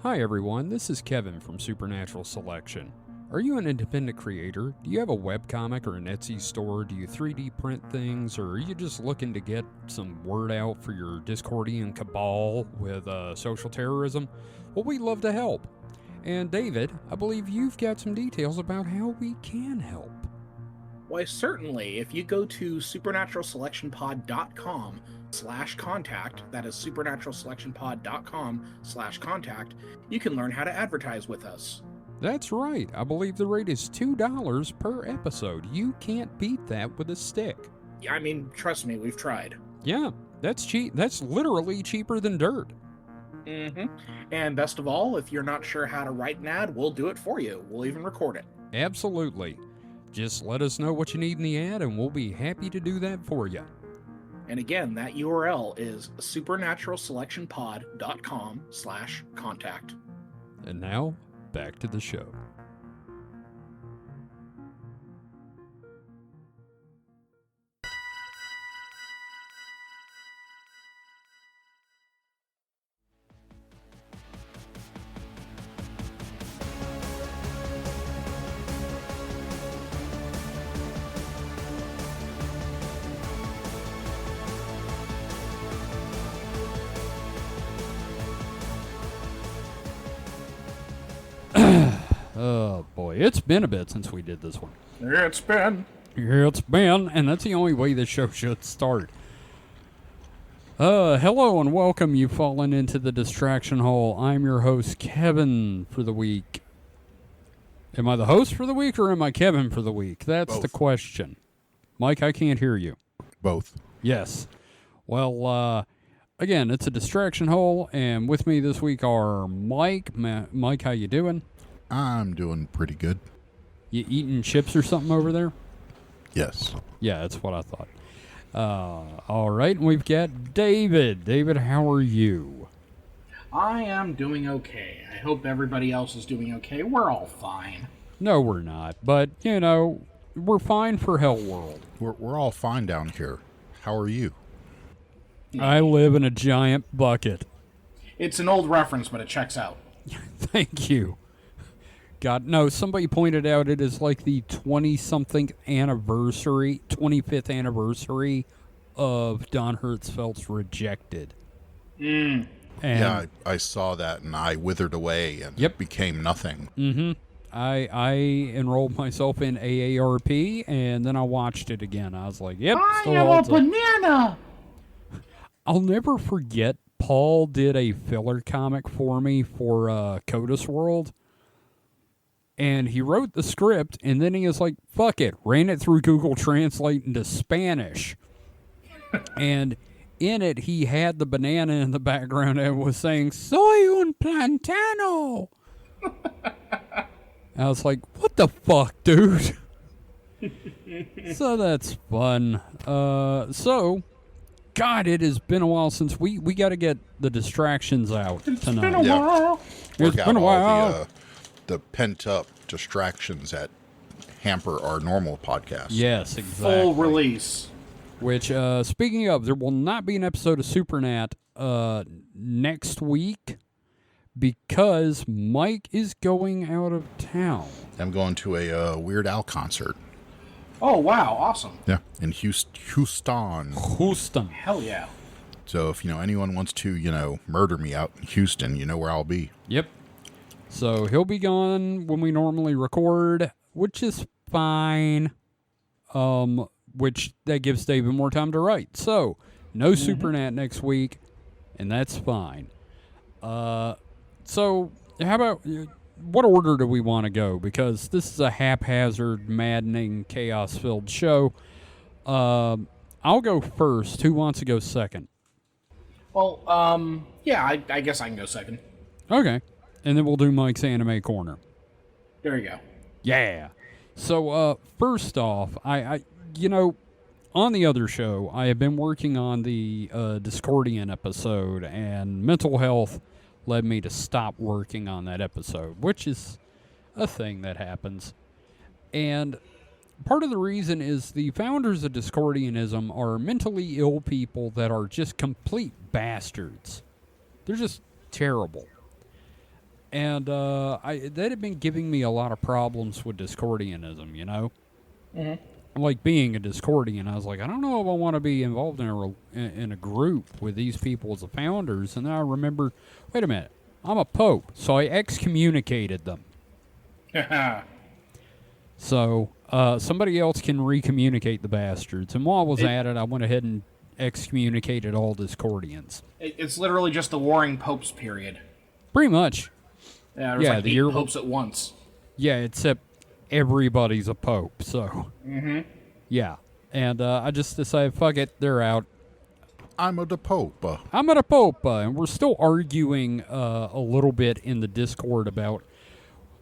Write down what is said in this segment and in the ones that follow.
Hi everyone, this is Kevin from Supernatural Selection. Are you an independent creator? Do you have a webcomic or an Etsy store? Do you 3D print things? Or are you just looking to get some word out for your Discordian cabal with social terrorism? Well, we'd love to help. And David, I believe you've got some details about how we can help. Why, certainly. If you go to supernaturalselectionpod.com/contact, that is supernaturalselectionpod.com/contact, you can learn how to advertise with us. That's right. I believe the rate is $2 per episode. You can't beat that with a stick. Yeah, I mean, trust me, we've tried. Yeah, that's cheap. That's literally cheaper than dirt. And best of all, if you're not sure how to write an ad, we'll do it for you. We'll even record it. Absolutely. Just let us know what you need in the ad, and we'll be happy to do that for you. And again, that URL is supernaturalselectionpod.com/contact. And now, back to the show. Oh boy, it's been a bit since we did this one. It's been. And that's the only way this show should start. Hello and welcome. You've fallen into the distraction hole. I'm your host, Kevin, for the week. Am I the host for the week or am I Kevin for the week? That's Both. the question. Mike, I can't hear you. Both. Yes. Well, again, it's a distraction hole, and with me this week are Mike. Mike, how you doing? I'm doing pretty good. You eating chips or something over there? Yes. Yeah, that's what I thought. All right, and we've got David. David, how are you? I am doing okay. I hope everybody else is doing okay. We're all fine. No, we're not, but, you know, we're fine for Hell World. We're all fine down here. How are you? I live in a giant bucket. It's an old reference, but it checks out. Thank you. God, no, somebody pointed out it is like the 25th anniversary of Don Hertzfeldt's Rejected. And Yeah, I saw that and I withered away and Yep. it became nothing. I enrolled myself in AARP, and then I watched it again. I was like, yep, still holds up. banana! I'll never forget, Paul did a filler comic for me for Codus World. And he wrote the script, and then he was like, fuck it, ran it through Google Translate into Spanish. And in it, he had the banana in the background and was saying, soy un plantano. I was like, what the fuck, dude? So that's fun. So, God, it has been a while since we got to get the distractions out tonight. It's been a while. It's Work been a out while. all the pent-up distractions that hamper our normal podcast. Yes, exactly. Full release. Which, speaking of, there will not be an episode of Supernat next week because Mike is going out of town. I'm going to a Weird Al concert. Oh, wow. Awesome. Yeah, in Houston. Houston. Hell yeah. So if anyone wants to, murder me out in Houston, you know where I'll be. Yep. So he'll be gone when we normally record, which is fine. Which that gives David more time to write. So no Supernat next week, and that's fine. So how about what order do we want to go? Because this is a haphazard, maddening, chaos-filled show. I'll go first. Who wants to go second? Well, yeah, I guess I can go second. Okay. And then we'll do Mike's Anime Corner. There you go. Yeah. So, first off, I on the other show, I have been working on the Discordian episode, and mental health led me to stop working on that episode, which is a thing that happens. And part of the reason is the founders of Discordianism are mentally ill people that are just complete bastards. They're just terrible. And that had been giving me a lot of problems with Discordianism, you know? Like being a Discordian, I was like, I don't know if I want to be involved in a group with these people as the founders. And then I remembered, wait a minute, I'm a pope, so I excommunicated them. So somebody else can recommunicate the bastards. And while I was at it, I went ahead and excommunicated all Discordians. It's literally just the warring popes period. Pretty much. Yeah, there's like 8 popes at once. Yeah, except everybody's a pope, so. Yeah. And I just decided, fuck it, they're out. I'm a the Pope. I'm at a pope, and we're still arguing a little bit in the Discord about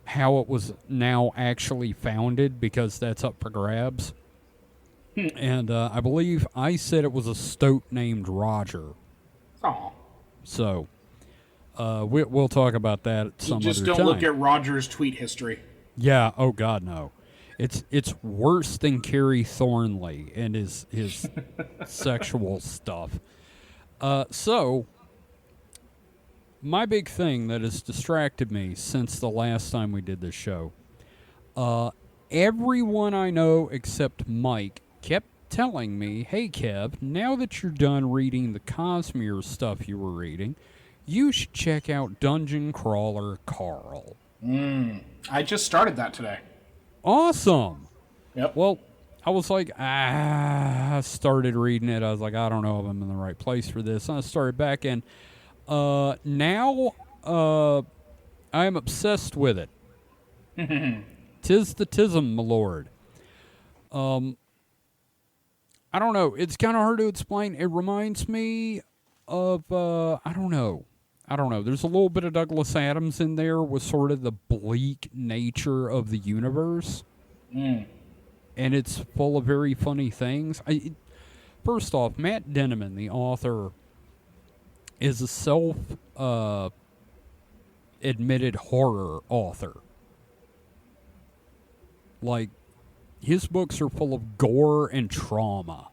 how it was now actually founded, because that's up for grabs. And I believe I said it was a stoat named Roger. Aw. So we'll talk about that some other time. Just don't look at Roger's tweet history. Yeah. Oh God, no. It's worse than Kerry Thornley and his sexual stuff. So my big thing that has distracted me since the last time we did this show, everyone I know except Mike kept telling me, hey Kev, now that you're done reading the Cosmere stuff you were reading, you should check out Dungeon Crawler Carl. I just started that today. Awesome. Yep. Well, I was like, I started reading it. I was like, I don't know if I'm in the right place for this. And I started back, and now I am obsessed with it. Tis the tism, my lord. I don't know. It's kind of hard to explain. It reminds me of, I don't know. There's a little bit of Douglas Adams in there with sort of the bleak nature of the universe. And it's full of very funny things. First off, Matt Denneman, the author, is a self-admitted horror author. Like, his books are full of gore and trauma.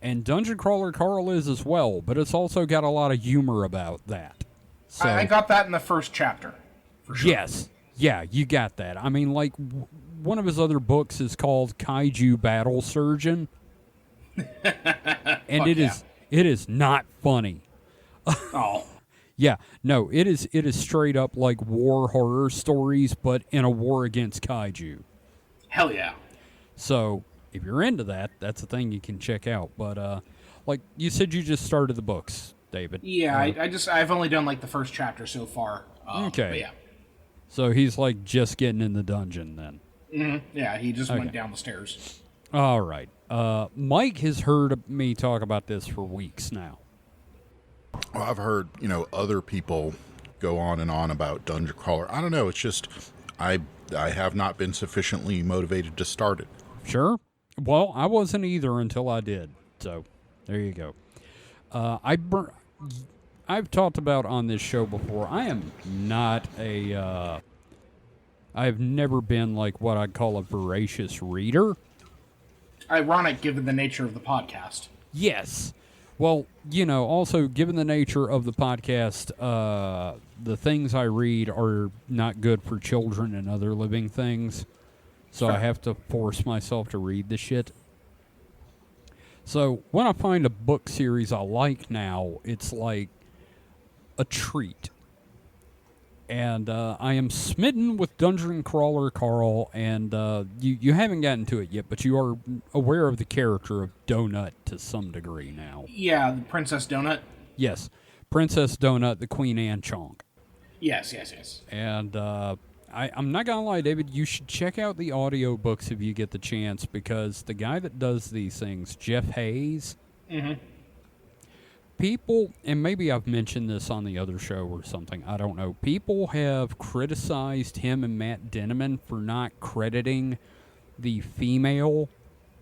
And Dungeon Crawler Carl is as well, but it's also got a lot of humor about that. So, I got that in the first chapter, for sure. Yes. Yeah, you got that. I mean, like, one of his other books is called Kaiju Battle Surgeon. And it is not funny. Oh. Yeah, no, it is straight up like war horror stories, but in a war against kaiju. Hell yeah. So, if you're into that, that's a thing you can check out. But, like, you said you just started the books, David. Yeah, I've only done, like, the first chapter so far. Okay. But yeah. So he's, like, just getting in the dungeon then. Yeah, he just went down the stairs. All right. Mike has heard me talk about this for weeks now. Well, I've heard, other people go on and on about Dungeon Crawler. I don't know. It's just I have not been sufficiently motivated to start it. Sure. Well, I wasn't either until I did. So, there you go. I've talked about on this show before, I am not I've never been like what I'd call a voracious reader. Ironic given the nature of the podcast. Yes. Well, also given the nature of the podcast, the things I read are not good for children and other living things. So I have to force myself to read the shit. So when I find a book series I like now, it's like a treat. And I am smitten with Dungeon Crawler Carl, and you haven't gotten to it yet, but you are aware of the character of Donut to some degree now. Yeah, the Princess Donut. Yes, Princess Donut, the Queen Anne Chonk. Yes. And I'm not going to lie, David, you should check out the audiobooks if you get the chance, because the guy that does these things, Jeff Hayes, people, and maybe I've mentioned this on the other show or something, I don't know, people have criticized him and Matt Denneman for not crediting the female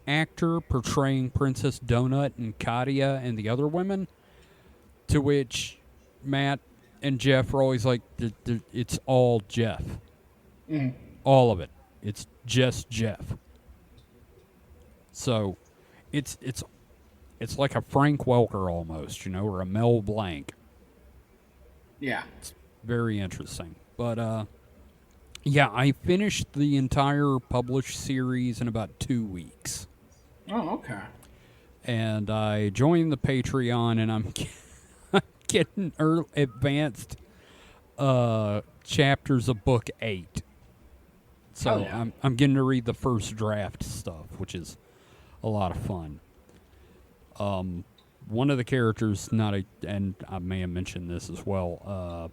actor portraying Princess Donut and Katia and the other women, to which Matt and Jeff are always like, it's all Jeff. All of it. It's just Jeff. So, it's like a Frank Welker almost, or a Mel Blanc. Yeah. Very interesting. But yeah, I finished the entire published series in about 2 weeks. Oh, okay. And I joined the Patreon, and I'm getting advanced chapters of book 8. So yeah. I'm getting to read the first draft stuff, which is a lot of fun. One of the characters, and I may have mentioned this as well,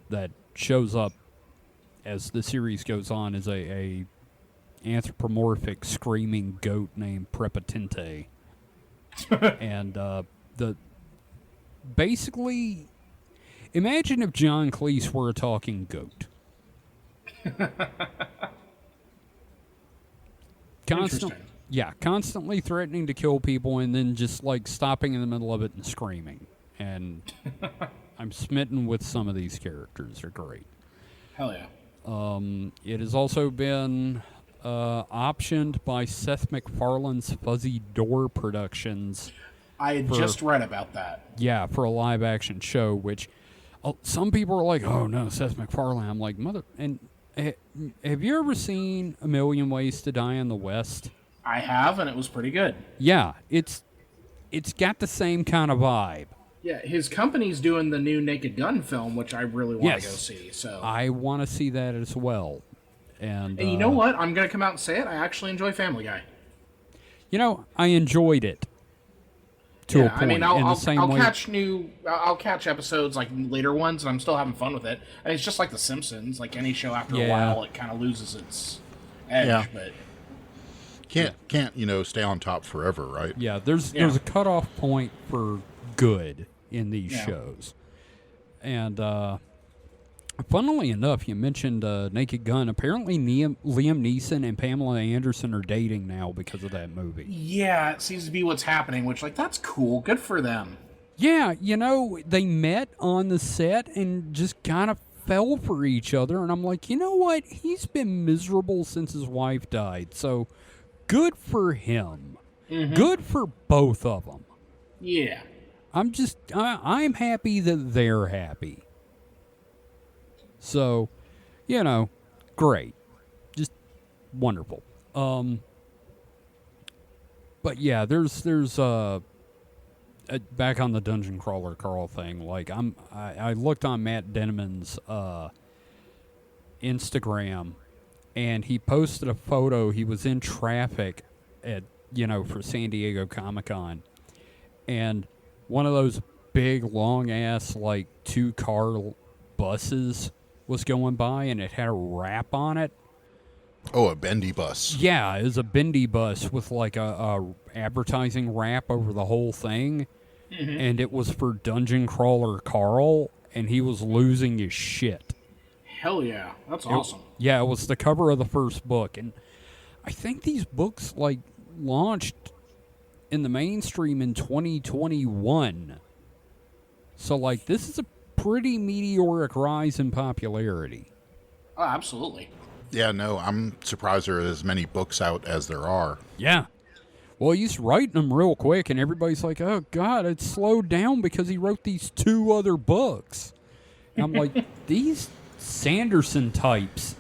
that shows up as the series goes on is a anthropomorphic screaming goat named Prepotente. And basically, imagine if John Cleese were a talking goat. Constantly threatening to kill people and then just like stopping in the middle of it and screaming. And I'm smitten with some of these characters. They're great. Hell yeah. It has also been optioned by Seth MacFarlane's Fuzzy Door Productions. I had just read about that. Yeah, for a live action show, which some people are like, oh no, Seth MacFarlane. I'm like, have you ever seen A Million Ways to Die in the West? I have, and it was pretty good. Yeah, it's got the same kind of vibe. Yeah, his company's doing the new Naked Gun film, which I really want to go see. So I want to see that as well. And you know what? I'm going to come out and say it. I actually enjoy Family Guy. You know, I enjoyed it to a point. I mean, I'll catch episodes like later ones, and I'm still having fun with it. And it's just like The Simpsons. Like any show, after a while, it kind of loses its edge. Yeah. But can't stay on top forever, right? Yeah, there's a cutoff point for good in these shows. And funnily enough, you mentioned Naked Gun. Apparently Liam Neeson and Pamela Anderson are dating now because of that movie. Yeah, it seems to be what's happening, which, like, that's cool. Good for them. Yeah, they met on the set and just kind of fell for each other. And I'm like, you know what? He's been miserable since his wife died. So good for him. Mm-hmm. Good for both of them. Yeah. I'm happy that they're happy. So, great. Just wonderful. But yeah, there's back on the Dungeon Crawler Carl thing, like I looked on Matt Denman's Instagram, and he posted a photo. He was in traffic at for San Diego Comic-Con, and one of those big long ass like 2-car buses was going by, and it had a wrap on it. Oh, a bendy bus. Yeah, it was a bendy bus with like a advertising wrap over the whole thing. Mm-hmm. And it was for Dungeon Crawler Carl, and he was losing his shit. Hell yeah. That's awesome. It was the cover of the first book. And I think these books like launched in the mainstream in 2021. So like this is a pretty meteoric rise in popularity. Oh, absolutely. Yeah, no, I'm surprised there are as many books out as there are. Yeah. Well, he's writing them real quick, and everybody's like, oh, God, it's slowed down because he wrote these 2 other books. And I'm like, these Sanderson types,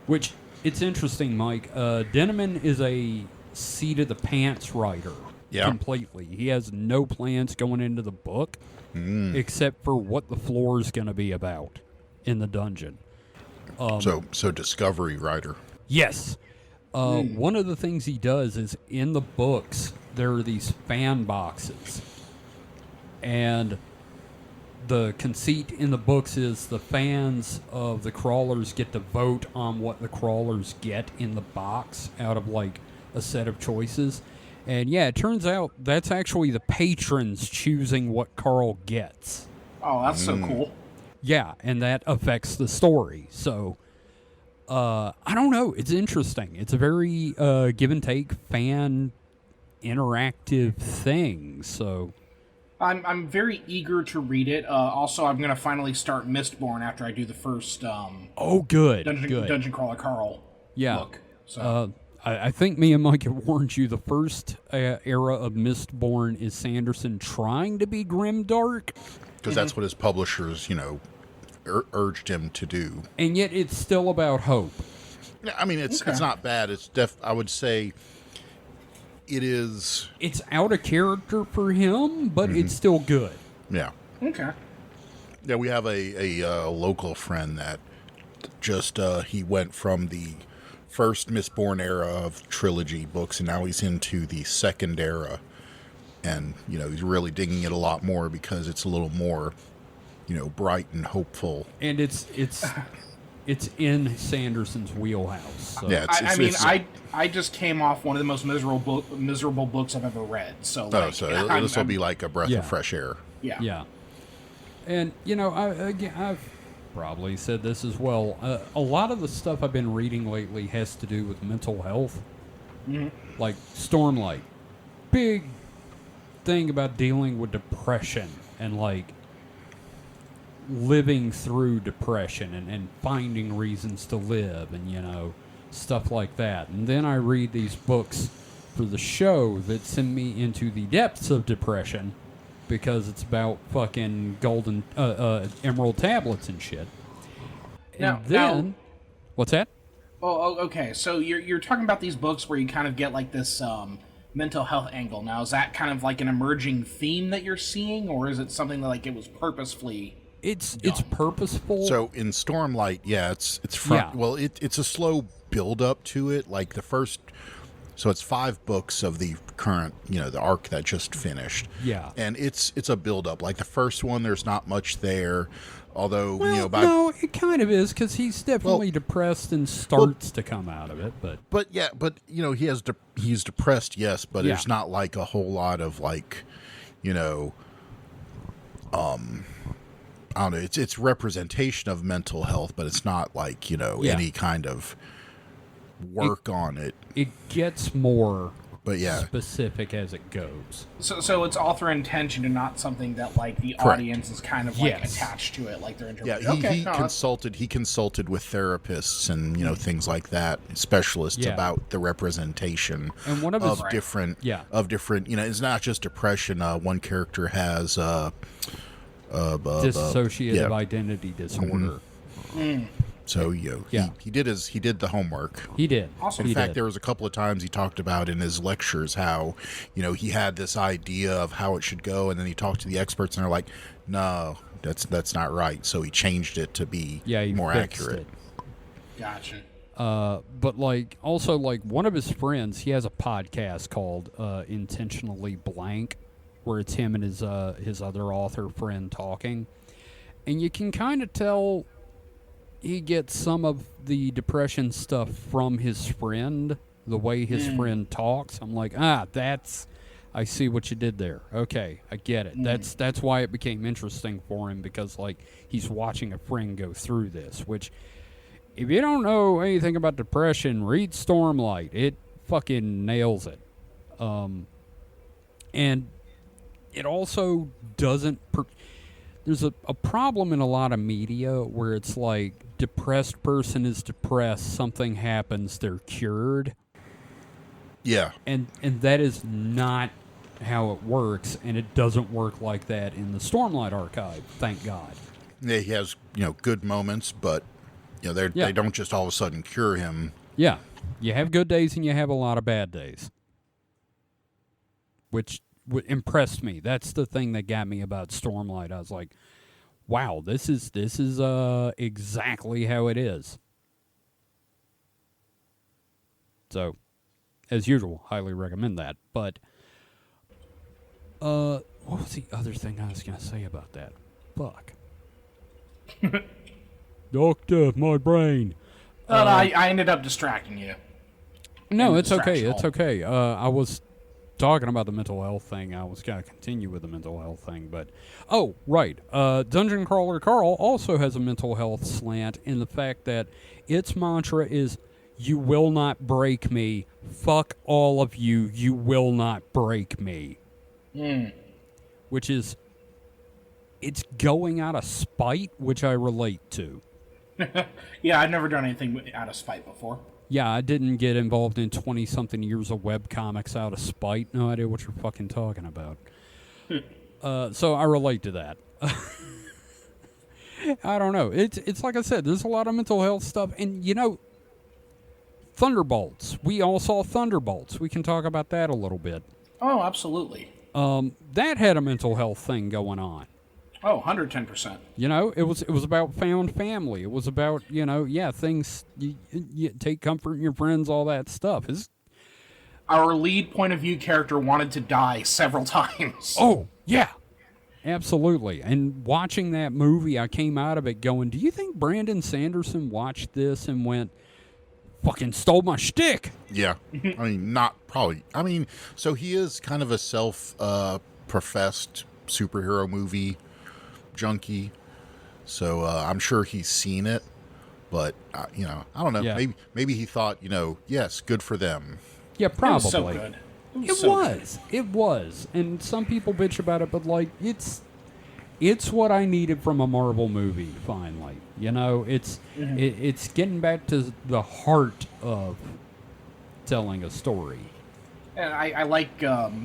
which it's interesting, Mike. Denman is a seat-of-the-pants writer completely. He has no plans going into the book except for what the floor is going to be about in the dungeon. So discovery writer. Yes. One of the things he does is in the books, there are these fan boxes. And the conceit in the books is the fans of the crawlers get to vote on what the crawlers get in the box out of like a set of choices. And yeah, it turns out that's actually the patrons choosing what Carl gets. Oh, that's so cool. Yeah, and that affects the story. So, I don't know. It's interesting. It's a very give and take fan interactive thing. So, I'm very eager to read it. Also, I'm going to finally start Mistborn after I do the first good. Dungeon Crawler Carl book. So. I think me and Mike have warned you. The first era of Mistborn is Sanderson trying to be grimdark, Because that's what his publishers, urged him to do. and yet it's still about hope. Yeah, I mean, it's not bad. It's I would say it is. It's out of character for him, but it's still good. Yeah. Okay. Yeah, we have a local friend that just he went from the first Mistborn era of trilogy books, and now he's into the second era, and he's really digging it a lot more because it's a little more, bright and hopeful. And it's in Sanderson's wheelhouse. So. Yeah, I just came off one of the most miserable books I've ever read. So this will be like a breath of fresh air. Yeah. Yeah. And I've probably said this as well. A lot of the stuff I've been reading lately has to do with mental health, like Stormlight. Big thing about dealing with depression and like living through depression and finding reasons to live and stuff like that. And then I read these books for the show that send me into the depths of depression because it's about fucking golden emerald tablets and shit. And what's that? Oh, okay. So you're talking about these books where you kind of get like this mental health angle. Now, is that kind of like an emerging theme that you're seeing, or is it something that like it was purposefully? It's purposeful. So in Stormlight, it's front. Yeah. Well, it's a slow build up to it. Like the first. So it's 5 books of the current, the arc that just finished. Yeah. And it's a build-up. Like the first one, there's not much there. Although, no, it kind of is, because he's definitely depressed and starts to come out of it. But he's depressed, yes, but there's not like a whole lot of like, I don't know, it's representation of mental health, but it's not like, any kind of work on it. It gets more but specific as it goes. So it's author intention and not something that like the audience is kind of like attached to it, like they're interpreting. Yeah, he consulted with therapists and things like that, specialists about the representation and one of different it's not just depression. One character has dissociative identity disorder. So he did the homework. He did. Awesome. In fact, there was a couple of times he talked about in his lectures how he had this idea of how it should go, and then he talked to the experts, and they're like, "No, that's not right." So he changed it to be more accurate. Gotcha. But also one of his friends, he has a podcast called Intentionally Blank, where it's him and his other author friend talking, and you can kind of tell he gets some of the depression stuff from his friend, the way his friend talks. I'm like, I see what you did there. Okay, I get it. That's why it became interesting for him, because he's watching a friend go through this, which if you don't know anything about depression, read Stormlight. It fucking nails it. And it also doesn't there's a problem in a lot of media where it's like, depressed person is depressed, something happens, they're cured. Yeah. And that is not how it works, and it doesn't work like that in the Stormlight archive, thank God. Yeah, he has, good moments, but they don't just all of a sudden cure him. Yeah. You have good days and you have a lot of bad days. Which impressed me. That's the thing that got me about Stormlight. I was like, wow, this is exactly how it is. So, as usual, highly recommend that. But, what was the other thing I was going to say about that? Fuck. Doctor, my brain. I ended up distracting you. No, it's okay. It's okay. I was talking about the mental health thing. I was going to continue with the mental health thing, but right. Dungeon Crawler Carl also has a mental health slant in the fact that its mantra is, "You will not break me. Fuck all of you. You will not break me." Which is, it's going out of spite, which I relate to. Yeah, I've never done anything out of spite before. Yeah, I didn't get involved in 20-something years of webcomics out of spite. No idea what you're fucking talking about. So I relate to that. I don't know. It's like I said, there's a lot of mental health stuff. And, Thunderbolts. We all saw Thunderbolts. We can talk about that a little bit. Oh, absolutely. That had a mental health thing going on. Oh, 110%. It was about found family. It was about, things, you take comfort in your friends, all that stuff. Our lead point of view character wanted to die several times. Oh, yeah. Absolutely. And watching that movie, I came out of it going, do you think Brandon Sanderson watched this and went, fucking stole my shtick? Yeah. I mean, not probably. I mean, so he is kind of a self-professed superhero movie junkie. So I'm sure he's seen it. But, I don't know. Yeah. Maybe he thought, yes, good for them. Yeah, probably. It was so good. It was. And some people bitch about it, but it's what I needed from a Marvel movie. Finally, it's getting back to the heart of telling a story. And I like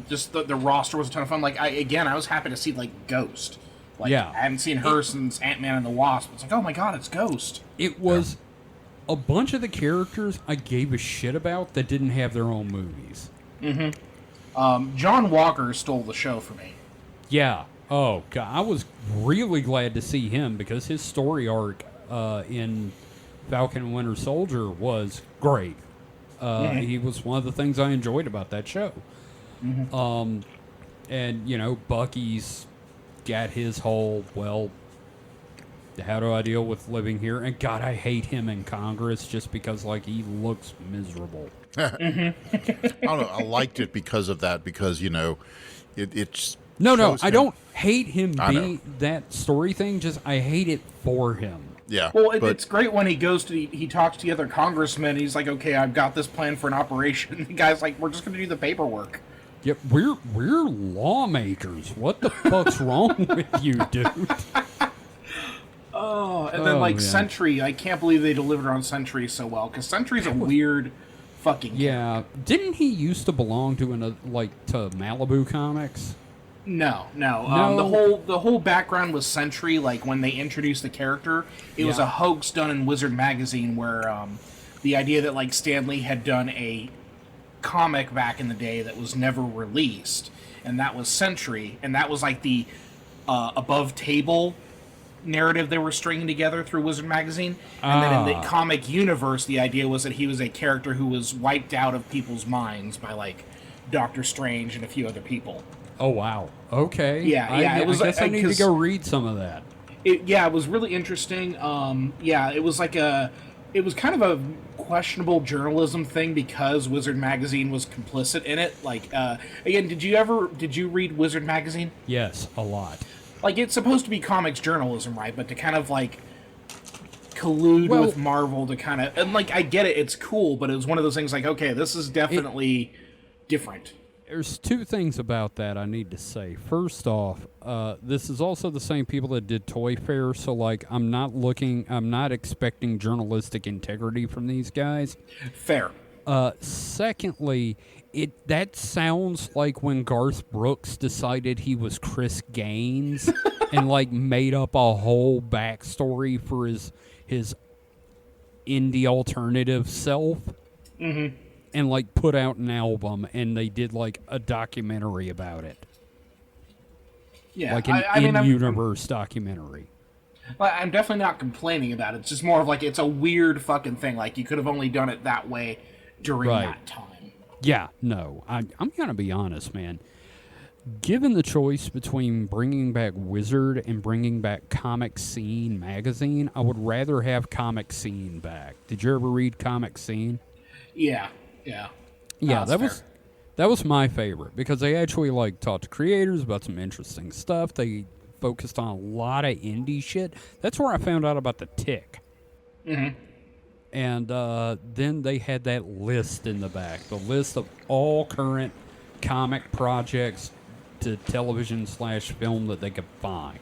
just the roster was a ton of fun. Like I was happy to see Ghost. I hadn't seen her since Ant-Man and the Wasp. It's like, oh my god, it's Ghost. It was a bunch of the characters I gave a shit about that didn't have their own movies. John Walker stole the show for me. Yeah. Oh, God. I was really glad to see him because his story arc in Falcon and Winter Soldier was great. He was one of the things I enjoyed about that show. And, Bucky's got his whole, how do I deal with living here? And, God, I hate him in Congress just because, he looks miserable. I don't know. I liked it because of that. Because it's no. I don't hate him being that story thing. Just I hate it for him. Yeah. Well, it's great when he goes to he talks to the other congressmen. He's like, okay, I've got this plan for an operation. The guy's like, we're just going to do the paperwork. Yep, we're lawmakers. What the fuck's wrong with you, dude? And then man. Sentry. I can't believe they delivered on Sentry so well because Sentry's a weird. Fucking yeah. Didn't he used to belong to to Malibu Comics? No. The whole background was Sentry. When they introduced the character, it was a hoax done in Wizard magazine where the idea that Stan Lee had done a comic back in the day that was never released, and that was Sentry, and that was the above table narrative they were stringing together through Wizard magazine, and then in the comic universe the idea was that he was a character who was wiped out of people's minds by Doctor Strange and a few other people. Oh wow, okay. I guess I need to go read some of that. It was really interesting. It was it was kind of a questionable journalism thing because Wizard magazine was complicit in it. Again, did you read Wizard magazine? Yes, a lot. It's supposed to be comics journalism, right? But to kind of collude with Marvel to kind of and I get it, it's cool, but it was one of those things okay, this is definitely different. There's two things about that I need to say. First off, this is also the same people that did Toy Fair, so I'm not expecting journalistic integrity from these guys. Fair. Secondly, that sounds like when Garth Brooks decided he was Chris Gaines and made up a whole backstory for his indie alternative self. Mm-hmm. And put out an album and they did a documentary about it. Yeah. An in-universe documentary. I'm definitely not complaining about it. It's just more of it's a weird fucking thing. You could have only done it that way during that time. Yeah, no. I'm going to be honest, man. Given the choice between bringing back Wizard and bringing back Comic Scene magazine, I would rather have Comic Scene back. Did you ever read Comic Scene? Yeah. Yeah, that was my favorite because they actually talked to creators about some interesting stuff. They focused on a lot of indie shit. That's where I found out about the Tick. Mm-hmm. And then they had that list in the back, the list of all current comic projects to television/film that they could find.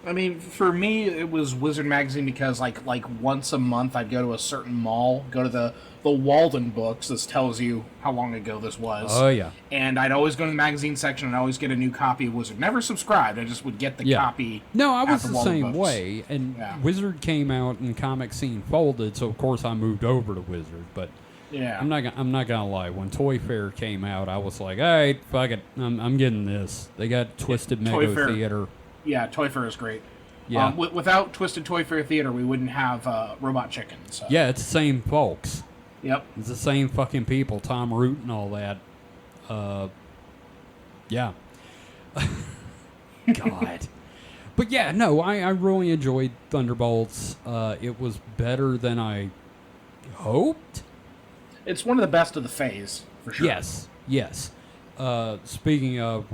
I mean, for me, it was Wizard Magazine because, like once a month, I'd go to a certain mall, go to the Walden Books. This tells you how long ago this was. Oh, yeah. And I'd always go to the magazine section and always get a new copy of Wizard. Never subscribed. I just would get the copy. No, I at was the the Walden same Books. way. And Wizard came out and Comic Scene folded, so of course I moved over to Wizard. But yeah, I'm not gonna lie. When Toy Fair came out, I was like, all right, fuck it, I'm getting this. They got Twisted Mego Theater. Yeah, Toy Fair is great. Yeah. Without Twisted Toy Fair Theater, we wouldn't have Robot Chicken. So. Yeah, it's the same folks. Yep. It's the same fucking people, Tom Root and all that. Yeah. God. But yeah, no, I really enjoyed Thunderbolts. It was better than I hoped. It's one of the best of the phase, for sure. Yes. Speaking of,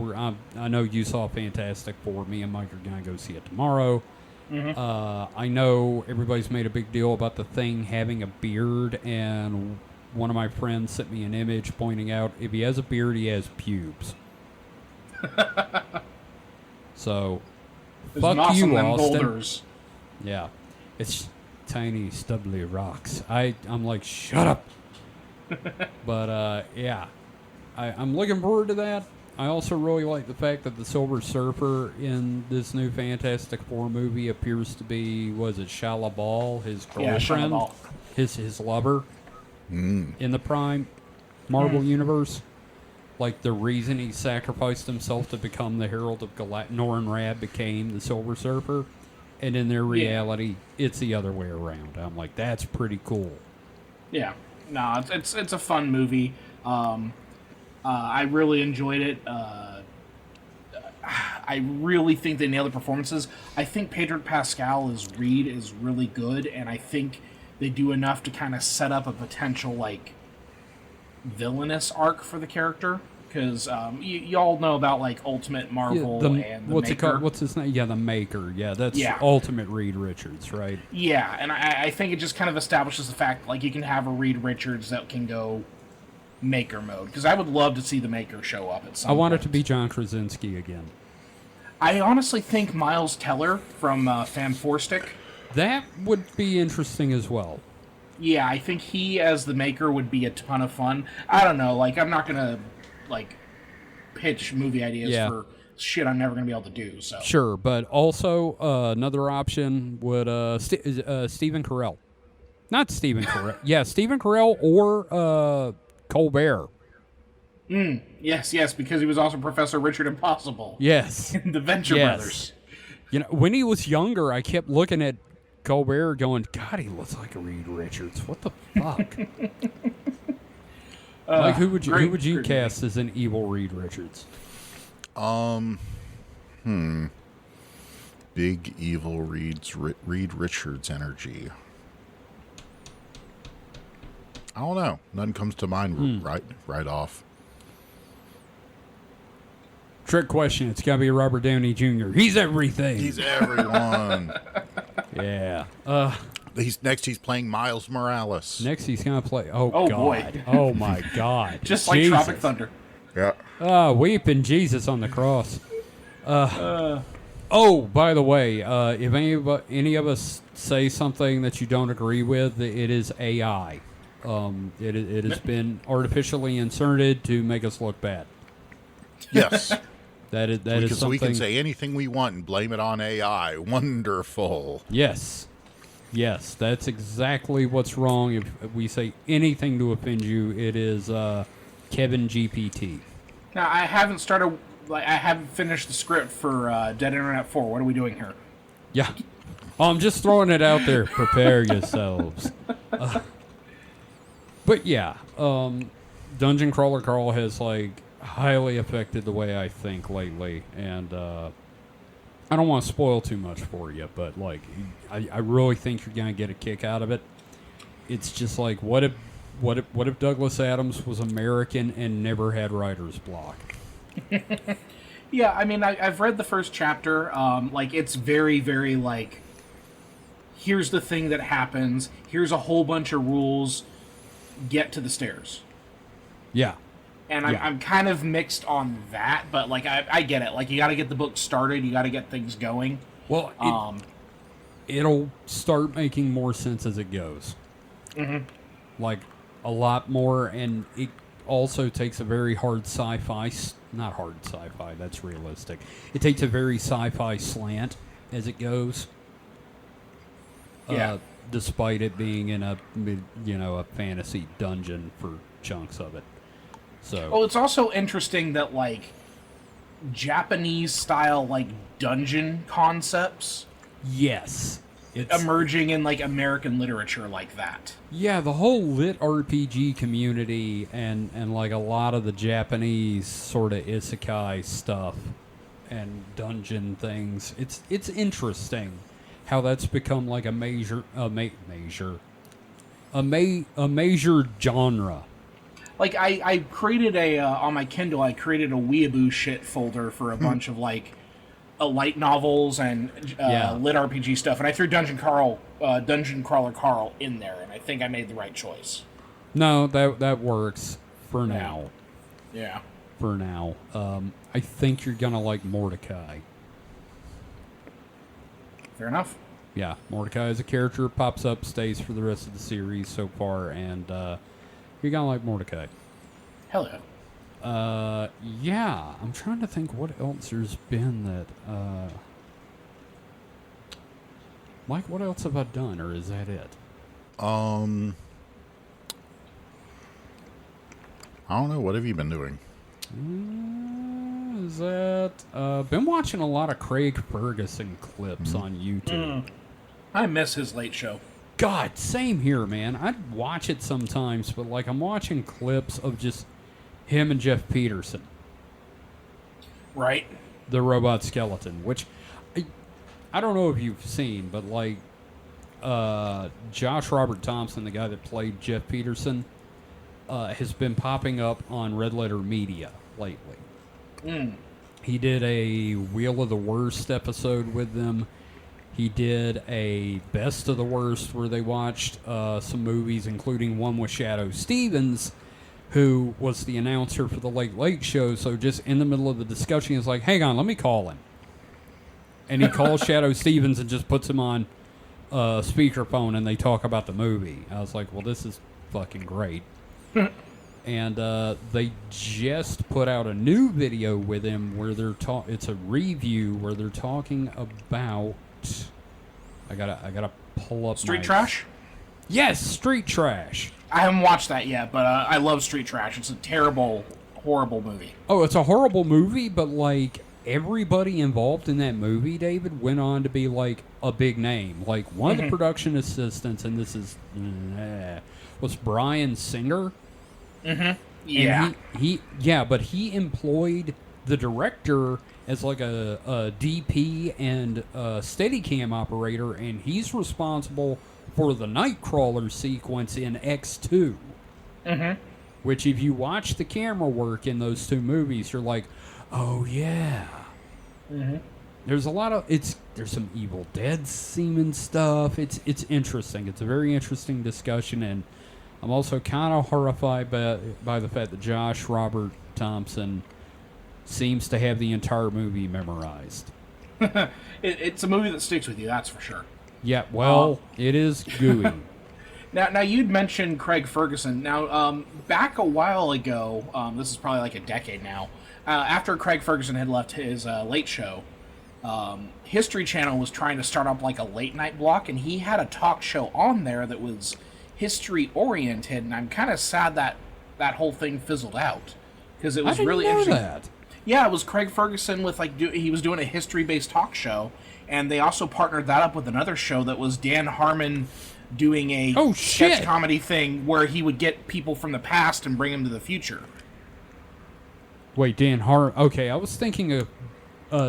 I know you saw Fantastic Four. Me and Mike are going to go see it tomorrow. Mm-hmm. I know everybody's made a big deal about the Thing having a beard, and one of my friends sent me an image pointing out if he has a beard, he has pubes. So, There's fuck moss you, on them Austin. boulders. Yeah, it's tiny, stubbly rocks. I'm like, shut up. But yeah, I'm looking forward to that. I also really like the fact that the Silver Surfer in this new Fantastic Four movie appears to be, was it Shia LaBeouf, his girlfriend, LaBeouf. his lover in the Prime Marvel universe. Like the reason he sacrificed himself to become the Herald of Norrin Radd became the Silver Surfer, and in their reality, it's the other way around. I'm like, that's pretty cool. Yeah, no, it's a fun movie. I really enjoyed it. I really think they nailed the performances. I think Pedro Pascal as Reed is really good, and I think they do enough to kind of set up a potential like villainous arc for the character. Because you all know about like Ultimate Marvel and the what's Maker. it called? What's his name? Yeah, the Maker. Yeah, that's Ultimate Reed Richards, right? Yeah, and I think it just kind of establishes the fact like you can have a Reed Richards that can go Maker mode, because I would love to see the Maker show up at some point. I want it to be John Krasinski again. I honestly think Miles Teller from Fanforstic. That would be interesting as well. Yeah, I think he as the Maker would be a ton of fun. I don't know, like I'm not gonna like pitch movie ideas for shit I'm never gonna be able to do. So sure, but also another option would Stephen Carell, not Stephen Carell. Yeah, Stephen Carell or Colbert. Yes, because he was also Professor Richard Impossible. Yes. In the Venture Brothers. You know, when he was younger, I kept looking at Colbert going, God, he looks like a Reed Richards. What the fuck? Like, who would you cast as an evil Reed Richards? Big evil Reed Richards energy. I don't know. Nothing comes to mind right off. Trick question. It's got to be Robert Downey Jr. He's everything. He's everyone. Yeah. He's playing Miles Morales. Next he's going to play... Oh, God. Boy. Oh, my God. Just like Jesus. Tropic Thunder. Yeah. Weeping Jesus on the cross. Oh, by the way, if any of us say something that you don't agree with, it is AI. It has been artificially inserted to make us look bad. Yes. That is something. We can say anything we want and blame it on AI. Wonderful. Yes, that's exactly what's wrong. If we say anything to offend you, it is Kevin GPT. Now I haven't finished the script for Dead Internet 4. What are we doing here? Yeah. I'm just throwing it out there. Prepare yourselves. But yeah, Dungeon Crawler Carl has like highly affected the way I think lately, and I don't want to spoil too much for you, but like I really think you're gonna get a kick out of it. It's just like what if Douglas Adams was American and never had writer's block? Yeah, I mean I've read the first chapter. Like it's very very like here's the thing that happens. Here's a whole bunch of rules. Get to the stairs. Yeah. And I'm kind of mixed on that, but like I get it. Like you got to get the book started, you got to get things going. Well, it'll start making more sense as it goes. Mm-hmm. Like, a lot more, and it also takes a very hard sci-fi... Not hard sci-fi, that's realistic. It takes a very sci-fi slant as it goes. Yeah. Despite it being in a fantasy dungeon for chunks of it. So. Well, it's also interesting that, like, Japanese-style, like, dungeon concepts... Yes. It's emerging in, like, American literature like that. Yeah, the whole lit RPG community and like a lot of the Japanese sort of isekai stuff and dungeon things. It's interesting how that's become like a major genre. Like, I created on my Kindle, I created a weeaboo shit folder for a bunch of, like, light novels and lit RPG stuff, and I threw Dungeon Crawler Carl in there, and I think I made the right choice. No, that works for now. Yeah. For now. I think you're gonna like Mordecai. Fair enough. Yeah, Mordecai is a character, pops up, stays for the rest of the series so far, and you're gonna like Mordecai. Hell yeah. Yeah, I'm trying to think what else there's been that, Mike, what else have I done, or is that it? I don't know. What have you been doing? Is that, been watching a lot of Craig Ferguson clips on YouTube. I miss his late show. God, same here, man. I'd watch it sometimes, but, like, I'm watching clips of just him and Jeff Peterson. Right. The robot skeleton, which I don't know if you've seen, but like Josh Robert Thompson, the guy that played Jeff Peterson, has been popping up on Red Letter Media lately. He did a Wheel of the Worst episode with them. He did a Best of the Worst where they watched some movies, including one with Shadow Stevens, who was the announcer for the Late Late Show. So just in the middle of the discussion, he's like, hang on, let me call him. And he calls Shadow Stevens and just puts him on speakerphone, and they talk about the movie. I was like, well, this is fucking great. And they just put out a new video with him where they're it's a review where they're talking about... I gotta pull up Street Trash? Yes, Street Trash. I haven't watched that yet, but I love Street Trash. It's a terrible, horrible movie. Oh, it's a horrible movie, but, like, everybody involved in that movie, David, went on to be, like, a big name. Like, one of the production assistants, and this is... was Brian Singer. Yeah. And but he employed the director as, like, a DP and a Steadicam operator, and he's responsible for the Nightcrawler sequence in X2. Which, if you watch the camera work in those two movies, you're like, oh, yeah. There's a lot of... There's some Evil Dead seeming stuff. It's interesting. It's a very interesting discussion, and I'm also kind of horrified by the fact that Josh Robert Thompson seems to have the entire movie memorized. It's a movie that sticks with you, that's for sure. Yeah, well, it is gooey. Now you'd mentioned Craig Ferguson. Now, back a while ago, this is probably like a decade now, after Craig Ferguson had left his late show, History Channel was trying to start up like a late night block, and he had a talk show on there that was history oriented, and I'm kind of sad that that whole thing fizzled out because it was really interesting. That. Yeah, it was Craig Ferguson with he was doing a history based talk show, and they also partnered that up with another show that was Dan Harmon doing a sketch comedy thing where he would get people from the past and bring them to the future. Wait, Dan Harmon. Okay, I was thinking of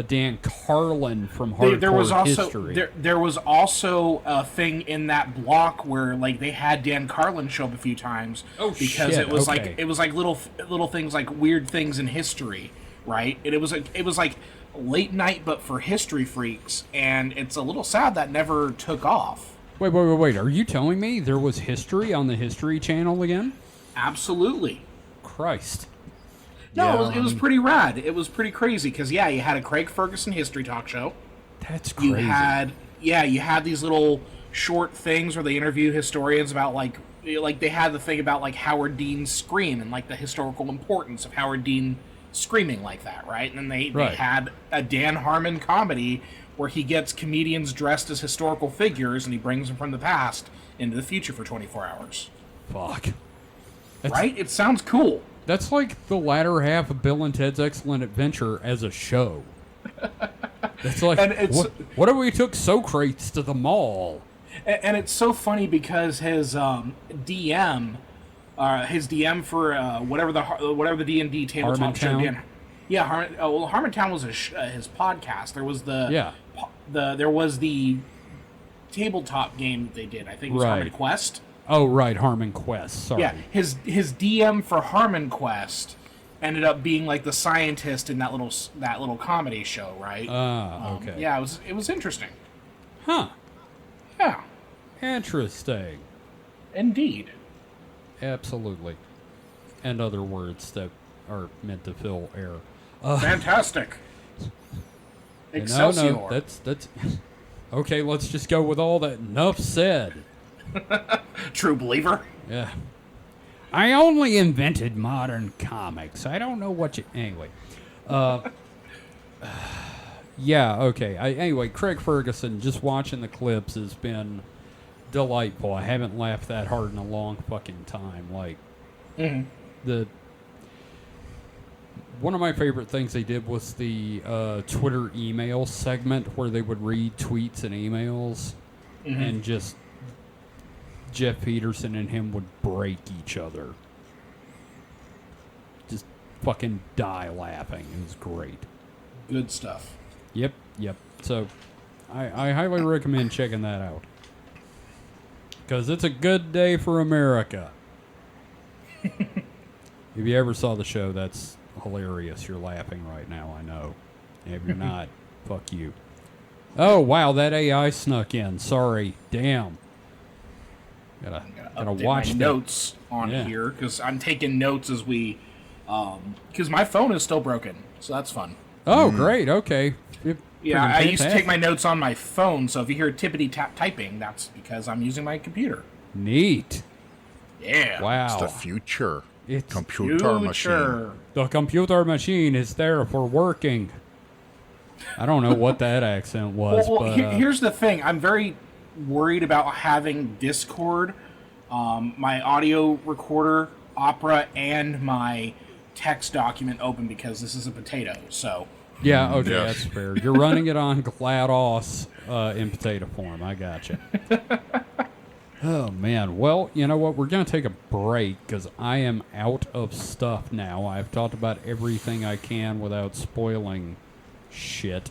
Dan Carlin from Hardcore History. There was also a thing in that block where like they had Dan Carlin show up a few times because it was like little things like weird things in history, right? And it was like late night but for history freaks, and it's a little sad that never took off. Wait. Are you telling me there was history on the History Channel again? Absolutely. Christ. No, it was pretty rad. It was pretty crazy because, you had a Craig Ferguson history talk show. That's crazy. You had these little short things where they interview historians about like they had the thing about like Howard Dean's scream and like the historical importance of Howard Dean screaming like that, right? And then they had a Dan Harmon comedy where he gets comedians dressed as historical figures and he brings them from the past into the future for 24 hours. Fuck. Right? It sounds cool. That's like the latter half of Bill and Ted's Excellent Adventure as a show. It's like, what if we took Socrates to the mall? And it's so funny because his DM for whatever the D&D tabletop show. Harmontown was his podcast. There was there was the tabletop game that they did. I think it was Harmon Quest. Oh right, Harmon Quest. Sorry. Yeah, his DM for Harmon Quest ended up being like the scientist in that little comedy show, right? Okay. Yeah, it was interesting. Huh. Yeah. Interesting. Indeed. Absolutely. And other words that are meant to fill air. Fantastic. Excelsior. No, that's okay. Let's just go with all that. Enough said. True believer. Yeah. I only invented modern comics. I don't know what you... Anyway. Yeah, okay. Anyway, Craig Ferguson, just watching the clips has been delightful. I haven't laughed that hard in a long fucking time. Like, one of my favorite things they did was the Twitter email segment where they would read tweets and emails and just Jeff Peterson and him would break each other. Just fucking die laughing. It was great. Good stuff. Yep. So, I highly recommend checking that out. Because it's a good day for America. If you ever saw the show, that's hilarious. You're laughing right now, I know. If you're not, fuck you. Oh, wow, that AI snuck in. Sorry. Damn. Gotta watch my that. Notes on here, because I'm taking notes as we... because my phone is still broken, so that's fun. Oh, great. Okay. I used to take my notes on my phone, so if you hear tippity-tap typing, that's because I'm using my computer. Neat. Yeah. Wow. It's the future. It's computer machine. The computer machine is there for working. I don't know what that accent was. Well, here's the thing. I'm very worried about having Discord, my audio recorder, Opera, and my text document open because this is a potato, so... Yeah, okay, that's fair. You're running it on GLaDOS in potato form. I gotcha. Oh, man. Well, you know what? We're going to take a break because I am out of stuff now. I've talked about everything I can without spoiling shit.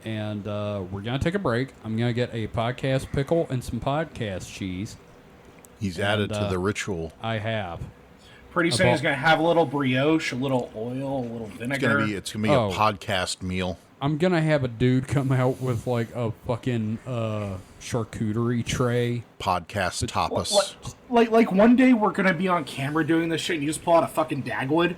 And we're going to take a break. I'm going to get a podcast pickle and some podcast cheese. He's added to the ritual. I have. Pretty soon he's going to have a little brioche, a little oil, a little vinegar. It's gonna be a podcast meal. I'm going to have a dude come out with like a fucking charcuterie tray. Podcast tapas. Like one day we're going to be on camera doing this shit and you just pull out a fucking Dagwood.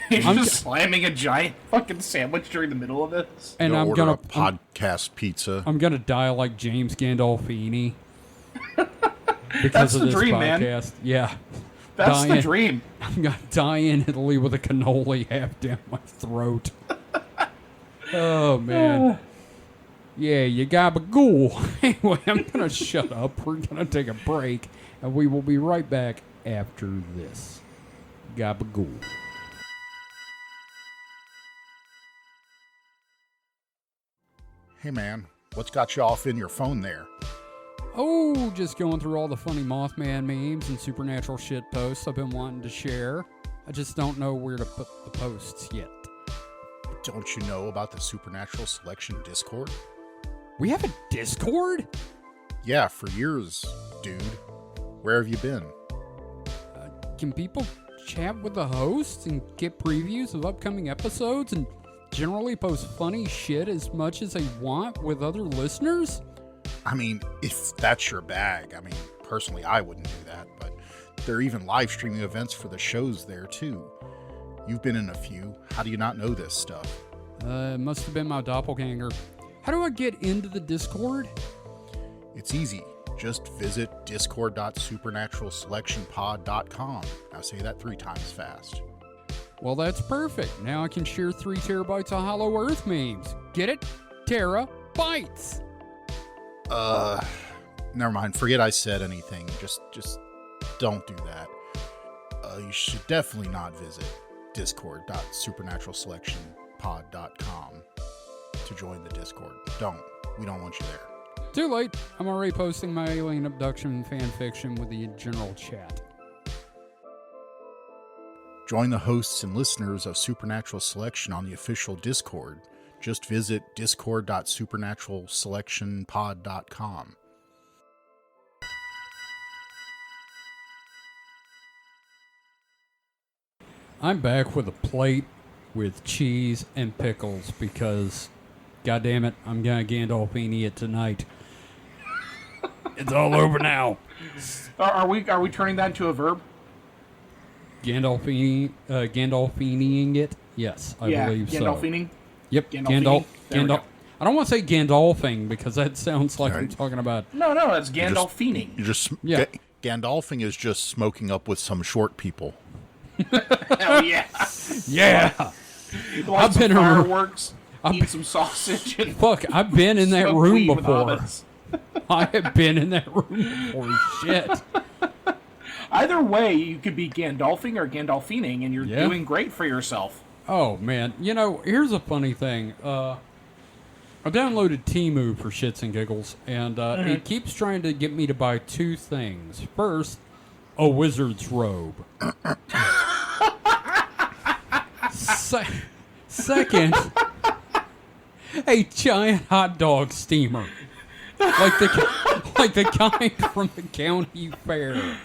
He's just slamming a giant fucking sandwich during the middle of this. And I'm going to podcast pizza. I'm going to die like James Gandolfini. That's of the this dream, podcast. man. Yeah. That's the dream. I'm going to die in Italy with a cannoli half down my throat. Oh, man. Yeah, you gabagool. Anyway, I'm going to shut up. We're going to take a break, and we will be right back after this. Gabagool. Hey, man, what's got you off in your phone there? Oh, just going through all the funny Mothman memes and supernatural shit posts I've been wanting to share. I just don't know where to put the posts yet. Don't you know about the Supernatural Selection Discord? We have a Discord? Yeah, for years, dude. Where have you been? Can people chat with the hosts and get previews of upcoming episodes and generally post funny shit as much as they want with other listeners? I mean, if that's your bag. I mean, personally, I wouldn't do that, but there are even live streaming events for the shows there, too. You've been in a few. How do you not know this stuff? It must have been my doppelganger. How do I get into the Discord? It's easy. Just visit discord.supernaturalselectionpod.com. Now say that 3 times fast. Well, that's perfect. Now I can share 3 terabytes of Hollow Earth memes. Get it? Terabytes. Never mind. Forget I said anything. Just don't do that. You should definitely not visit discord.supernaturalselectionpod.com to join the Discord. We don't want you there. Too late. I'm already posting my alien abduction fan fiction with the general chat. Join the hosts and listeners of Supernatural Selection on the official Discord. Just visit discord.supernaturalselectionpod.com. I'm back with a plate with cheese and pickles because, goddammit, I'm gonna Gandolfini it tonight. It's all over now. Are we turning that into a verb? Gandolfiniing it? Yes, I believe so. Gandolfining? Yep, Gandalf. I don't want to say Gandalfing because that sounds like I'm talking about... No, it's Gandolfining. Gandalfing is just smoking up with some short people. Hell yeah. Yeah. I've been fireworks, eat some sausage. And fuck, I've been in that room before. Hobbits. I have been in that room before. Shit. Either way, you could be Gandalfing or Gandolfining, and you're doing great for yourself. Oh, man. You know, here's a funny thing. I downloaded Temu for shits and giggles, and it keeps trying to get me to buy 2 things. First, a wizard's robe. Second, a giant hot dog steamer. Like the kind from the county fair.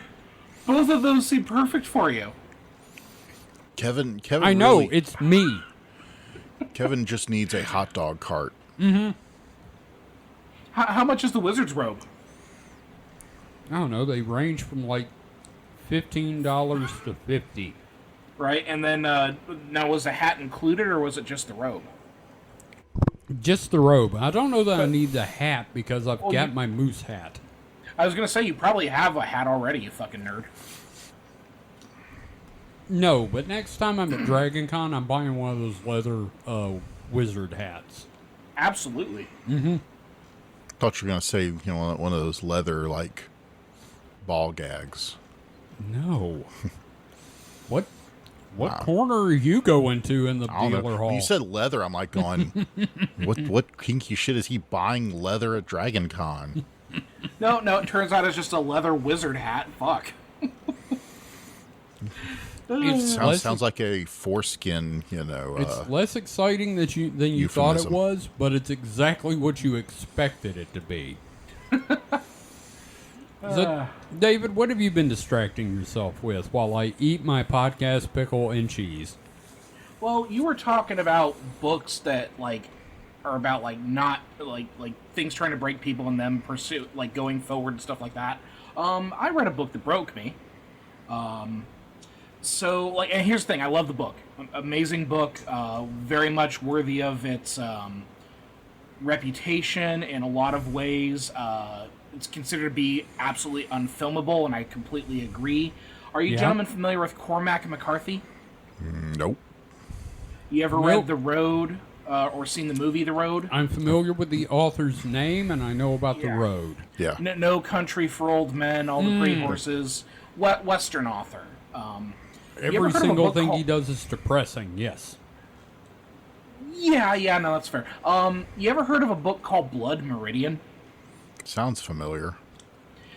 Both of those seem perfect for you. Kevin. I know, it's me. Kevin just needs a hot dog cart. Mm-hmm. How much is the wizard's robe? I don't know. They range from like $15 to $50. Right, and then now was the hat included, or was it just the robe? Just the robe. I don't know that I need the hat because I've got my moose hat. I was gonna say you probably have a hat already, you fucking nerd. No, but next time I'm at Dragon Con, I'm buying one of those leather wizard hats. Absolutely. Mm-hmm. Thought you were gonna say, one of those leather ball gags. No. What corner are you going to in the dealer hall? You said leather. I'm like going, what kinky shit is he buying leather at Dragon Con? No, it turns out it's just a leather wizard hat. Fuck. Sounds like a foreskin, It's less exciting than you thought it was, but it's exactly what you expected it to be. David, what have you been distracting yourself with while I eat my podcast pickle and cheese? Well, you were talking about books that are about not things trying to break people and them pursue going forward and stuff like that. I read a book that broke me. So and here's the thing, I love the book. Amazing book, very much worthy of its reputation in a lot of ways. It's considered to be absolutely unfilmable, and I completely agree. Are you gentlemen familiar with Cormac McCarthy? Nope. You ever read The Road or seen the movie The Road? I'm familiar with the author's name, and I know about The Road. Yeah. No Country for Old Men, All the Pretty Horses. Western author. Every single thing he does is depressing, yes. Yeah, no, that's fair. You ever heard of a book called Blood Meridian? Sounds familiar.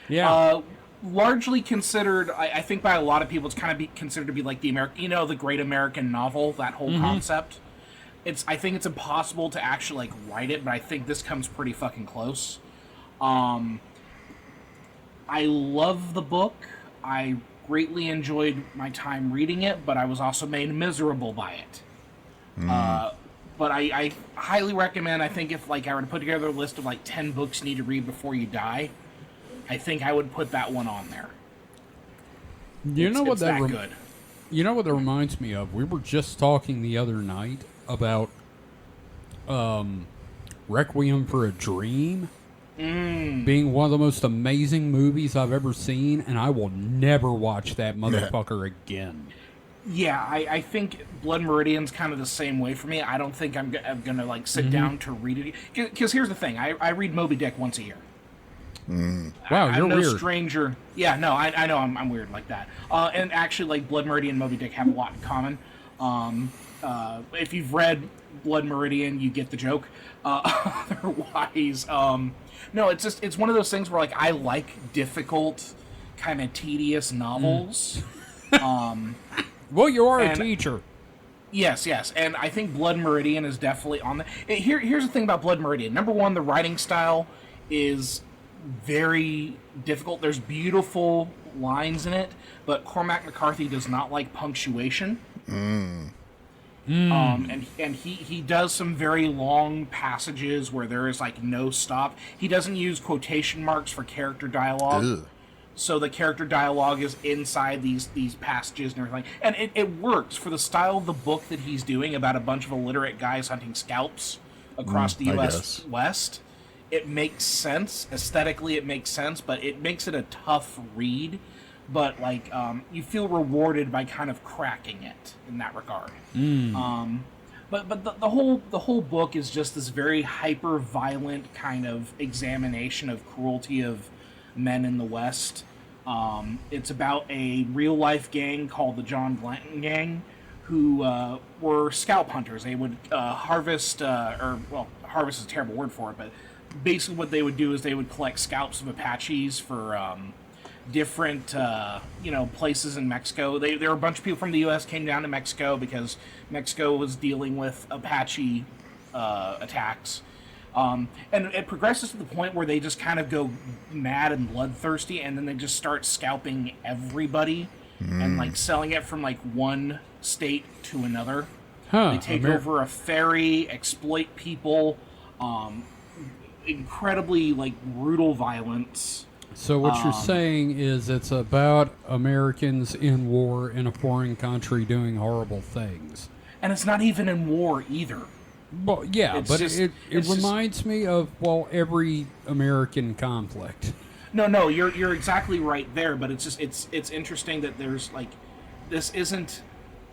Yeah. Largely considered, I think by a lot of people, it's kind of considered to be like the American, the great American novel, that whole concept. I think it's impossible to actually write it, but I think this comes pretty fucking close. I love the book. I greatly enjoyed my time reading it, but I was also made miserable by it. But I highly recommend, I think if I were to put together a list of 10 books you need to read before you die, I think I would put that one on there. You know what that reminds me of? We were just talking the other night about Requiem for a Dream being one of the most amazing movies I've ever seen, and I will never watch that motherfucker again. Yeah, I think Blood Meridian's kind of the same way for me. I don't think I'm gonna like sit down to read it. Because here's the thing, I read Moby Dick once a year. Wow, you're I'm no weird. stranger. Yeah, no, I know I'm weird like that. And actually, like Blood Meridian and Moby Dick have a lot in common. If you've read Blood Meridian, you get the joke. Otherwise, no, it's one of those things where like I like difficult, kind of tedious novels. Well, you are a teacher. Yes, and I think Blood Meridian is definitely on the. Here's the thing about Blood Meridian. Number one, the writing style is very difficult. There's beautiful lines in it, but Cormac McCarthy does not like punctuation. And he does some very long passages where there is like no stop. He doesn't use quotation marks for character dialogue. Ugh. So the character dialogue is inside these passages and everything. And it works for the style of the book that he's doing about a bunch of illiterate guys hunting scalps across the U.S. West. It makes sense. Aesthetically, it makes sense, but it makes it a tough read. But, like, you feel rewarded by kind of cracking it in that regard. But the whole book is just this very hyper-violent kind of examination of cruelty of men in the West. It's about a real-life gang called the John Blanton Gang, who were scalp hunters. They would harvest, harvest is a terrible word for it, but basically what they would do is they would collect scalps of Apaches for different, places in Mexico. There were a bunch of people from the U.S. came down to Mexico because Mexico was dealing with Apache attacks. And it progresses to the point where they just kind of go mad and bloodthirsty, and then they just start scalping everybody and like selling it from like one state to another. They take over a ferry, exploit people, incredibly like brutal violence. So what you're saying is it's about Americans in war in a foreign country doing horrible things. And it's not even in war either. Well, yeah, It's but just- it it's just- reminds me of, every American conflict. No, you're exactly right there, but it's interesting that there's like, this isn't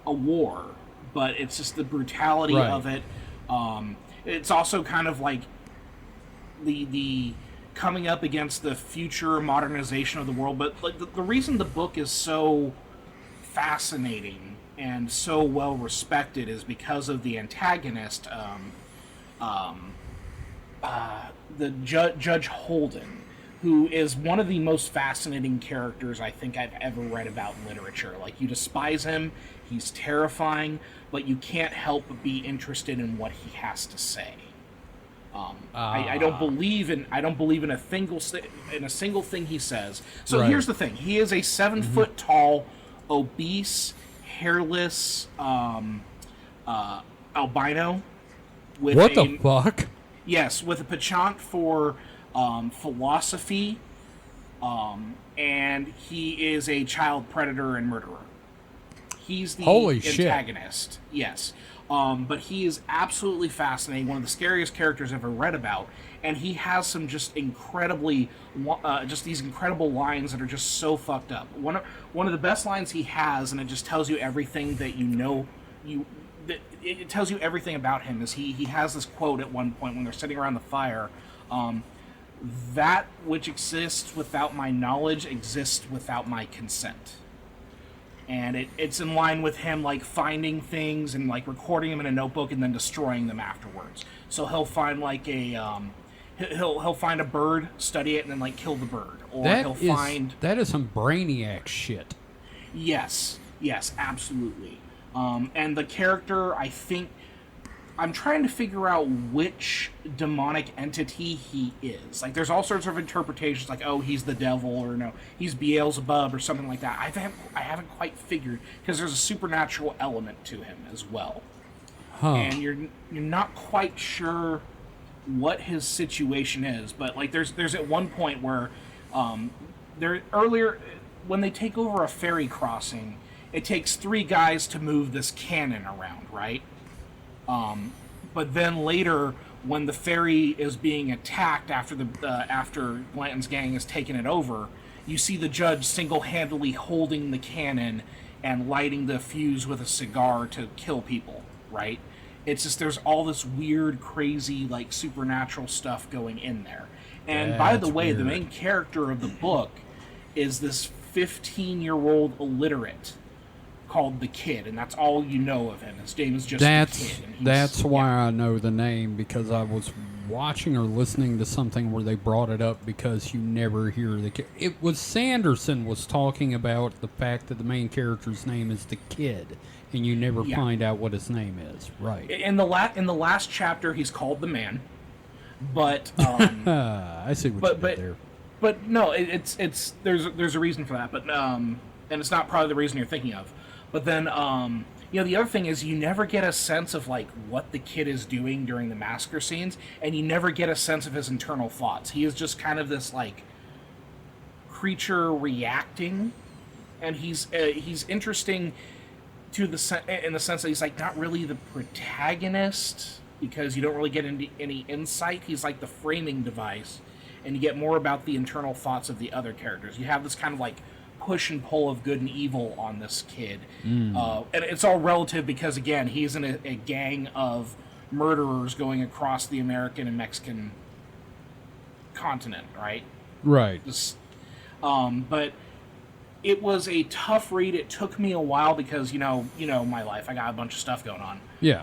a war, but it's just the brutality Right. of it. It's also kind of like the coming up against the future modernization of the world, but like the reason the book is so fascinating and so well respected is because of the antagonist, the Judge Holden, who is one of the most fascinating characters I think I've ever read about in literature. Like, you despise him, he's terrifying, but you can't help but be interested in what he has to say. I don't believe in a single thing he says. So Right. here's the thing: he is a 7-foot tall, obese, hairless albino. With What the fuck? Yes, with a penchant for philosophy, and he is a child predator and murderer. He's the Holy shit. antagonist. Yes. But he is absolutely fascinating, one of the scariest characters I've ever read about, and he has some just incredibly, just these incredible lines that are just so fucked up. One of the best lines he has, and it just tells you everything that you know, it tells you everything about him, is he has this quote at one point when they're sitting around the fire, that which exists without my knowledge exists without my consent. And it's in line with him like finding things and like recording them in a notebook and then destroying them afterwards. So he'll find like he'll find a bird, study it, and then like kill the bird. Or That is some brainiac shit. Yes, absolutely. And the character, I think, I'm trying to figure out which demonic entity he is. Like, there's all sorts of interpretations, like, oh, he's the devil, or no, he's Beelzebub, or something like that. I haven't quite figured, because there's a supernatural element to him as well. And you're not quite sure what his situation is, but like, there's at one point where earlier when they take over a ferry crossing, it takes 3 guys to move this cannon around, right? But then later, when the ferry is being attacked after Blanton's gang has taken it over, you see the judge single-handedly holding the cannon and lighting the fuse with a cigar to kill people, right? It's just there's all this weird, crazy, like, supernatural stuff going in there. And by the way, weird. the main character of the book is this 15-year-old illiterate called the Kid, and that's all you know of him. His name is just the Kid. That's why I know the name, because I was watching or listening to something where they brought it up, because you never hear the kid. It was Sanderson was talking about the fact that the main character's name is the Kid, and you never find out what his name is. Right. In the last chapter, he's called the Man, but I see what you did there. But no, it's there's a reason for that, but and it's not probably the reason you're thinking of. But then the other thing is you never get a sense of like what the Kid is doing during the massacre scenes, and you never get a sense of his internal thoughts. He is just kind of this like creature reacting, and he's interesting in the sense that he's like not really the protagonist, because you don't really get into any insight. He's like the framing device, and you get more about the internal thoughts of the other characters. You have this kind of like push and pull of good and evil on this Kid. And it's all relative because, again, he's in a gang of murderers going across the American and Mexican continent, right? Right. But it was a tough read. It took me a while because, you know my life. I got a bunch of stuff going on. Yeah.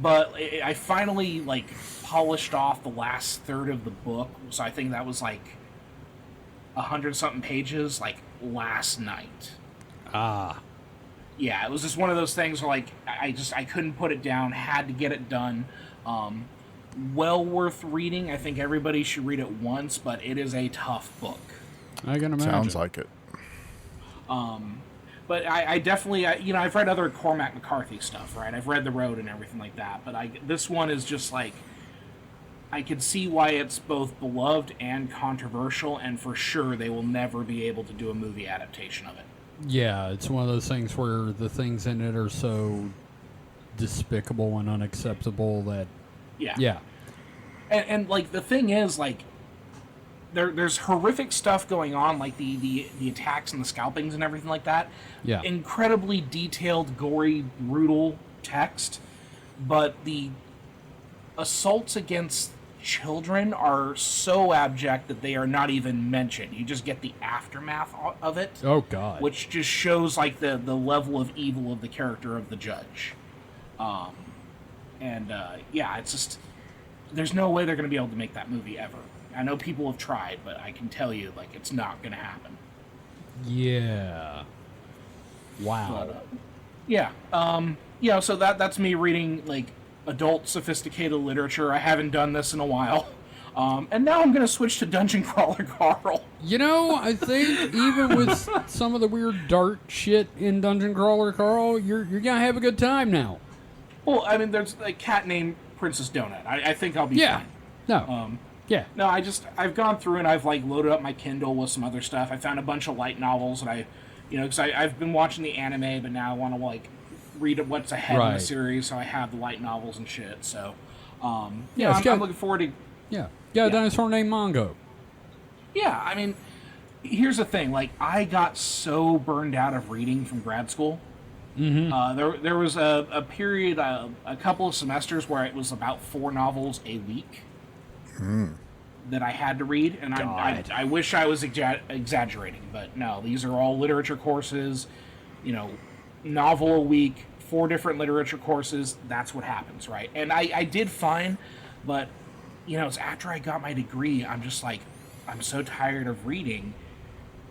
But I finally, like, polished off the last third of the book, so I think that was, like, 100-something pages, like, last night. Yeah, it was just one of those things where, like, I couldn't put it down, had to get it done. Well worth reading. I think everybody should read it once, but it is a tough book. I can imagine. Sounds like it. But I definitely, I've read other Cormac McCarthy stuff, right? I've read The Road and everything like that, but this one is just like, I can see why it's both beloved and controversial, and for sure they will never be able to do a movie adaptation of it. Yeah, it's one of those things where the things in it are so despicable and unacceptable that... Yeah. And like, the thing is, like, there's horrific stuff going on, like the attacks and the scalpings and everything like that. Yeah. Incredibly detailed, gory, brutal text, but the assaults against children are so abject that they are not even mentioned. You just get the aftermath of it. Oh, God. Which just shows, like, the level of evil of the character of the judge. It's just... There's no way they're going to be able to make that movie ever. I know people have tried, but I can tell you, like, it's not going to happen. Yeah. Wow. But, so that's me reading, like, adult sophisticated literature. I haven't done this in a while. And now I'm going to switch to Dungeon Crawler Carl. I think even with some of the weird dark shit in Dungeon Crawler Carl, you're going to have a good time now. Well, I mean, there's a cat named Princess Donut. I think I'll be fine. No. No, I've gone through and I've, like, loaded up my Kindle with some other stuff. I found a bunch of light novels that because I've been watching the anime, but now I want to, like, read what's ahead in the series, so I have the light novels and shit. So, I'm looking forward to... Yeah. A dinosaur named Mongo. Yeah, I mean, here's the thing. Like, I got so burned out of reading from grad school. Mm-hmm. There was a period, a couple of semesters where it was about 4 novels a week that I had to read, and I wish I was exaggerating, but no, these are all literature courses, novel a week, 4 different literature courses. That's what happens, right? And I did fine, but it's after I got my degree, I'm just like, I'm so tired of reading,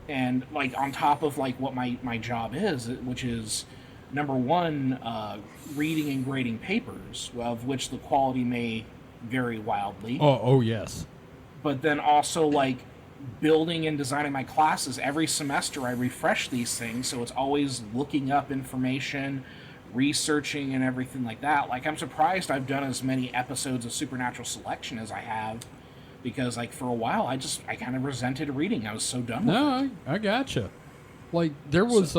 and like on top of like what my job is, which is number one, reading and grading papers, of which the quality may vary wildly. Oh yes. But then also like building and designing my classes. Every semester I refresh these things, so it's always looking up information, researching and everything like that. Like, I'm surprised I've done as many episodes of Supernatural Selection as I have, because like for a while I kind of resented reading. I was so done with it. No, I gotcha. Like there was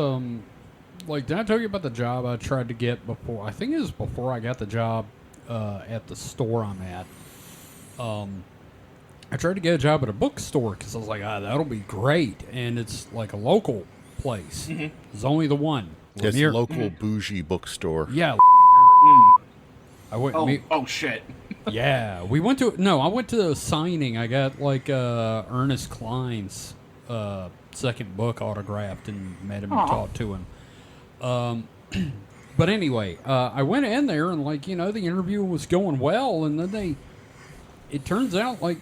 like, did I tell you about the job I tried to get before? I think it was before I got the job at the store I'm at. I tried to get a job at a bookstore because I was like, that'll be great. And it's like a local place. Mm-hmm. There's only the one. It's a local bougie bookstore. Yeah. I went. Oh shit. Yeah, we went to. No, I went to the signing. I got like Ernest Cline's second book autographed and met him and talked to him. But anyway, I went in there and like the interview was going well, and then it turns out like,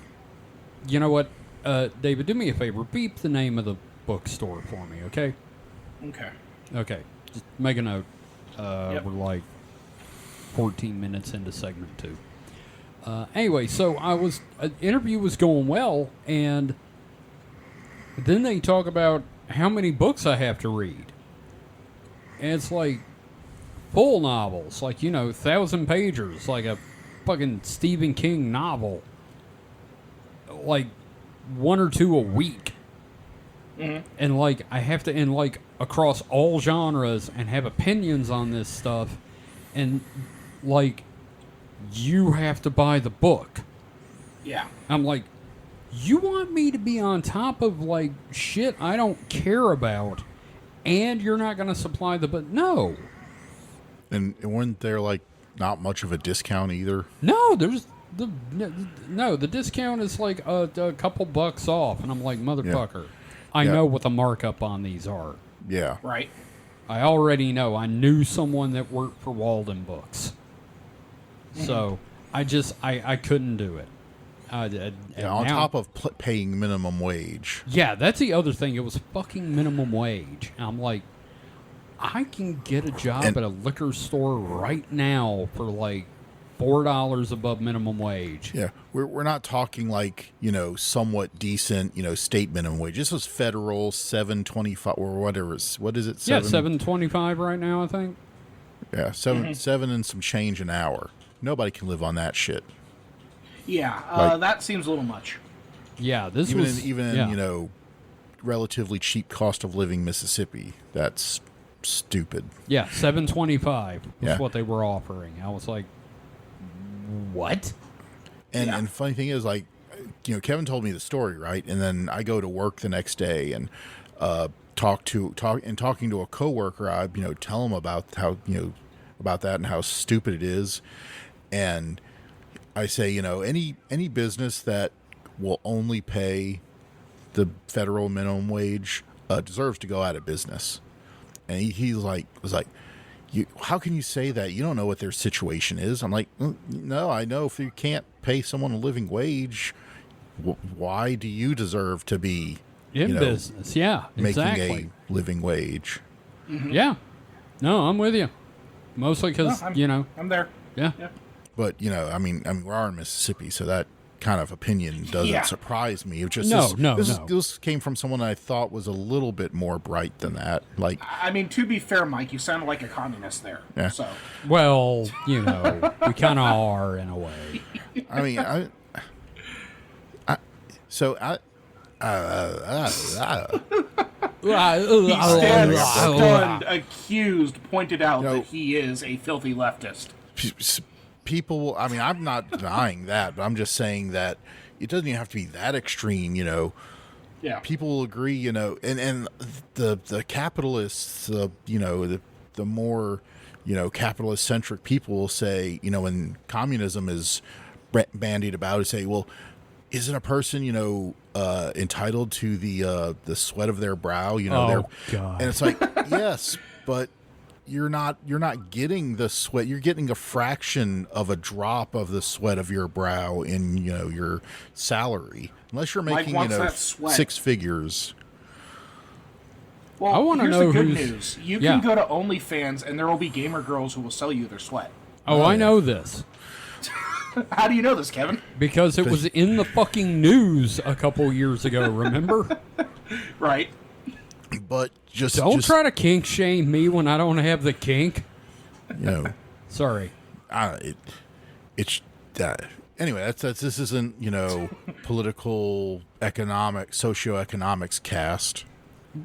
you know what, David, do me a favor, beep the name of the bookstore for me, okay? Okay, just make a note. Yep. We're like 14 minutes into segment 2. Anyway, so interview was going well, and then they talk about how many books I have to read. And it's like full novels, like, 1,000-pagers, like a fucking Stephen King novel. Like 1 or 2 a week. Mm-hmm. And like I have to, and like across all genres, and have opinions on this stuff. And like, you have to buy the book. Yeah. I'm like, you want me to be on top of like shit I don't care about, and you're not going to supply the book? No. And weren't there like not much of a discount either? No, there's the discount is like a couple bucks off, and I'm like, motherfucker, I know what the markup on these are. Yeah. Right. I already know. I knew someone that worked for Walden Books. So I couldn't do it. On top of paying minimum wage. Yeah, that's the other thing. It was fucking minimum wage. And I'm like, I can get a job at a liquor store right now for like $4 above minimum wage. Yeah, we're not talking like somewhat decent state minimum wage. This was federal $7.25 or whatever. What is it? $7.25 right now, I think. Yeah, seven and some change an hour. Nobody can live on that shit. Yeah, that seems a little much. Yeah, this even was in relatively cheap cost of living Mississippi. That's stupid. Yeah, $7.25 was what they were offering. I was like, what? And funny thing is, like, Kevin told me the story, right? And then I go to work the next day and talking to a coworker, I tell him about how about that and how stupid it is, and I say, any business that will only pay the federal minimum wage deserves to go out of business. And he was like, how can you say that? You don't know what their situation is. I'm like, no, I know if you can't pay someone a living wage, why do you deserve to be in business? Yeah, making exactly. a living wage. Mm-hmm. Yeah, no, I'm with you. Mostly because I'm there. Yeah. But we are in Mississippi, so that kind of opinion doesn't surprise me. It just this came from someone I thought was a little bit more bright than that. Like, to be fair, Mike, you sound like a communist there. Yeah. So, well, we kind of are in a way. He stands stunned, accused, pointed out that he is a filthy leftist. People, I'm not denying that, but I'm just saying that it doesn't even have to be that extreme, Yeah. People will agree, and the capitalists, the more, capitalist-centric people will say, when communism is bandied about, say, well, isn't a person, entitled to the sweat of their brow, God. And it's like, yes, but you're not getting the sweat. You're getting a fraction of a drop of the sweat of your brow in your salary, unless you're making six figures. Well, I want to know the good news. You can go to OnlyFans, and there will be gamer girls who will sell you their sweat. I know this. How do you know this, Kevin? Because it was in the fucking news a couple years ago. Remember? Right. But don't try to kink shame me when I don't have the kink. Sorry. It's anyway. This isn't political, economic, socioeconomics cast.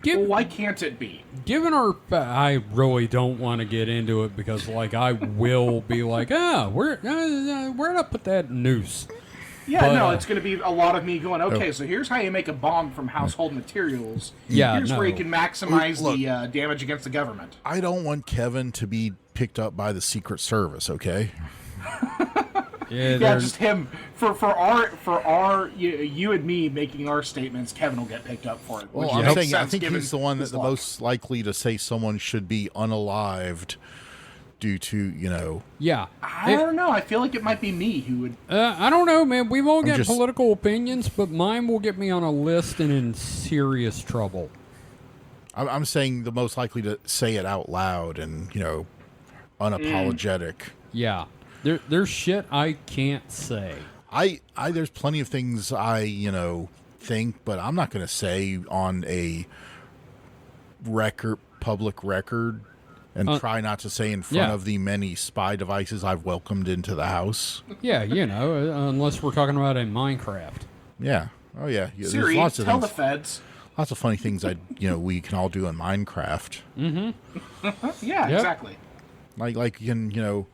Well, why can't it be? Given our, I really don't want to get into it because, like, I will be like, where'd I put that noose? Yeah, But, no, it's going to be a lot of me going, okay, so here's how you make a bomb from household materials. Yeah, here's where you no. can maximize Look, the damage against the government. I don't want Kevin to be picked up by the Secret Service, okay? Yeah, just him. For our you and me making our statements, Kevin will get picked up for it. Well, I'm saying I think he's the one that's the most likely to say someone should be unalived due to, Yeah. I don't know. I feel like it might be me who would. I don't know, man. We've all got just- political opinions, but mine will get me on a list and in serious trouble. I'm saying the most likely to say it out loud and, unapologetic. Yeah. There's shit I can't say. I there's plenty of things I, think, but I'm not going to say on a public record and try not to say in front of the many spy devices I've welcomed into the house. Yeah, unless we're talking about in Minecraft. Yeah. Oh yeah. There's Siri, lots of tell things, the feds. lots of funny things we can all do in Minecraft. Yeah, Yep. exactly. Like you can,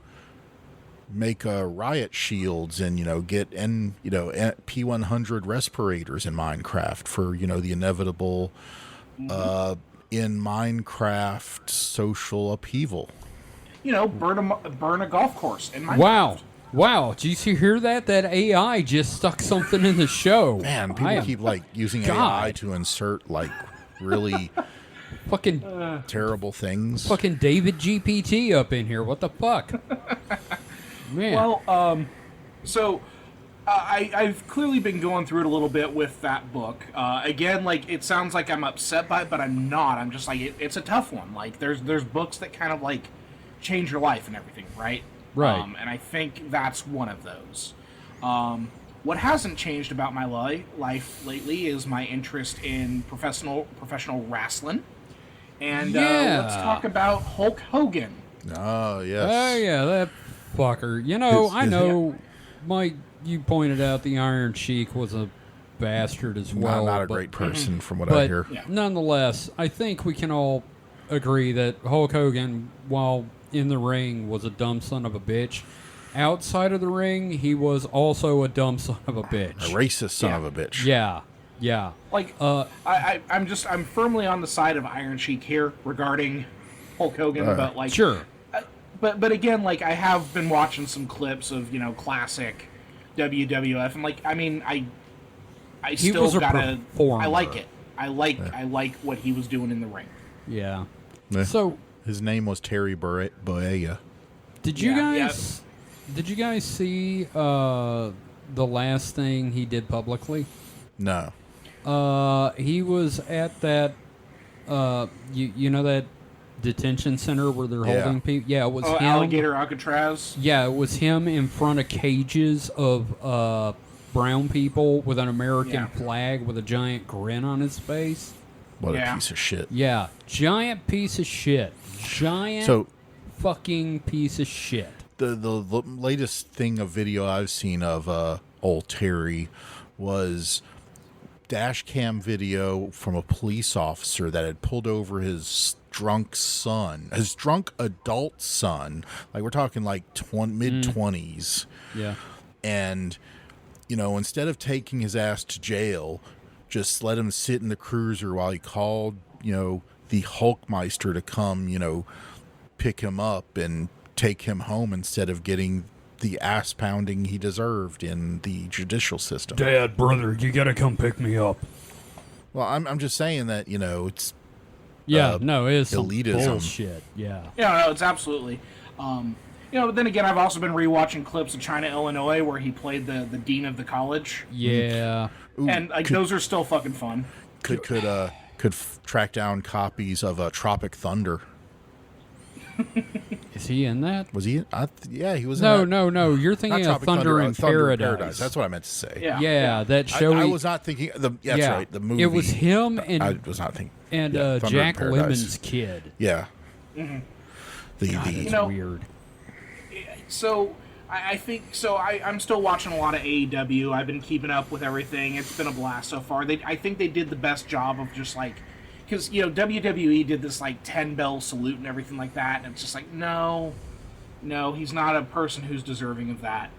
make riot shields and get P100 respirators in Minecraft for the inevitable in Minecraft social upheaval. Burn a golf course in Minecraft. Wow. Did you hear that? That AI just stuck something in the show. Man, people keep using God. AI to insert really Fucking terrible things. fucking David GPT up in here. What the fuck? Man. Well, so I've clearly been going through it a little bit with that book. Again, it sounds like I'm upset by it, but I'm not. I'm just it's a tough one. There's books that kind of change your life and everything, right? Right. And I think that's one of those. What hasn't changed about my life lately is my interest in professional wrestling. And let's talk about Hulk Hogan. Oh, yes. Oh, yeah, that fucker. I know, Mike, you pointed out the Iron Sheik was a bastard as well. Not a great person from what I hear. Yeah. Nonetheless, I think we can all agree that Hulk Hogan, while in the ring, was a dumb son of a bitch. Outside of the ring, he was also a dumb son of a bitch. A racist son of a bitch. Yeah. I'm firmly on the side of Iron Sheik here regarding Hulk Hogan, but sure. But again, I have been watching some clips of classic WWF, and I He still was a gotta. performer. I like it. I like what he was doing in the ring. Yeah. Yeah. So, His name was Terry Bollea. did you Yeah, guys did you guys see the last thing he did publicly? No. He was at that that detention center where they're holding people. Yeah, it was him. Alligator Alcatraz. Yeah, it was him in front of cages of brown people with an American flag with a giant grin on his face. What a piece of shit. Yeah, giant piece of shit. Giant fucking piece of shit. The latest thing of video I've seen of old Terry was dash cam video from a police officer that had pulled over his drunk adult son. We're talking mid-20s. Yeah. And, instead of taking his ass to jail, just let him sit in the cruiser while he called, the Hulkmeister to come, pick him up and take him home instead of getting the ass pounding he deserved in the judicial system. Dad, brother, you gotta come pick me up. Well, I'm just saying that, it's it is some elitism. bullshit. Yeah. Yeah, no, it's absolutely. But then again, I've also been rewatching clips of China, Illinois, where he played the dean of the college. Yeah. Ooh, And those are still fucking fun. Could track down copies of Tropic Thunder. Is he in that? Was he? Yeah, he was. No, in that. no. You're thinking Not of Tropic Thunder in Thunder Paradise. That's what I meant to say. Yeah. That show. I was not thinking. That's right. The movie. It was him I was not thinking. and Thunder in Jack Paradise. Lemmon's kid. Yeah. Mm-hmm. God, The that's weird. So I think so. I'm still watching a lot of AEW. I've been keeping up with everything. It's been a blast so far. I think they did the best job of just because WWE did this like 10-bell salute and everything like that, and it's just like no, he's not a person who's deserving of that.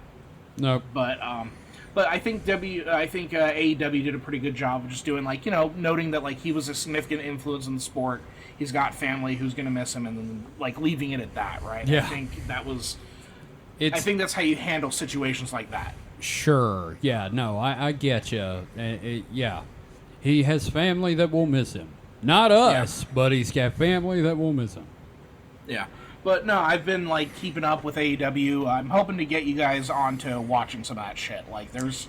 Nope. But I think AEW did a pretty good job of just doing like noting that like he was a significant influence in the sport. He's got family who's gonna miss him, and then like leaving it at that, right? Yeah. I think I think that's how you handle situations like that. Sure. Yeah. No, I get you. Yeah. He has family that will miss him. Not us, but he's got family that will miss him. Yeah. But no, I've been like keeping up with AEW. I'm hoping to get you guys onto watching some of that shit. Like there's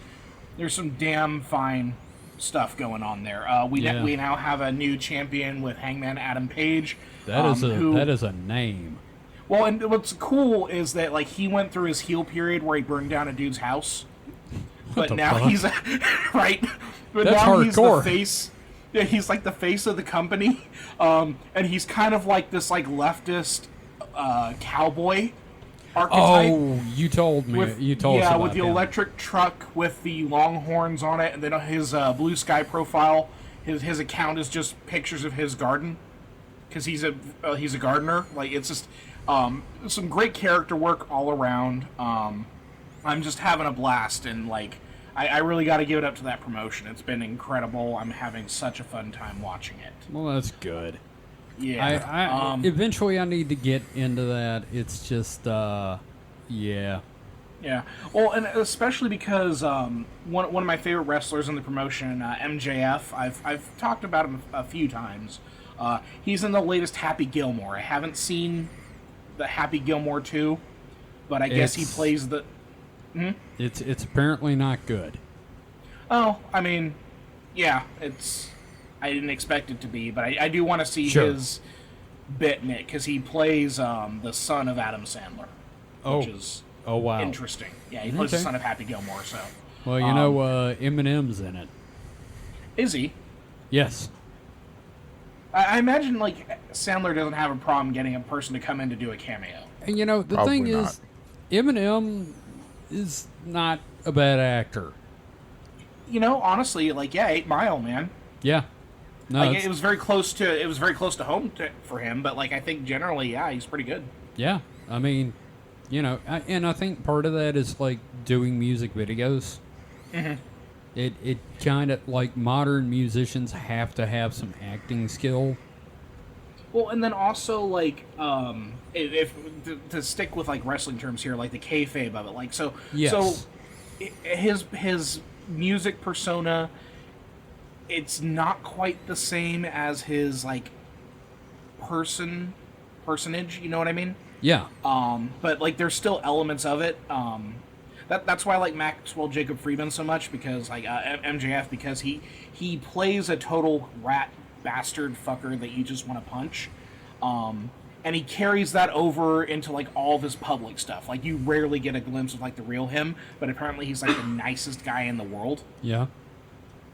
some damn fine stuff going on there. We now have a new champion with Hangman Adam Page. That is a name. Well, and what's cool is that like he went through his heel period where he burned down a dude's house, but now he's right. But That's now hardcore. He's the face. Yeah, he's like the face of the company, and he's kind of like this like leftist cowboy archetype. Oh, you told me. You told us yeah, about with the him. electric truck with the long horns on it, and then his blue sky profile. His account is just pictures of his garden because he's a gardener. Like it's just. Some great character work all around. I'm just having a blast, and like I really got to give it up to that promotion. It's been incredible. I'm having such a fun time watching it. Well, that's good. Yeah. Eventually I need to get into that. It's just, yeah. Yeah. Well, and especially because one of my favorite wrestlers in the promotion, MJF, I've talked about him a few times. He's in the latest Happy Gilmore. I haven't seen the Happy Gilmore 2, but I guess he plays the... It's apparently not good. Oh, I mean, yeah, I didn't expect it to be, but I do want to see his bit in it, because he plays the son of Adam Sandler, which is wow. interesting. Yeah, he plays the son of Happy Gilmore, so... Well, Eminem's in it. Is he? Yes. I imagine, like, Sandler doesn't have a problem getting a person to come in to do a cameo. And, the Probably thing is, Eminem is not a bad actor. Honestly, like, 8 Mile, man. Yeah. No, like, it was very close to home for him, but, like, I think generally, he's pretty good. Yeah. I mean, and I think part of that is, like, doing music videos. Mm-hmm. It kind of, like, modern musicians have to have some acting skill. Well, and then also, like, if to stick with, like, wrestling terms here, like, the kayfabe of it, like, so his music persona, it's not quite the same as his, like, personage, you know what I mean? Yeah. But, like, there's still elements of it, That's why I like Maxwell Jacob Friedman so much, because like MJF, because he plays a total rat bastard fucker that you just want to punch, and he carries that over into like all of his public stuff. Like you rarely get a glimpse of like the real him, but apparently he's like the nicest guy in the world. Yeah,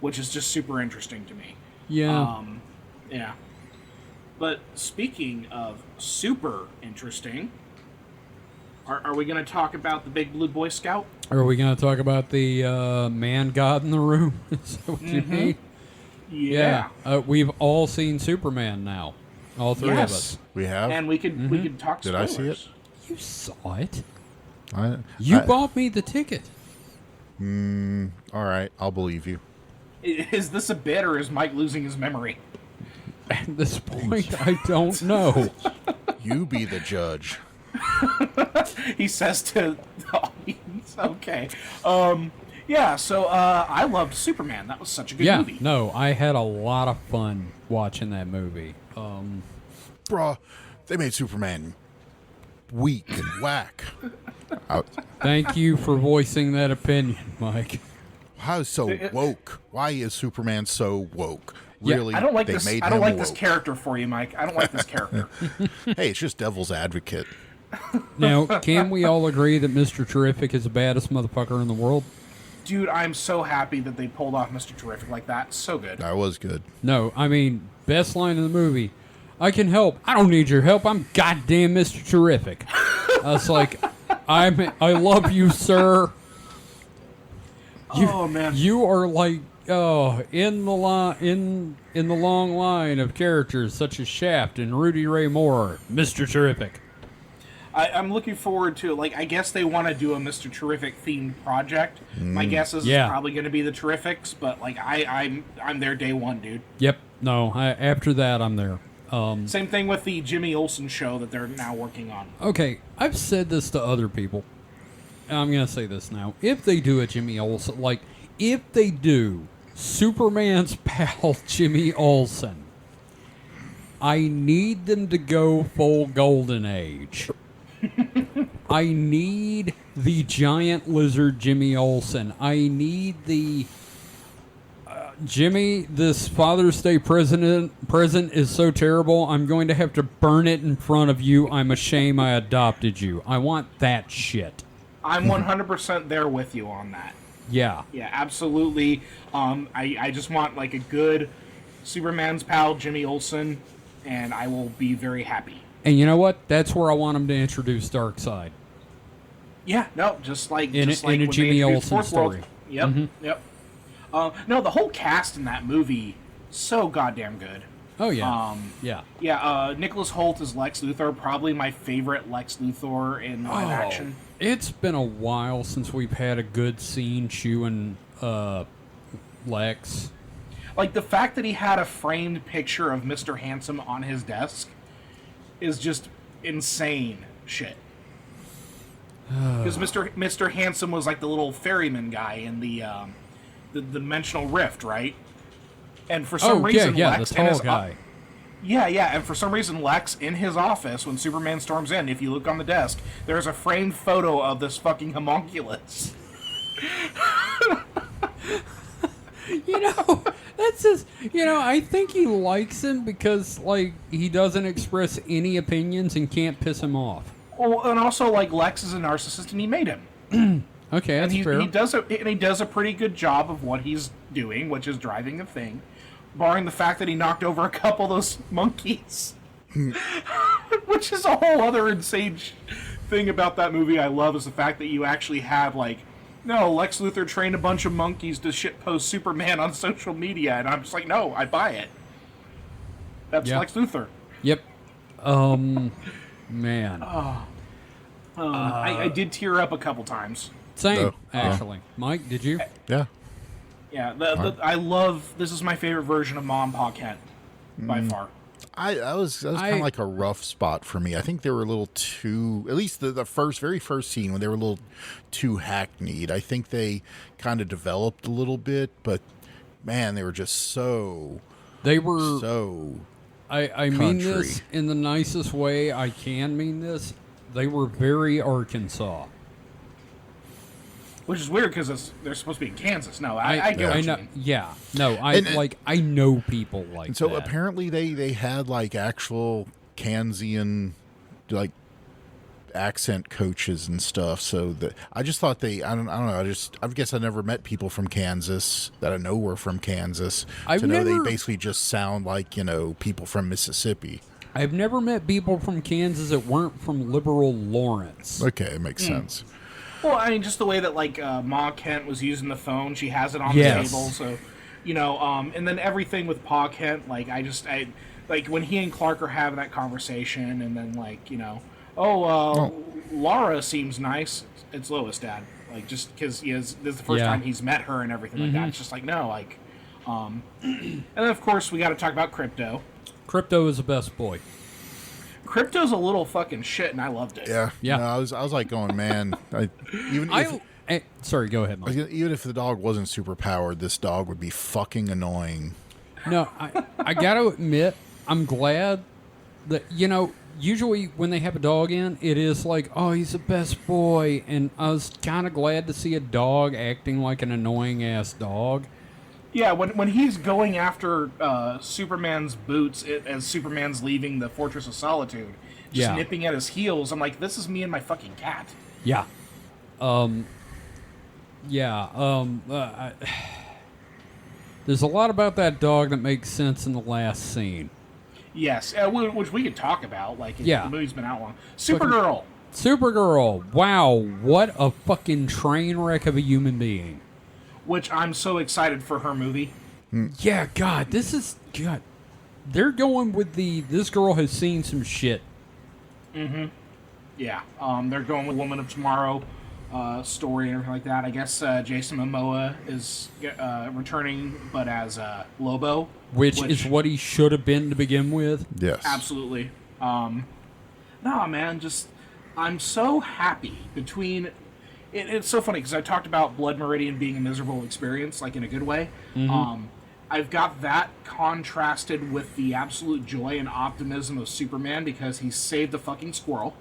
which is just super interesting to me. Yeah, yeah. But speaking of super interesting. Are we going to talk about the Big Blue Boy Scout? Are we going to talk about the man god in the room? Is that what you mean? Yeah. We've all seen Superman now. All three of us. We have. And we could talk spoilers. Did I see it? You saw it. You bought me the ticket. All right, I'll believe you. Is this a bit, or is Mike losing his memory? At this point, I don't know. You be the judge. He says to the audience. Okay. So I loved Superman. That was such a good movie. No, I had a lot of fun watching that movie. Bruh, they made Superman weak and whack. Thank you for voicing that opinion, Mike. How so woke? Why is Superman so woke? Really, I don't like they this. made I don't him like woke. this character for you, Mike. I don't like this character. Hey, it's just devil's advocate. Now, can we all agree that Mr. Terrific is the baddest motherfucker in the world? Dude, I'm so happy that they pulled off Mr. Terrific like that. So good. That was good. No, I mean, best line in the movie. I can help. I don't need your help. I'm goddamn Mr. Terrific. I was like, I love you, sir. Oh, man. You are like in the long line of characters such as Shaft and Rudy Ray Moore, Mr. Terrific. I'm looking forward to, like, I guess they want to do a Mr. Terrific themed project. My guess is it's probably going to be the Terrifics, but like I'm there day one, dude. Yep. No. After that, I'm there. Same thing with the Jimmy Olsen show that they're now working on. Okay, I've said this to other people. And I'm gonna say this now. If they do a Jimmy Olsen, like if they do Superman's pal Jimmy Olsen, I need them to go full Golden Age. I need the giant lizard Jimmy Olsen. I need the Jimmy, this Father's Day present is so terrible, I'm going to have to burn it in front of you. I'm ashamed I adopted you. I want that shit. I'm 100% there with you on that. Yeah. Yeah, absolutely. I just want like a good Superman's pal, Jimmy Olsen, and I will be very happy. And you know what? That's where I want him to introduce Darkseid. Yeah, no, just like in a Jimmy Olsen story. World. Yep, yep. No, the whole cast in that movie, so goddamn good. Oh, yeah. Yeah, Nicholas Hoult as Lex Luthor, probably my favorite Lex Luthor in live action. It's been a while since we've had a good scene chewing Lex. Like, the fact that he had a framed picture of Mr. Handsome on his desk is just insane shit. Because Mr. Handsome was like the little ferryman guy in the dimensional rift, right? And for some reason, Lex the tall guy. And for some reason, Lex in his office when Superman storms in, if you look on the desk, there's a framed photo of this fucking homunculus. That's just, I think he likes him because, like, he doesn't express any opinions and can't piss him off. Well, and also, like, Lex is a narcissist and he made him. Okay, that's fair. He does a pretty good job of what he's doing, which is driving the thing, barring the fact that he knocked over a couple of those monkeys. Which is a whole other insane thing about that movie I love, is the fact that you actually have, like, no, Lex Luthor trained a bunch of monkeys to shitpost Superman on social media, and I'm just like, no, I buy it. That's Lex Luthor. Yep. Man. I did tear up a couple times. Same, actually. Mike, did you? Yeah. Yeah, I love, this is my favorite version of Ma and Pa Kent, by far. That was kind of like a rough spot for me. I think they were a little too, at least the very first scene when they were a little too hackneyed. I think they kind of developed a little bit, but man, they were just so. They were so. I mean this in the nicest way I can mean this. They were very Arkansas. Which is weird because they're supposed to be in Kansas. No, I get what you mean. Yeah. No, I know people like that. So apparently they had like actual Kansian like accent coaches and stuff. So that I just thought I don't know. I guess I never met people from Kansas that I know were from Kansas. They basically just sound like, people from Mississippi. I've never met people from Kansas that weren't from liberal Lawrence. Okay, it makes sense. Well, I mean, just the way that, like, Ma Kent was using the phone, she has it on the table, so, and then everything with Pa Kent, like, like, when he and Clark are having that conversation, and then, like, Laura seems nice. It's Lois, Dad. Like, just because this is the first time he's met her and everything like that. It's just like, no, like, and then, of course, we got to talk about Crypto. Crypto is the best boy. Crypto's a little fucking shit, and I loved it. Yeah. No, I was like going, man. Sorry, go ahead, Mike. Even if the dog wasn't super powered, this dog would be fucking annoying. No, I got to admit, I'm glad that, usually when they have a dog in, it is like, oh, he's the best boy. And I was kind of glad to see a dog acting like an annoying-ass dog. Yeah, when he's going after Superman's boots as Superman's leaving the Fortress of Solitude, just nipping at his heels, I'm like, this is me and my fucking cat. Yeah. There's a lot about that dog that makes sense in the last scene. Yes, which we could talk about, like, if the movie's been out long. Supergirl! Wow, what a fucking train wreck of a human being. which I'm so excited for her movie. Yeah, God, this is God. They're going with this girl has seen some shit. Yeah, they're going with Woman of Tomorrow story and everything like that. I guess Jason Momoa is returning, but as Lobo. Which is what he should have been to begin with. Yes. Absolutely. No, man, just I'm so happy between. It's so funny because I talked about Blood Meridian being a miserable experience, like in a good way. I've got that contrasted with the absolute joy and optimism of Superman because he saved the fucking squirrel.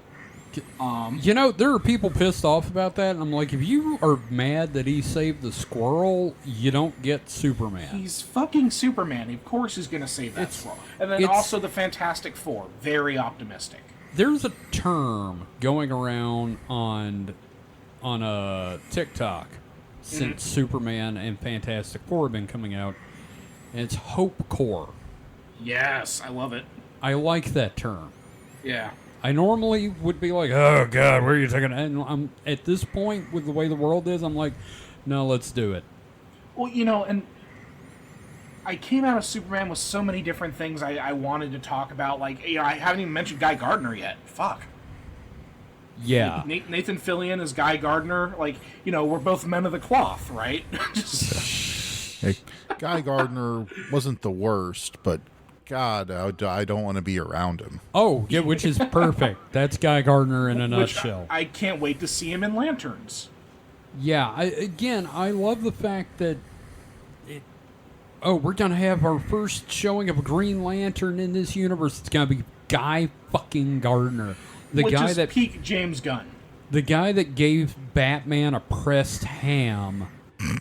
You know, there are people pissed off about that, and I'm like, if you are mad that he saved the squirrel, you don't get Superman. He's fucking Superman. Of course he's going to save that squirrel. And then also the Fantastic Four. Very optimistic. There's a term going around on TikTok since Superman and Fantastic Four have been coming out, and it's Hope Core. Yes, I love it. I like that term. Yeah. I normally would be like, oh, God, where are you taking it? And I'm, at this point, with the way the world is, I'm like, no, let's do it. Well, you know, and I came out of Superman with so many different things I wanted to talk about. Like, you know, I haven't even mentioned Guy Gardner yet. Fuck. Yeah. Nathan Fillion is Guy Gardner. Like, you know, we're both men of the cloth, right? Hey, Guy Gardner wasn't the worst, but God, I don't want to be around him. Oh, yeah, which is perfect. That's Guy Gardner in a nutshell. I can't wait to see him in Lanterns. Yeah, I love the fact that we're going to have our first showing of a Green Lantern in this universe. It's going to be Guy fucking Gardner. Which is peak James Gunn. The guy that gave Batman a pressed ham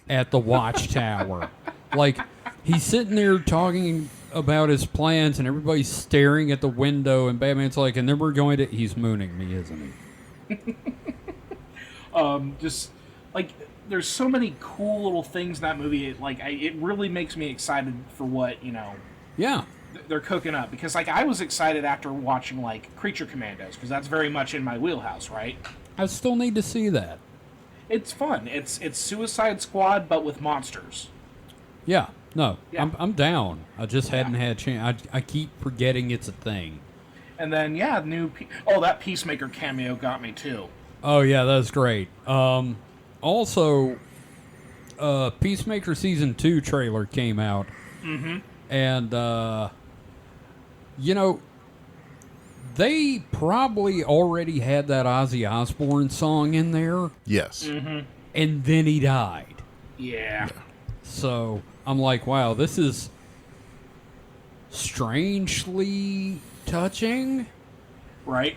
at the Watchtower. Like, he's sitting there talking about his plans, and everybody's staring at the window, and Batman's like, and then we're going to... He's mooning me, isn't he? Just, like, there's so many cool little things in that movie. It really makes me excited for what, you know... Yeah. They're cooking up. Because, like, I was excited after watching, like, Creature Commandos, because that's very much in my wheelhouse, right? I still need to see that. It's fun. It's Suicide Squad, but with monsters. Yeah. No, Yeah. I'm down. I just hadn't had a chance. I keep forgetting it's a thing. And then, yeah, that Peacemaker cameo got me, too. Oh, yeah, that's great. Also, Peacemaker Season 2 trailer came out. Mm-hmm. And, you know, they probably already had that Ozzy Osbourne song in there. Yes. Mm-hmm. And then he died. Yeah. So I'm like, wow, this is strangely touching. Right?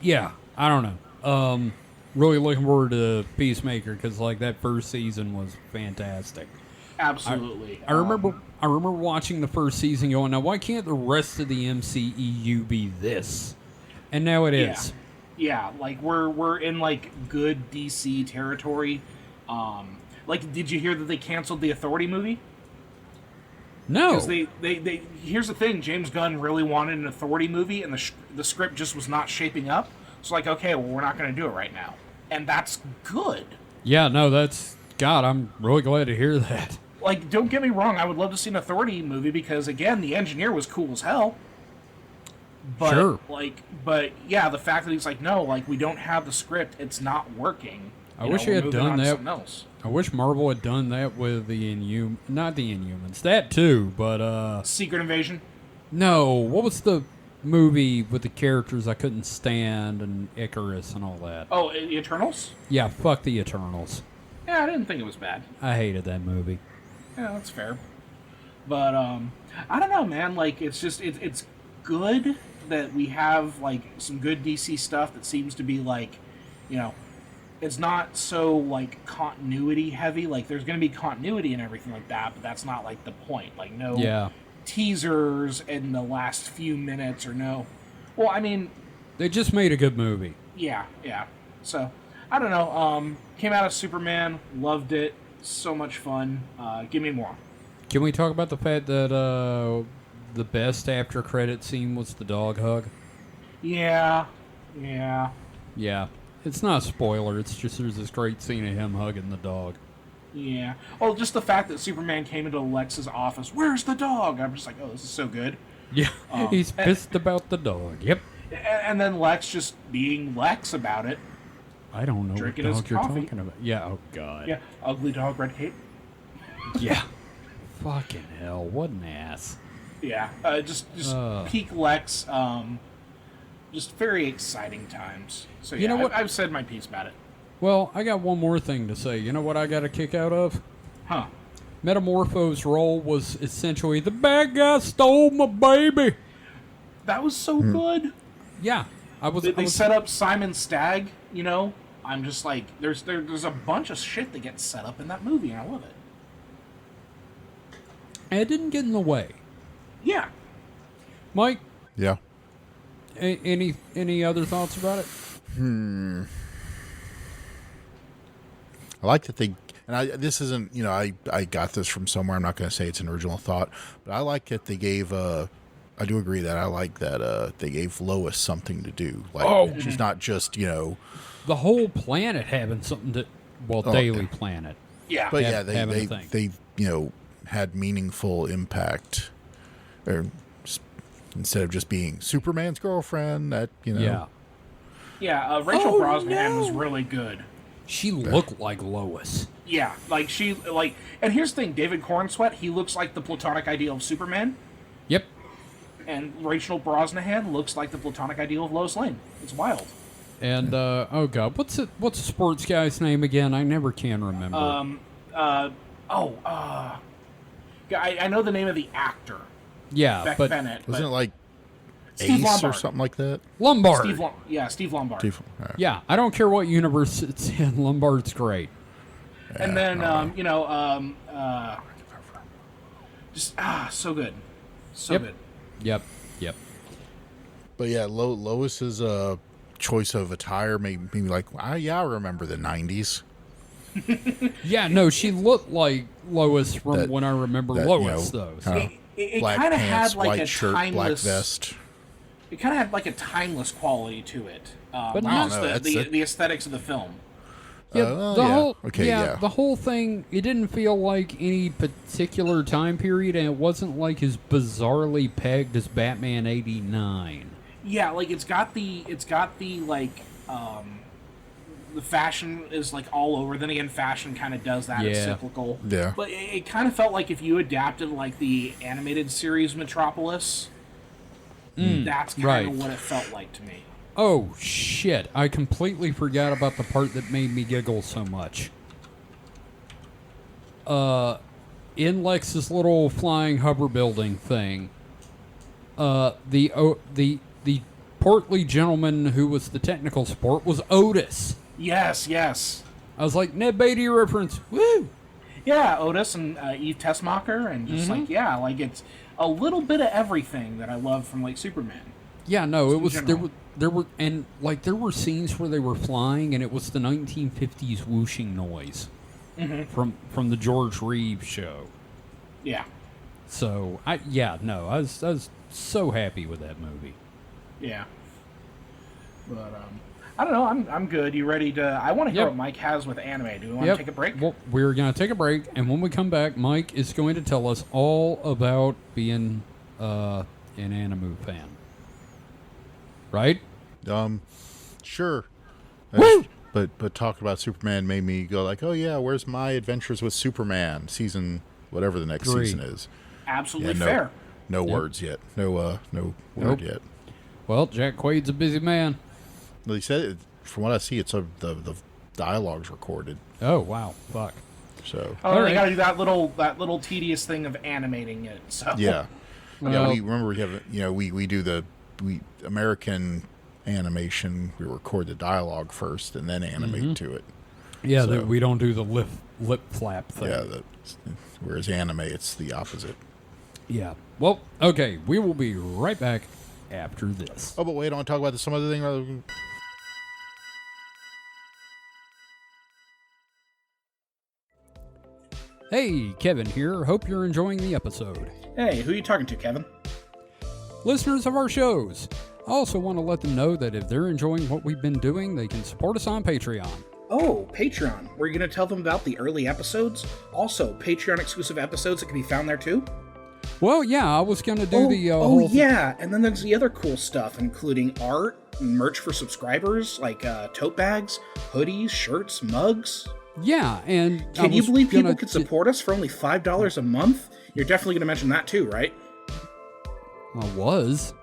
Yeah, I don't know. Really looking forward to Peacemaker because, like, that first season was fantastic. Absolutely. I remember watching the first season going, now why can't the rest of the MCEU be this? And now it is. Yeah, like we're in like good DC territory. Like, did you hear that they canceled the Authority movie? No. Because they here's the thing, James Gunn really wanted an Authority movie, and the script just was not shaping up. So like, okay, well, we're not going to do it right now, and that's good. Yeah, no, that's God. I'm really glad to hear that. Like, don't get me wrong, I would love to see an Authority movie because, again, the engineer was cool as hell. But, sure. But yeah, the fact that he's like, no, like, we don't have the script, it's not working. I wish he had done that. Else. I wish Marvel had done that with the not the Inhumans, that too, but Secret Invasion. No, what was the movie with the characters I couldn't stand and Icarus and all that? Oh, the Eternals? Yeah, fuck the Eternals. Yeah, I didn't think it was bad. I hated that movie. Yeah, that's fair. But I don't know, man. Like, it's just it's good that we have like some good DC stuff that seems to be like, you know, it's not so like continuity heavy. Like, there's going to be continuity and everything like that, but that's not like the point. Like, no teasers in the last few minutes or no. Well, I mean, they just made a good movie. Yeah. So I don't know. Came out of Superman, loved it. So much fun. Give me more. Can we talk about the fact that the best after credit scene was the dog hug? Yeah. It's not a spoiler. It's just there's this great scene of him hugging the dog. Yeah. Well, just the fact that Superman came into Lex's office. Where's the dog? I'm just like, oh, this is so good. Yeah, he's pissed about the dog. Yep. And then Lex just being Lex about it. I don't know Drinking what his dog you're coffee. talking about. Yeah, oh god. Yeah, ugly dog, red cape. Yeah. Fucking hell, what an ass. Yeah, just peak Lex. Just very exciting times. So yeah, You know what? I've said my piece about it. Well, I got one more thing to say. You know what I got a kick out of? Huh. Metamorpho's role was essentially, the bad guy stole my baby. That was so good. Yeah. They set up Simon Stagg, you know? I'm just like, there's a bunch of shit that gets set up in that movie, and I love it. And it didn't get in the way. Yeah. Mike, Yeah. any other thoughts about it? I like that they, and this isn't, I got this from somewhere. I'm not going to say it's an original thought, but I like that they gave, I do agree that I like that they gave Lois something to do. Like, she's not just, The whole planet having something to, Daily Planet. Yeah. but Have- yeah, having a thing. they had meaningful impact, or instead of just being Superman's girlfriend. That Yeah. Yeah, Rachel Brosnahan was really good. She looked like Lois. Yeah, and here's the thing, David Cornsweet, he looks like the platonic ideal of Superman, Yep. and Rachel Brosnahan looks like the platonic ideal of Lois Lane. It's wild. And oh god, what's the sports guy's name again? I never can remember. I know the name of the actor, Yeah, Beck but Bennett. wasn't it but like Steve Ace Lombard. or something like that? Lombard. Steve Lombard. Yeah, I don't care what universe it's in. Lombard's great. And then, so good. So Yep. good. Yep. But yeah, Lois's choice of attire made me like, I remember the 90s. Yeah, no, she looked like Lois from That- when I remember that, Lois, though. So. It Black kind of pants, had like white a shirt, black timeless. vest. It kind of had like a timeless quality to it. But not not- just No, the aesthetics of the film. Yeah, yeah. Okay, yeah. the whole thing, it didn't feel like any particular time period, and it wasn't like as bizarrely pegged as Batman 89. Yeah, like it's got the like the fashion is like all over. Then again, fashion kind of does that. It's Yeah. cyclical. Yeah. But it kind of felt like if you adapted like the animated series Metropolis, that's kind right. of what it felt like to me. Oh, shit. I completely forgot about the part that made me giggle so much. In Lex's little flying hover building thing, the portly gentleman who was the technical support was Otis. Yes. I was like, Ned Beatty reference. Woo! Yeah, Otis and Eve Tessmacher, and just like it's a little bit of everything that I love from like Superman. Yeah, no, it was general. there were scenes where they were flying, and it was the 1950s whooshing noise from the George Reeves show. Yeah. So I was so happy with that movie. Yeah. But I don't know. I'm good. You ready to? I want to hear Yep. what Mike has with anime. Do we want to take a break? Well, we're gonna take a break, and when we come back, Mike is going to tell us all about being an anime fan. Right? Sure. Woo! But talking about Superman made me go like, oh yeah, where's my Adventures with Superman season, whatever the next 3. season is. Absolutely Yeah, fair. No words yet. No word Nope. yet. Well, Jack Quaid's a busy man. Well, he said, from what I see, it's the dialogue's recorded. Oh wow, fuck. So Oh, All they right. got to do that little tedious thing of animating it. So yeah, Well- We remember we have we do American animation. We record the dialogue first and then animate to it. Yeah, So- we don't do the lip flap thing. Yeah, whereas anime, it's the opposite. Yeah. Well, okay, we will be right back after this. Oh, but wait, I want to talk about some other thing. Hey, Kevin here. Hope you're enjoying the episode. Hey, who are you talking to, Kevin? Listeners of our shows, I also want to let them know that if they're enjoying what we've been doing, they can support us on Patreon. Oh, Patreon. Were you going to tell them about the early episodes? Also, Patreon exclusive episodes that can be found there too? Well, yeah, I was going to do the yeah, and then there's the other cool stuff, including art, merch for subscribers, like tote bags, hoodies, shirts, mugs. Yeah, and can you believe people could support us for only $5 a month? You're definitely going to mention that too, right? I was.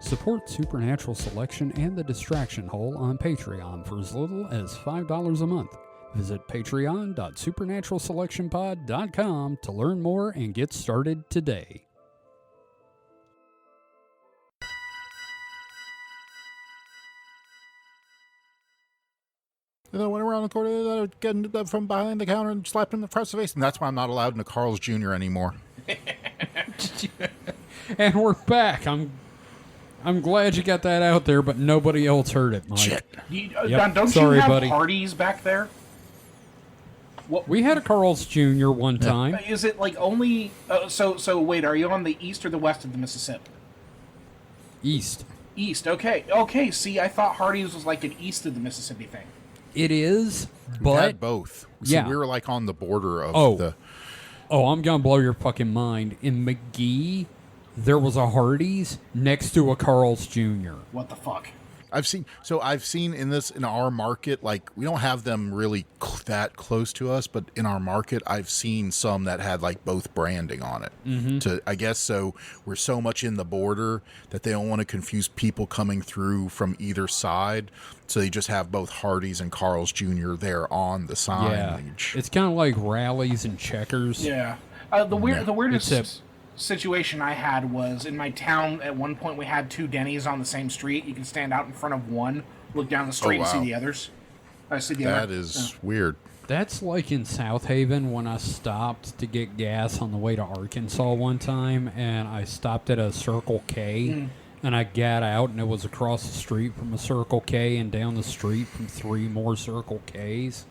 Support Supernatural Selection and the Distraction Hole on Patreon for as little as $5 a month. Visit patreon.supernaturalselectionpod.com to learn more and get started today. And then I went around the corner, getting from behind the counter and slapped him across the face. And that's why I'm not allowed into Carl's Jr. anymore. And we're back. I'm glad you got that out there, but nobody else heard it, Mike. Shit. Yep. Don't Sorry, you have buddy. parties back there? What? We had a Carl's Jr. one time. Is it like only... so wait, are you on the east or the west of the Mississippi? East. East, okay. See, I thought Hardee's was like an east of the Mississippi thing. It is, We but... had both. So Yeah. we were like on the border of the... Oh, I'm going to blow your fucking mind. In McGee, there was a Hardee's next to a Carl's Jr. What the fuck? I've seen in our market, like we don't have them really that close to us, but in our market, I've seen some that had like both branding on it. Mm-hmm. I guess so we're so much in the border that they don't want to confuse people coming through from either side, so they just have both Hardee's and Carl's Jr. there on the signage. Yeah, it's kind of like Rallies and Checkers. Yeah. The weirdest Except- situation I had was in my town. At one point, we had two Denny's on the same street. You can stand out in front of one, look down the street, and see the others. I see the other. That is weird. That's like in South Haven when I stopped to get gas on the way to Arkansas one time, and I stopped at a Circle K, and I got out, and it was across the street from a Circle K and down the street from 3 more Circle Ks.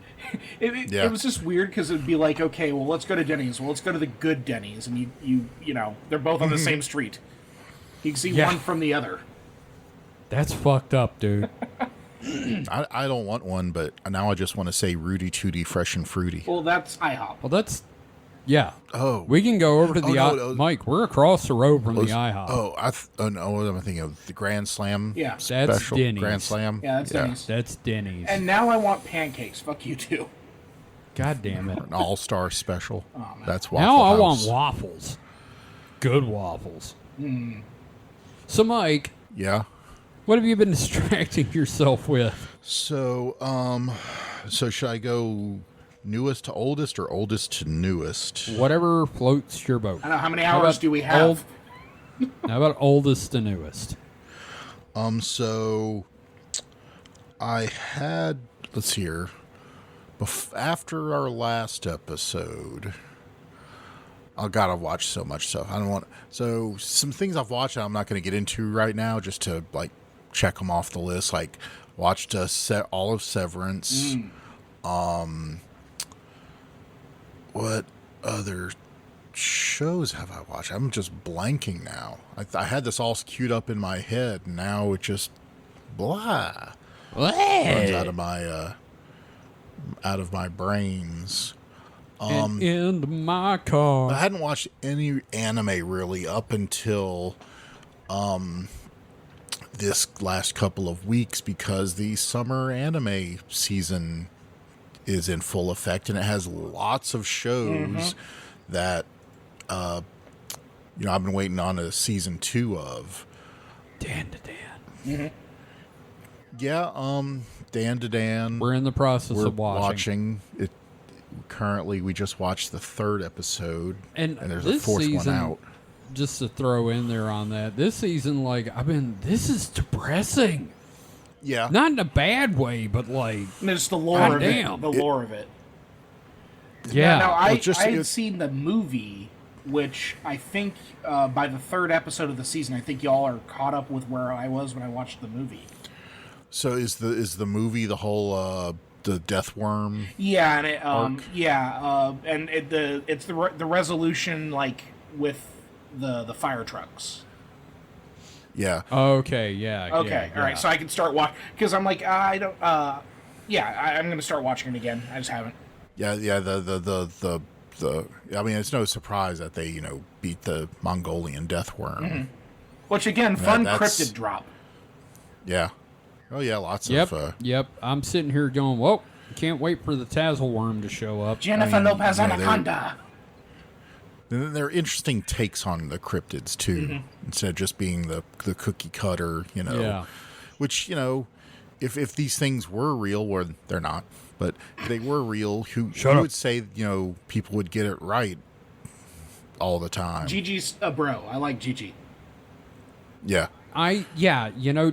It was just weird because it'd be like, okay, well, let's go to Denny's. Well, let's go to the good Denny's, and you know, they're both on the same street. You can see one from the other. That's fucked up, dude. I don't want one, but now I just want to say Rudy Tooty Fresh and Fruity. Well, that's IHOP. Well, that's... Yeah. Oh. We can go over to the... no. Mike, we're across the road from the IHOP. No, what am I thinking of? The Grand Slam? Yeah. Special That's Denny's. Grand Slam? Yeah, that's Denny's. That's Denny's. And now I want pancakes. Fuck you too. God damn it. An all-star special. Oh, man. That's Waffle Now I House. want waffles. Good waffles. So, Mike, Yeah. what have you been distracting yourself with? So should I go newest to oldest or oldest to newest? Whatever floats your boat. I don't know, how many hours do we have? How about oldest to newest? So I had, let's see here, after our last episode, I gotta watch so much stuff. I don't want, so some things I've watched that I'm not going to get into right now, just to like check them off the list. Like watched all of Severance. What other shows have I watched? I'm just blanking now. I had this all queued up in my head, and now it just runs out of my brains. And in my car. I hadn't watched any anime really up until this last couple of weeks, because the summer anime season is in full effect, and it has lots of shows that I've been waiting on a season 2 of. Dan to Dan. Yeah, Dan to Dan. We're in the process We're of watching it. Currently, we just watched the 3rd episode, and there's a this 4th season, one out. Just to throw in there on that, this season, this is depressing. Yeah. Not in a bad way, but like... There's the lore God of damn. it. The lore of it. Yeah. Now, I Well, had seen the movie, which I think by the 3rd episode of the season, I think y'all are caught up with where I was when I watched the movie. So is the movie the whole the death worm? Yeah, and it, arc? and it's the resolution like with the fire trucks. Yeah. Okay, yeah. Okay, yeah, all right. yeah. So I can start watching because I'm like I don't. I'm gonna start watching it again. I just haven't. Yeah, yeah. The. I mean, it's no surprise that they beat the Mongolian death worm. Mm-hmm. Which again, fun that's- cryptid drop. Yeah. Oh yeah, lots Yep, of. yep. I'm sitting here going, whoa, can't wait for the Tassel worm to show up. Jennifer Lopez you know, Anaconda. They're interesting takes on the cryptids too, instead of just being the cookie cutter. Yeah. Which if these things were real, or they're not, but if they were real, who would say people would get it right all the time? Gigi's a bro. I like Gigi. Yeah.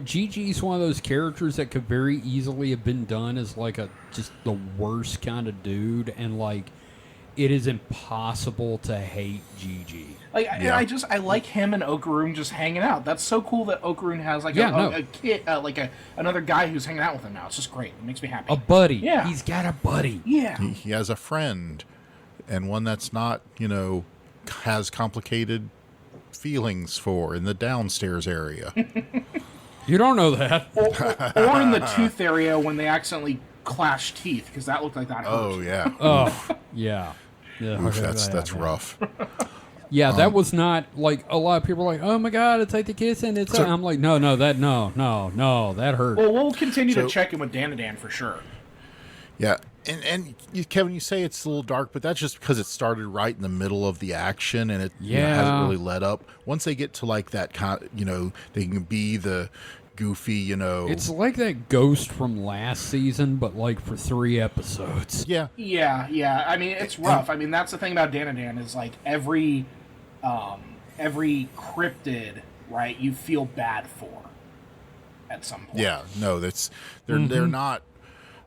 Gigi's one of those characters that could very easily have been done as like just the worst kind of dude, and like it is impossible to hate Gigi. Like I like him and Okaroon just hanging out. That's so cool that Okaroon has like a kid, another guy who's hanging out with him now. It's just great. It makes me happy. A buddy. Yeah. He's got a buddy. Yeah. He has a friend, and one that's not has complicated feelings for in the downstairs area. You don't know that. or in the tooth area when they accidentally clash teeth, because that looked like that hurt. Oh yeah. Oh, yeah. Yeah. Oof, that's rough. Yeah, that was not like a lot of people are like, oh my god, it's like the kissing. I'm like, no, that hurt. Well, we'll continue to check in with Danadan for sure. Yeah, and Kevin, you say it's a little dark, but that's just because it started right in the middle of the action, and it hasn't really let up. Once they get to like that kind, they can be the goofy, It's like that ghost from last season, but like for 3 episodes. Yeah. Yeah. I mean, it's rough. I mean, that's the thing about Danadan is like every cryptid, right? You feel bad for at some point. Yeah. No, they're not.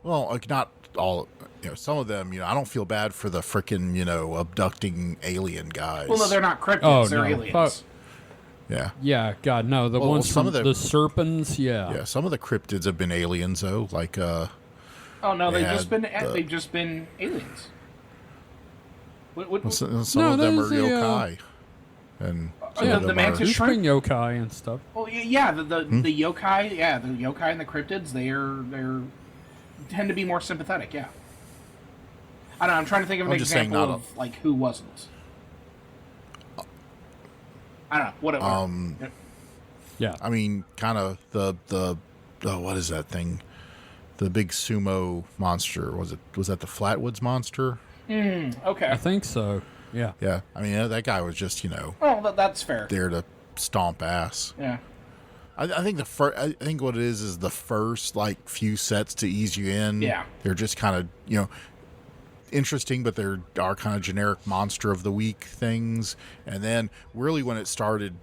Well, like not all. Some of them. I don't feel bad for the frickin' abducting alien guys. Well, no, they're not cryptids. They're aliens. Yeah. Yeah, God, no. The ones some from of the serpents, yeah. Yeah, some of the cryptids have been aliens though, like Oh no, they've had just been aliens. some of them are yokai, and some of the them mantis are, There's been yokai and stuff. Well, yeah, the yokai, the yokai and the cryptids, they're tend to be more sympathetic. Yeah. I don't know. I'm trying to think of an example of like who wasn't. I don't know. Whatever. Yeah. I mean, kind of the what is that thing? The big sumo monster. Was that the Flatwoods monster? Okay. I think so. Yeah. Yeah. I mean, that guy was just Oh, that's fair. there to stomp ass. Yeah. I think I think what it is the first like few sets to ease you in. Yeah. They're just kind of interesting, but they're kind of generic monster of the week things. And then really when it started,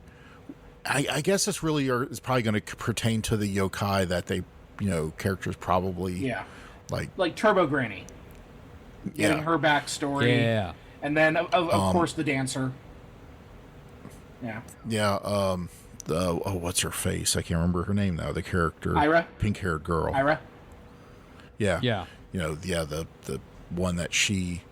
I guess this really is probably going to pertain to the yokai that they characters probably like Turbo Granny, getting her backstory. Yeah. And then of course the dancer. Yeah. Yeah. What's her face? I can't remember her name now. The character, Ira? pink-haired girl. Ira. Yeah. Yeah. The one that she.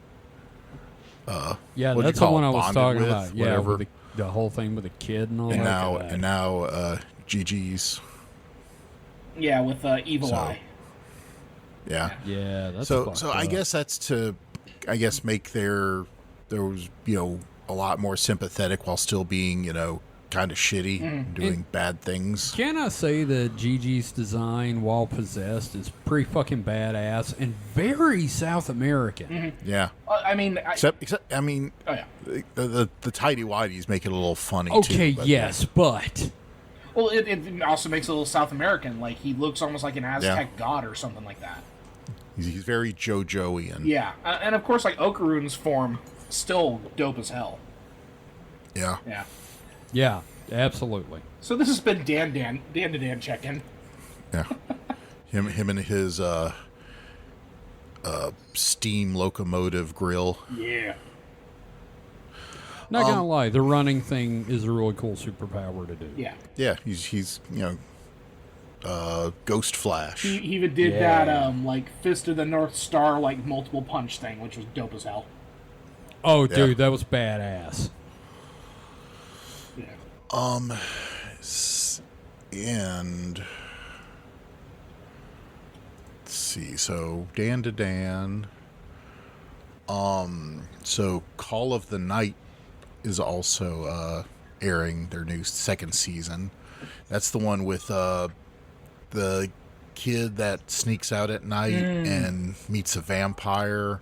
Yeah, what'd that's you the call one it? I was Bonded talking with, about. Yeah, whatever. with the whole thing with the kid and all And that. now Gigi's. Yeah, with Evil Eye. Yeah. Yeah, that's So fucked I up. guess that's to, make those a lot more sympathetic while still being kind of shitty, and doing bad things. Can I say that Gigi's design, while possessed, is pretty fucking badass and very South American. Yeah. I mean, Except I mean, oh yeah. the tidy whities make it a little funny. Okay, too, but, yes, but Well, it also makes it a little South American. Like he looks almost like an Aztec god or something like that. He's very JoJo-ian. Yeah, and of course, like Okaroon's form, still dope as hell. Yeah. Yeah. yeah, absolutely. So this has been Dan to Dan check-in. Yeah. him and his steam locomotive grill. Yeah. Not gonna lie, the running thing is a really cool superpower to do. Yeah. Yeah, he's Ghost Flash. He even did that like Fist of the North Star like multiple punch thing, which was dope as hell. Oh, dude, that was badass. Yeah. And let's see. So Dan to Dan. So Call of the Night is also airing their new second season. That's the one with the kid that sneaks out at night and meets a vampire,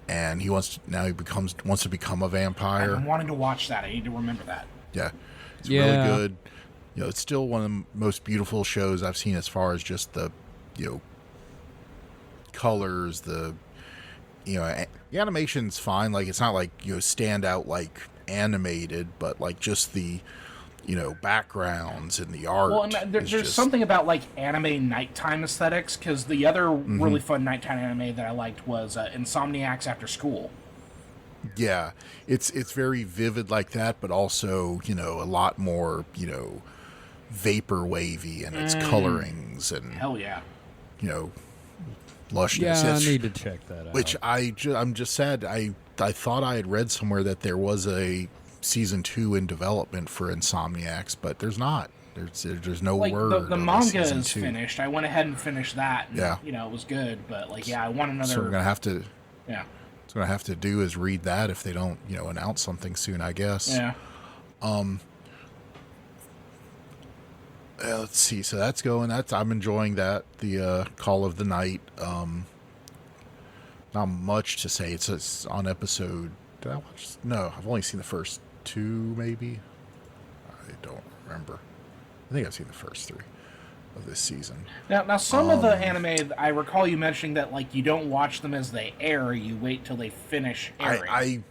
and he wants to become a vampire. I'm wanting to watch that. I need to remember that. Yeah, it's really good. You know, it's still one of the most beautiful shows I've seen as far as just the, you know, colors, the animation's fine. Like, it's not like, you know, stand out like animated, but like just the, you know, backgrounds and the art. Well, and there's something about like anime nighttime aesthetics, because the other really fun nighttime anime that I liked was Insomniacs After School. Yeah, it's very vivid like that, but also, you know, a lot more, you know, vapor wavy in its colorings and hell yeah, you know, lushness. Yeah, I need to check that out. Which I'm just sad. I thought I had read somewhere that there was a season 2 in development for Insomniacs, but there's not. There's no like word. The manga is 2 finished. I went ahead and finished that. And, yeah, you know, it was good, but like, yeah, I want another. So we're gonna have to. Yeah. So what I have to do is read that if they don't, you know, announce something soon, I guess. Yeah. Let's see. So that's going. I'm enjoying that. The Call of the Night. Not much to say. It's on episode. Did I watch? No, I've only seen the first 2, maybe. I don't remember. I think I've seen the first 3 of this season. Now some of the anime, I recall you mentioning that like you don't watch them as they air. You wait till they finish airing.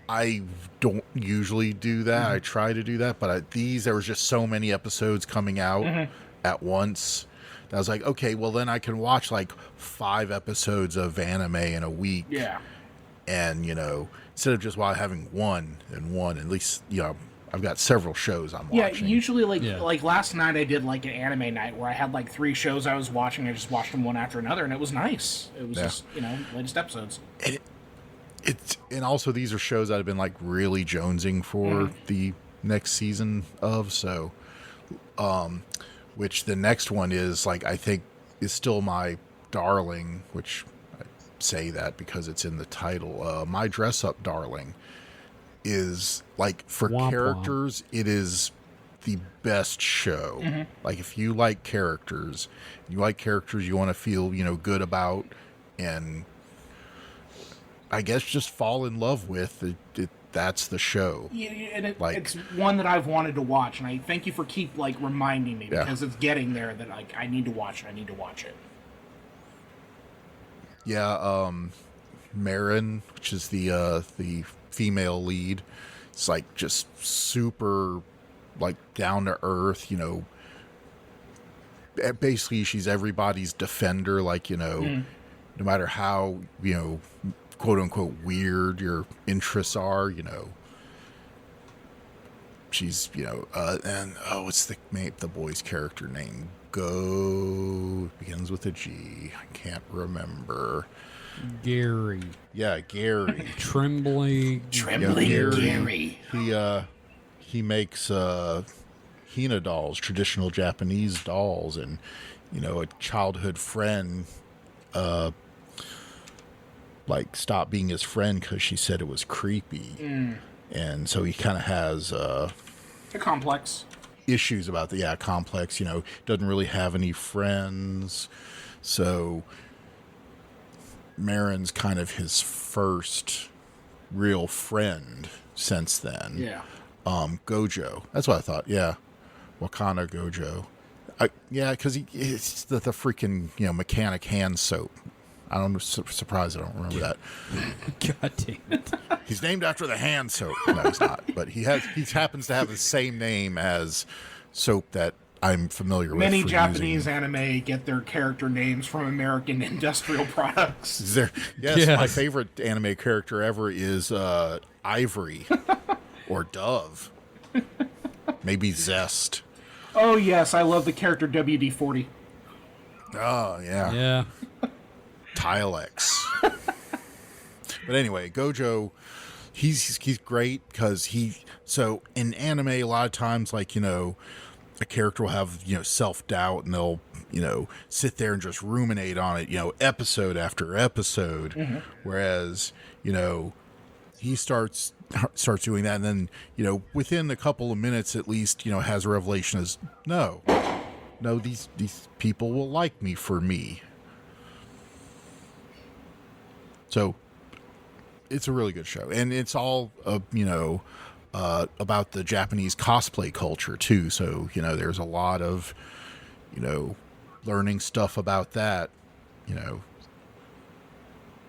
I don't usually do that. I try to do that, but there was just so many episodes coming out at once. I was like, okay, well then I can watch like 5 episodes of anime in a week. Yeah. And, you know, instead of just having one, at least, you know, I've got several shows I'm watching. Yeah, usually like last night I did like an anime night where I had like 3 shows I was watching. I just watched them one after another, and it was nice. It was just, you know, latest episodes. And also these are shows that I've been like really jonesing for the next season of, so which the next one is like, I think is still my darling, which I say that because it's in the title. My Dress Up Darling is like, for characters, it is the best show. Like, if you like characters, you want to feel, you know, good about, and I guess just fall in love with it. That's the show. Yeah, and it's one that I've wanted to watch, and I thank you for reminding me, because it's getting there that like I need to watch it. I need to watch it. Yeah, Marin, which is the female lead, it's like just super like down to earth, you know. Basically, she's everybody's defender, like, you know, no matter how, you know, quote unquote weird your interests are, you know, she's, you know, and what's the boy's character name? Begins with a G. I can't remember. Gary. Yeah, Gary. Trembling Gary. He makes Hina dolls, traditional Japanese dolls, and, you know, a childhood friend like stopped being his friend because she said it was creepy. And so he kind of has a complex issues about the complex, you know, doesn't really have any friends, so Marin's kind of his first real friend since then. Gojo, that's what I thought. Wakana Gojo. Because it's the freaking, you know, mechanic hand soap. I'm surprised I don't remember that. God damn it. He's named after the hand soap. No, he's not. But he happens to have the same name as soap that I'm familiar with. Many Japanese anime get their character names from American industrial products. Yes, my favorite anime character ever is Ivory or Dove. Maybe Zest. Oh, yes. I love the character WD-40. Oh, yeah. Yeah. Tilex. But anyway, Gojo, he's great because so in anime a lot of times, like, you know, a character will have, self-doubt, and they'll, sit there and just ruminate on it, episode after episode. Whereas, he starts doing that, and then, within a couple of minutes at least, has a revelation as, no, these people will like me for me. So it's a really good show, and it's all, about the Japanese cosplay culture too. So, there's a lot of, learning stuff about that,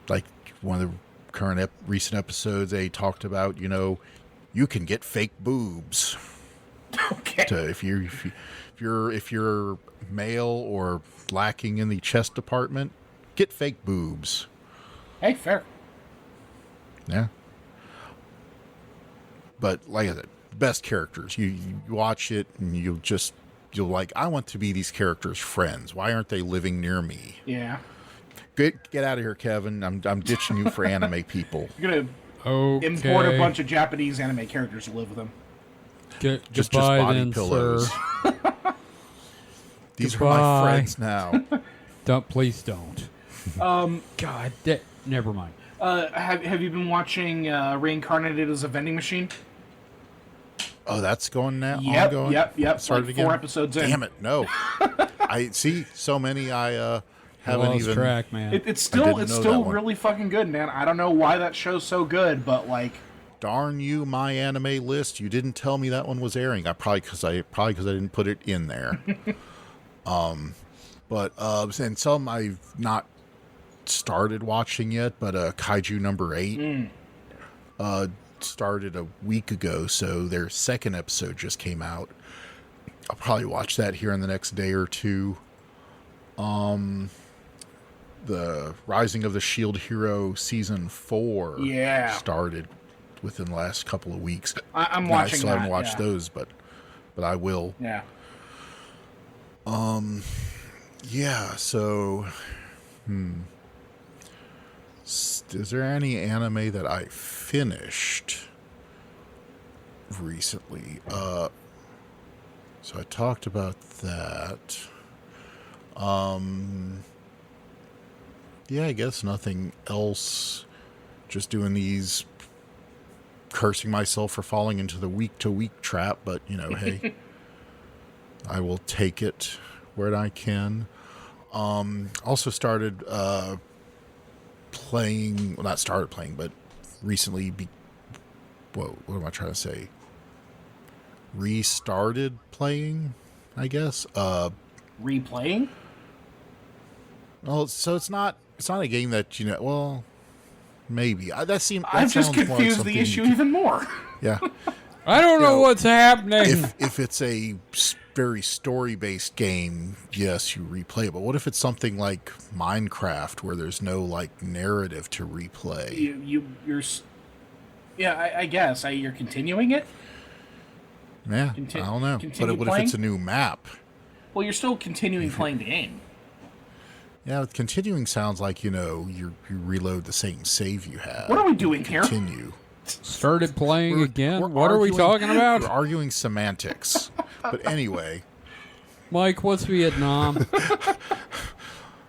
like one of the current recent episodes, they talked about, you can get fake boobs. Okay. If you're male or lacking in the chest department, get fake boobs. Hey, fair. Yeah. But like I said, best characters. You watch it and you'll like, I want to be these characters' friends. Why aren't they living near me? Yeah. Get out of here, Kevin. I'm ditching you for anime people. You're gonna import a bunch of Japanese anime characters to live with them. Just body then, pillows. These are my friends now. Please don't. God, never mind. Have you been watching Reincarnated as a Vending Machine? Oh, that's going now? Yep, ongoing? Yep. Started like again? 4 episodes in. Damn it, no. I see so many I haven't lost even... track, man. It's still really fucking good, man. I don't know why that show's so good, but like... Darn you, my anime list. You didn't tell me that one was airing. Probably because I didn't put it in there. But and some I've not started watching yet, but Kaiju number 8 started a week ago, so their second episode just came out. I'll probably watch that here in the next day or two. The Rising of the Shield Hero season 4 started within the last couple of weeks. I'm watching. I still haven't watched those, but I will. Yeah. Yeah. So, is there any anime that I finished recently? So I talked about that. Yeah, I guess nothing else. Just doing these, cursing myself for falling into the week-to-week trap, but, hey, I will take it where I can. Also started playing, well, not started playing, but recently, what am I trying to say? Restarted playing, I guess. Replaying? Well, so it's not a game that, well, maybe. I've just confused the issue even more. Yeah. I don't know what's happening. If it's a very story-based game, yes, you replay it. But what if it's something like Minecraft, where there's no like narrative to replay? You're. Yeah, I guess you're continuing it. Yeah, I don't know. But what if it's a new map? Well, you're still continuing playing the game. Yeah, continuing sounds like you reload the same save you had. What are we doing here? Continue. Started playing again? We're What are we talking about? We're arguing semantics. But anyway. Mike, what's Vietnam?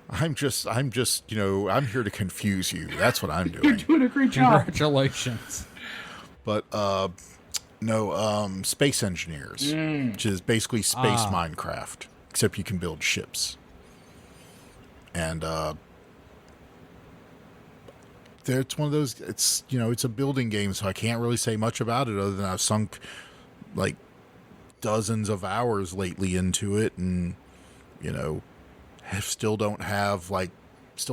I'm just, I'm here to confuse you. That's what I'm doing. You're doing a great job. Congratulations. But, Space Engineers, which is basically space Minecraft, except you can build ships. And, it's one of those, it's a building game, so I can't really say much about it other than I've sunk like dozens of hours lately into it, and I still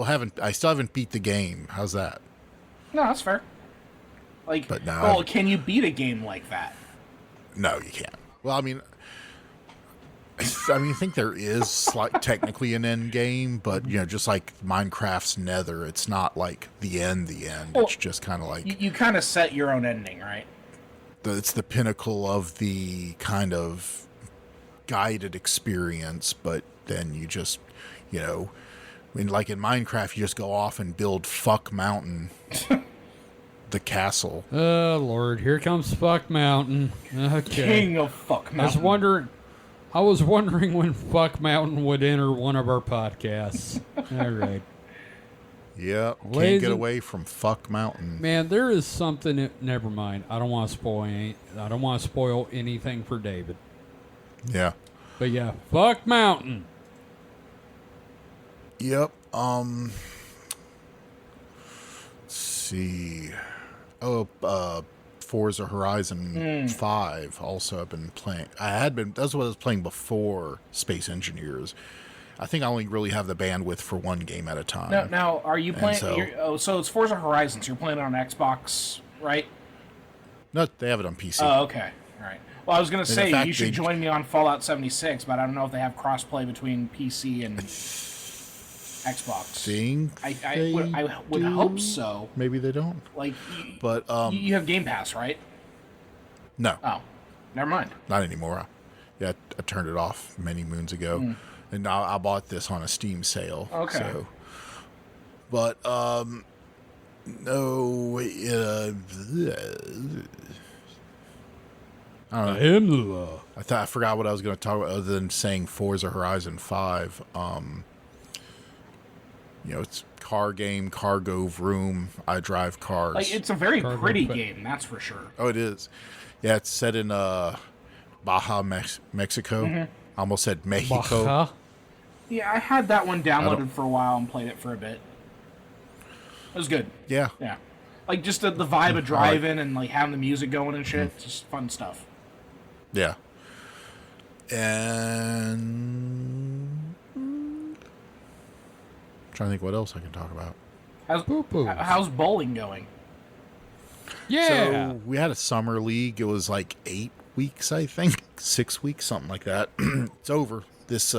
haven't beat the game. How's that? No, that's fair. But now, well, can you beat a game like that? No, you can't. Well, I mean, I think there is technically an end game, but just like Minecraft's Nether, it's not like the end. Well, it's just kind of like you kind of set your own ending, right? It's the pinnacle of the kind of guided experience, but then you just, like in Minecraft, you just go off and build Fuck Mountain, the castle. Oh Lord, here comes Fuck Mountain. Okay. King of Fuck Mountain. I was wondering. I was wondering when Fuck Mountain would enter one of our podcasts. All right. Yep. Can't Ladies get and- away from Fuck Mountain. Man, there is something. Never mind. I don't want to spoil anything for David. Yeah. But yeah, Fuck Mountain. Yep. Let's see. Forza Horizon 5 also I've been playing. That's what I was playing before Space Engineers. I think I only really have the bandwidth for one game at a time. Now, are you playing? So it's Forza Horizon. So you're playing it on Xbox, right? No, they have it on PC. Oh, okay. All right. Well, I was going to say, fact, you should join me on Fallout 76, but I don't know if they have crossplay between PC and Xbox. I would hope so. Maybe they don't. Like, But you have Game Pass, right? no, Oh, never mind. not anymore. I turned it off many moons ago, and now I bought this on a Steam sale. Okay. So, but no. I don't know. I forgot what I was going to talk about other than saying Forza Horizon 5. It's car game, cargo room. I drive cars. Like, it's a very pretty game, that's for sure. Oh, it is. Yeah, it's set in Baja, Mexico. I almost said Mexico. Baja. Yeah, I had that one downloaded for a while and played it for a bit. It was good. Yeah. Yeah. Like, just the vibe of driving and, like, having the music going and shit. It's just fun stuff. Yeah. And trying to think what else I can talk about. How's bowling going? Yeah. So we had a summer league. It was like 8 weeks, I think, 6 weeks, something like that. It's over. This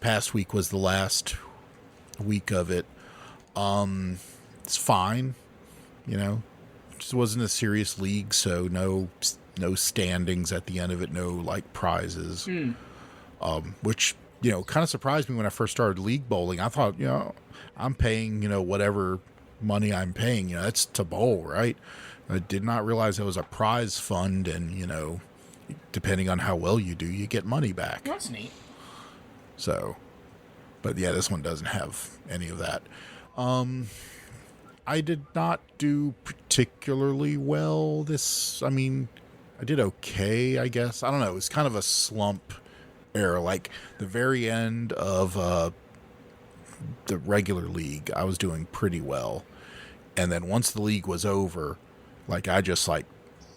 past week was the last week of it. It's fine, Just wasn't a serious league, so no standings at the end of it, no like prizes. Which kind of surprised me when I first started league bowling. I thought, I'm paying, whatever money I'm paying, that's to bowl, right? I did not realize it was a prize fund, and depending on how well you do, you get money back. That's neat. So, but yeah, this one doesn't have any of that. I did not do particularly well. I did okay, I guess. I don't know. It was kind of a slump era. Like the very end of the regular league, I was doing pretty well. And then once the league was over, like I just like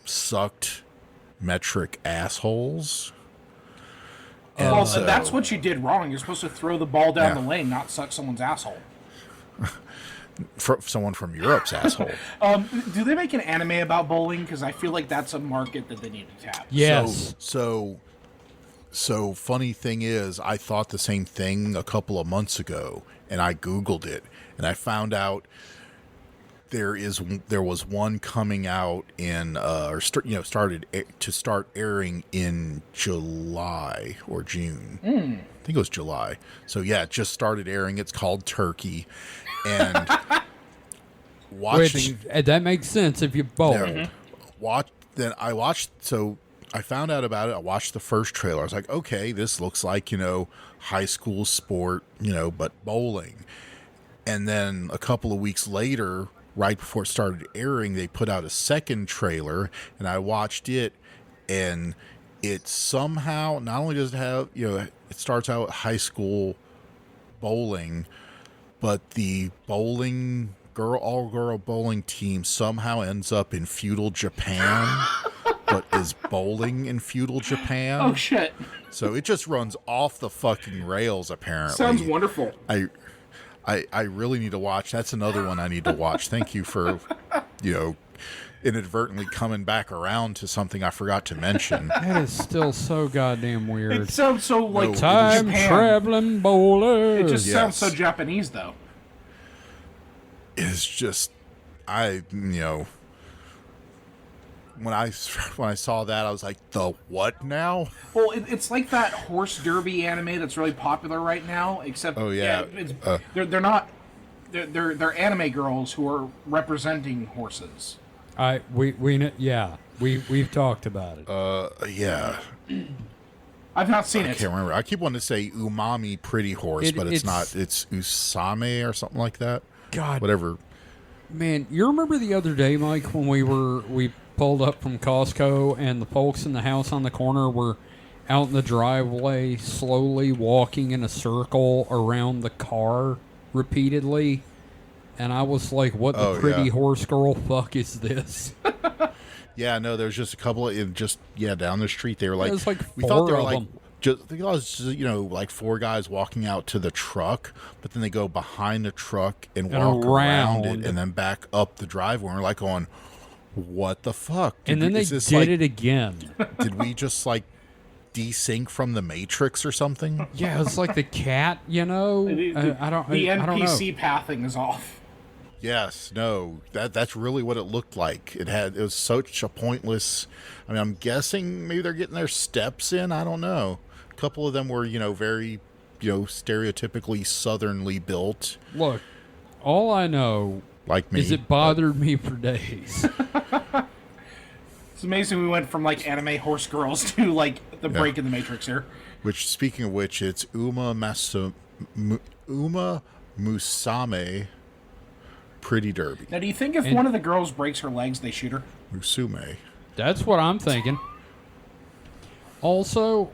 sucked metric assholes. And Well, that's what you did wrong. You're supposed to throw the ball down Yeah. the lane, not suck someone's asshole. someone from Europe's asshole. Do they make an anime about bowling? Because I feel like that's a market that they need to tap. Yes. So funny thing is, I thought the same thing a couple of months ago, and I Googled it, and I found out there was one coming out in started to start airing in July or June. I think it was July. So yeah, it just started airing. It's called Turkey, and watching that makes sense if you bowl. Then I watched. So I found out about it. I watched the first trailer. I was like, okay, this looks like high school sport, but bowling. And then a couple of weeks later, right before it started airing, they put out a second trailer, and I watched it, and it somehow not only does it have, it starts out high school bowling, but the all-girl bowling team somehow ends up in feudal Japan, but is bowling in feudal Japan. Oh, shit. So it just runs off the fucking rails, apparently. Sounds wonderful. I really need to watch. That's another one I need to watch. Thank you for, inadvertently coming back around to something I forgot to mention. That is still so goddamn weird. It sounds so like Time Japan. traveling bowler. It just sounds so Yes. Japanese, though. It's just, when I saw that, I was like, the what now? Well, it's like that horse derby anime that's really popular right now. Except, Oh, yeah. they're not. They're anime girls who are representing horses. We've talked about it. Yeah. I've not seen I it. can't remember. I keep wanting to say Umami Pretty Horse, but it's not. It's Usame or something like that. God. Whatever. Man, you remember the other day, Mike, when we pulled up from Costco and the folks in the house on the corner were out in the driveway slowly walking in a circle around the car repeatedly? And I was like, what the pretty horse girl fuck is this? Yeah, no, there's just a couple of down the street. They were like, There's like we thought they four were of like them. just I think it was like four guys walking out to the truck, but then they go behind the truck and walk around it and then back up the driveway. And we're like going, what the fuck? And then they did it again. Did we just like desync from the Matrix or something? Yeah, it's like the cat, you know. The I don't NPC know. pathing is off. Yes, no, that's really what it looked like. It was such a pointless. I mean, I'm guessing maybe they're getting their steps in. I don't know. A couple of them were, very, stereotypically southernly built. Look, all I know Like me. is it bothered me for days. It's amazing we went from like anime horse girls to like the break in the Matrix here. Which, speaking of which, it's Uma Musame Pretty Derby. Now, do you think if one of the girls breaks her legs, they shoot her? Musume. That's what I'm thinking. Also,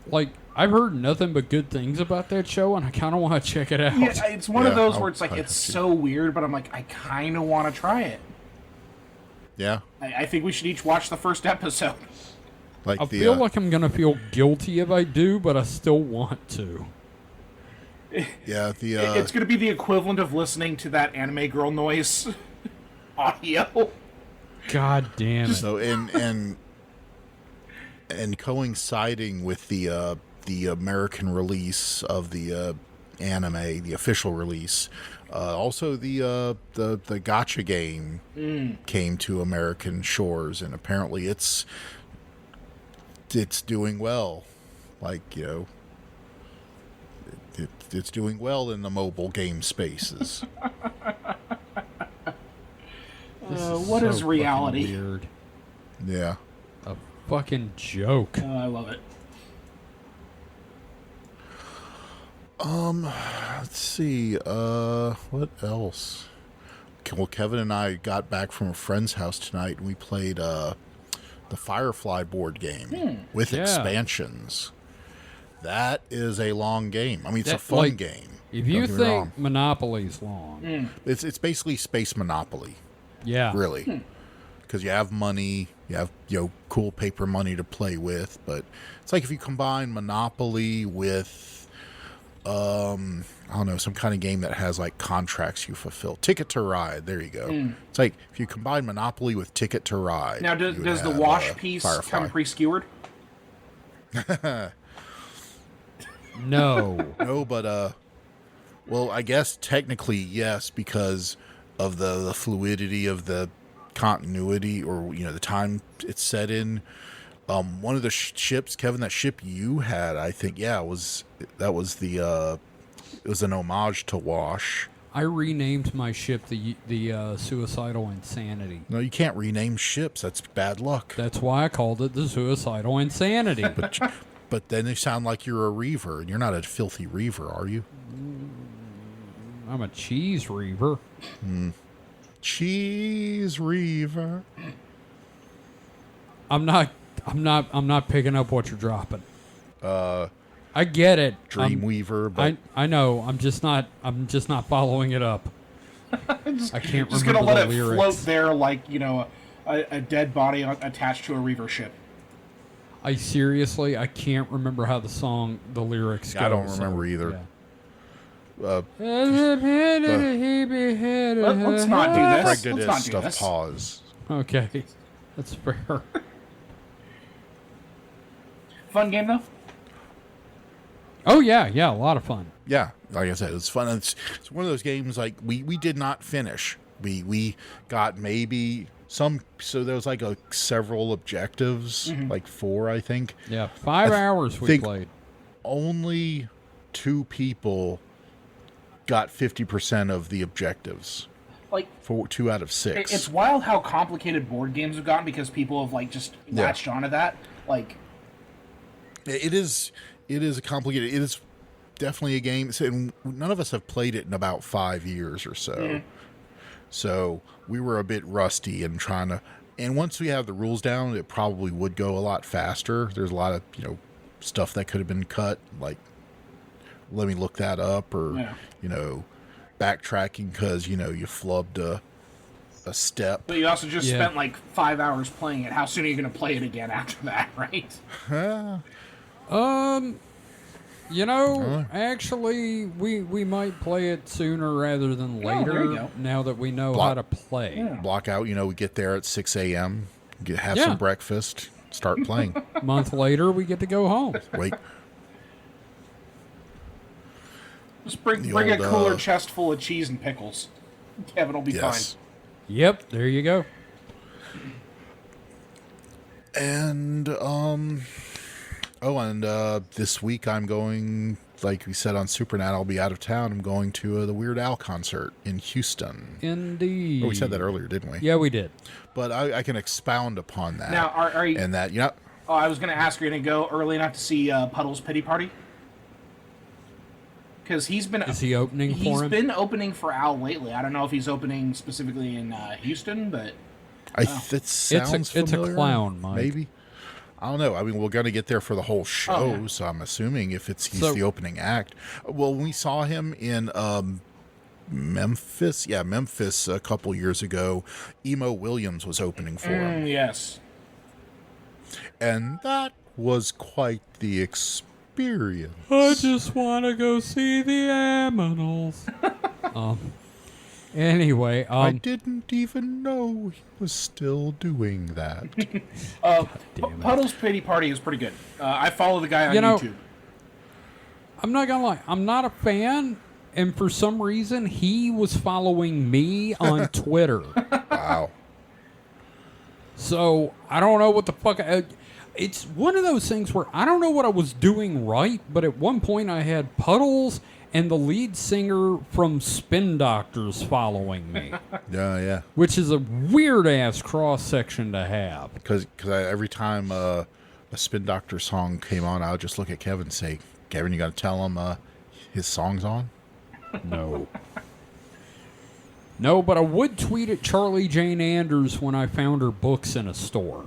like, I've heard nothing but good things about that show, and I kind of want to check it out. Yeah, it's one of those where it's like, I it's have to. so weird, but I'm like, I kind of want to try it. Yeah. I think we should each watch the first episode. Like I feel like I'm going to feel guilty if I do, but I still want to. yeah, It's going to be the equivalent of listening to that anime girl noise audio. God damn it. so and coinciding with the American release of the anime, the official release, also the gacha game came to American shores, and apparently it's doing well. Like, it's doing well in the mobile game spaces. What is reality? Weird. Yeah. A fucking joke. I love it. Let's see. What else? Well, Kevin and I got back from a friend's house tonight, and we played the Firefly board game with expansions. That is a long game. I mean, it's a fun game. If you think Monopoly's long, it's basically Space Monopoly. yeah, Really. Because you have money, you have cool paper money to play with, but it's like if you combine Monopoly with I don't know, some kind of game that has like contracts you fulfill. Ticket to Ride, there you go. It's like if you combine Monopoly with Ticket to Ride. Now, does the wash piece come pre-skewered? no. No, but well, I guess technically yes, because of the fluidity of the continuity, or the time it's set in. One of the ships, Kevin, that ship you had, I think, it was an homage to Wash. I renamed my ship the Suicidal Insanity. No, you can't rename ships. That's bad luck. That's why I called it the Suicidal Insanity. But then they sound like you're a reaver, and you're not a filthy reaver, are you? I'm a cheese reaver. Cheese reaver. I'm not picking up what you're dropping. I get it. Dreamweaver, but I know. I'm just not following it up. I can't Just remember gonna let the it lyrics. float there like a dead body attached to a reaver ship. I can't remember how the lyrics go. I don't remember either. Yeah. Let's not do this. Greg did Let's his not do stuff. this. Pause. Okay, that's fair. Fun game though. Oh yeah, a lot of fun. Yeah, like I said, it's fun. It's one of those games like we did not finish. We got maybe some. So there was like several objectives, like 4, I think. Yeah, 5 hours we played. Only 2 people got 50% of the objectives. Like, for 2 out of 6. It's wild how complicated board games have gotten because people have like just latched onto that. Like, It is a complicated. It is definitely a game. And none of us have played it in about 5 years or so. Mm. So we were a bit rusty and trying to. And once we have the rules down, it probably would go a lot faster. There's a lot of stuff that could have been cut, like let me look that up, or backtracking because you flubbed a step. But you also just spent like 5 hours playing it. How soon are you going to play it again after that, right? Actually, we might play it sooner rather than later. There you go. Now that we know how to play. Yeah. Block out. We get there at 6 a.m. Have some breakfast. Start playing. A month later, we get to go home. Wait. Just bring a cooler chest full of cheese and pickles. Kevin will be fine. Yep, there you go. And this week I'm going, like we said on SuperNat, I'll be out of town. I'm going to the Weird Al concert in Houston. Indeed. Oh, we said that earlier, didn't we? Yeah, we did. But I can expound upon that. Now, are you? And that, Oh, I was going to ask, are you going to go early enough to see Puddle's Pity Party? Because he's been. Is he opening for him? He's been opening for Al lately. I don't know if he's opening specifically in Houston, but. It sounds familiar. It's a clown, Mike. Maybe. I don't know. I mean, we're going to get there for the whole show, so I'm assuming he's the opening act. Well, we saw him in Memphis. Yeah, Memphis a couple years ago. Emo Williams was opening for him. Yes. And that was quite the experience. I just want to go see the animals. Anyway, I didn't even know he was still doing that. Puddle's Pity Party is pretty good. I follow the guy on YouTube. I'm not gonna lie, I'm not a fan, and for some reason he was following me on Twitter. Wow. So I don't know what the fuck. It's one of those things where I don't know what I was doing right, but at one point I had Puddles and the lead singer from Spin Doctors following me. Yeah. Which is a weird-ass cross-section to have. Because every time a Spin Doctor song came on, I would just look at Kevin and say, Kevin, you got to tell him his song's on? No. No, but I would tweet at Charlie Jane Anders when I found her books in a store.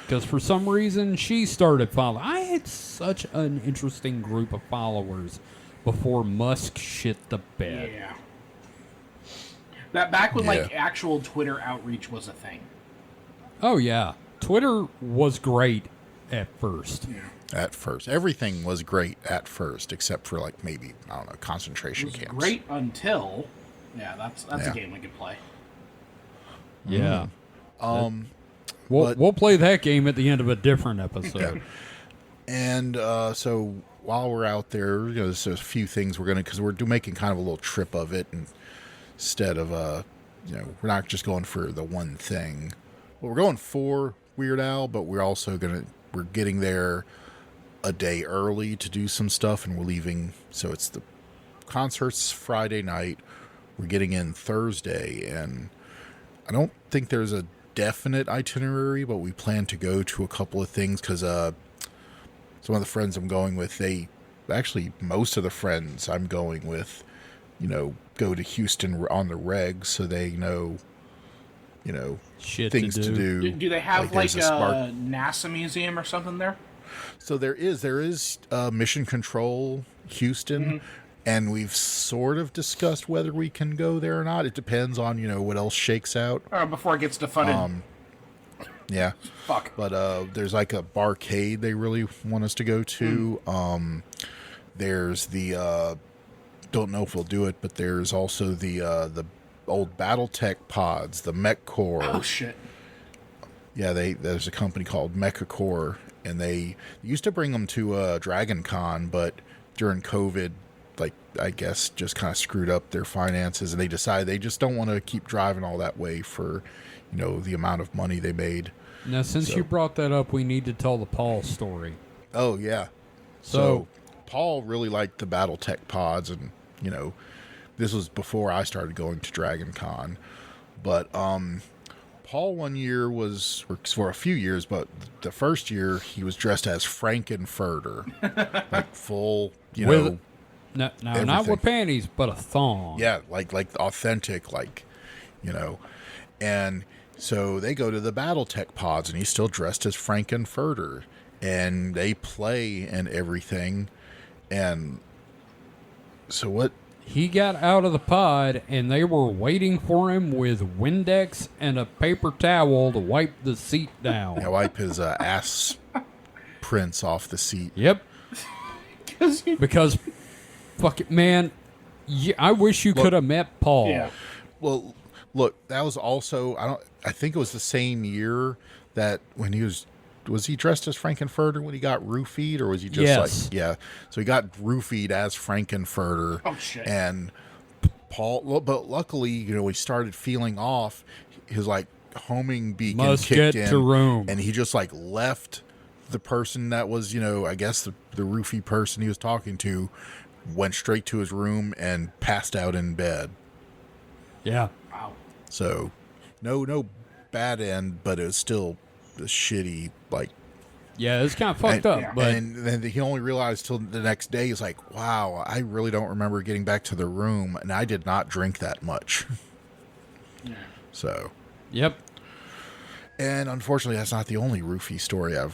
Because for some reason, she started following. I had such an interesting group of followers before Musk shit the bed. Yeah. That back when actual Twitter outreach was a thing. Oh, yeah. Twitter was great at first. Yeah. At first. Everything was great at first, except for, maybe, I don't know, concentration It was camps. great until... Yeah, that's a game we could play. Yeah. We'll play that game at the end of a different episode. And so while we're out there, there's a few things we're going to... Because we're making kind of a little trip of it, and instead of, we're not just going for the one thing. Well, we're going for Weird Al, but we're also we're getting there a day early to do some stuff, and we're leaving. So it's the concert's Friday night. We're getting in Thursday, and I don't think there's a definite itinerary, but we plan to go to a couple of things because some of the friends I'm going with, most of the friends I'm going with, go to Houston on the reg, so they know, Shit things to do. Do they have there's a NASA museum or something there? So there is Mission Control Houston, and we've sort of discussed whether we can go there or not. It depends on what else shakes out. Before it gets defunded. Yeah. Fuck. But there's a barcade they really want us to go to. There's the don't know if we'll do it, but there's also the old BattleTech pods, the MechCore. Oh shit. Yeah, there's a company called MechaCore, and they used to bring them to Dragon Con, but during COVID, I guess just kind of screwed up their finances, and they decided they just don't want to keep driving all that way for, the amount of money they made. Now, since you brought that up, we need to tell the Paul story. Oh, yeah. So Paul really liked the BattleTech pods, and, this was before I started going to Dragon Con. But Paul one year was, or for a few years, but the first year he was dressed as Frankenfurter, like full, you know. No, not everything. with panties, but a thong. Yeah, like authentic, like, you know. And so they go to the BattleTech pods, and he's still dressed as Frankenfurter, and they play and everything. And so what? He got out of the pod, and they were waiting for him with Windex and a paper towel to wipe the seat down. Yeah, wipe his ass prints off the seat. Yep. Because, fuck it, man, I wish you could have met Paul. Yeah. Well, look, that was also, I think it was the same year that when he was he dressed as Frankenfurter when he got roofied, or was he just Yes. like, yeah. So he got roofied as Frankenfurter. Oh, shit. And Paul, but luckily, you know, he started feeling off. His like homing beacon Must kicked get in, to room. and he just like left the person that was, you know, I guess the roofie person he was talking to, went straight to his room and passed out in bed. Yeah. Wow. So, no bad end, but it was still a shitty, like. Yeah, it's kind of fucked up. But and then he only realized till the next day, he's like, wow, I really don't remember getting back to the room, and I did not drink that much. Yeah. So. Yep. And unfortunately, that's not the only roofie story I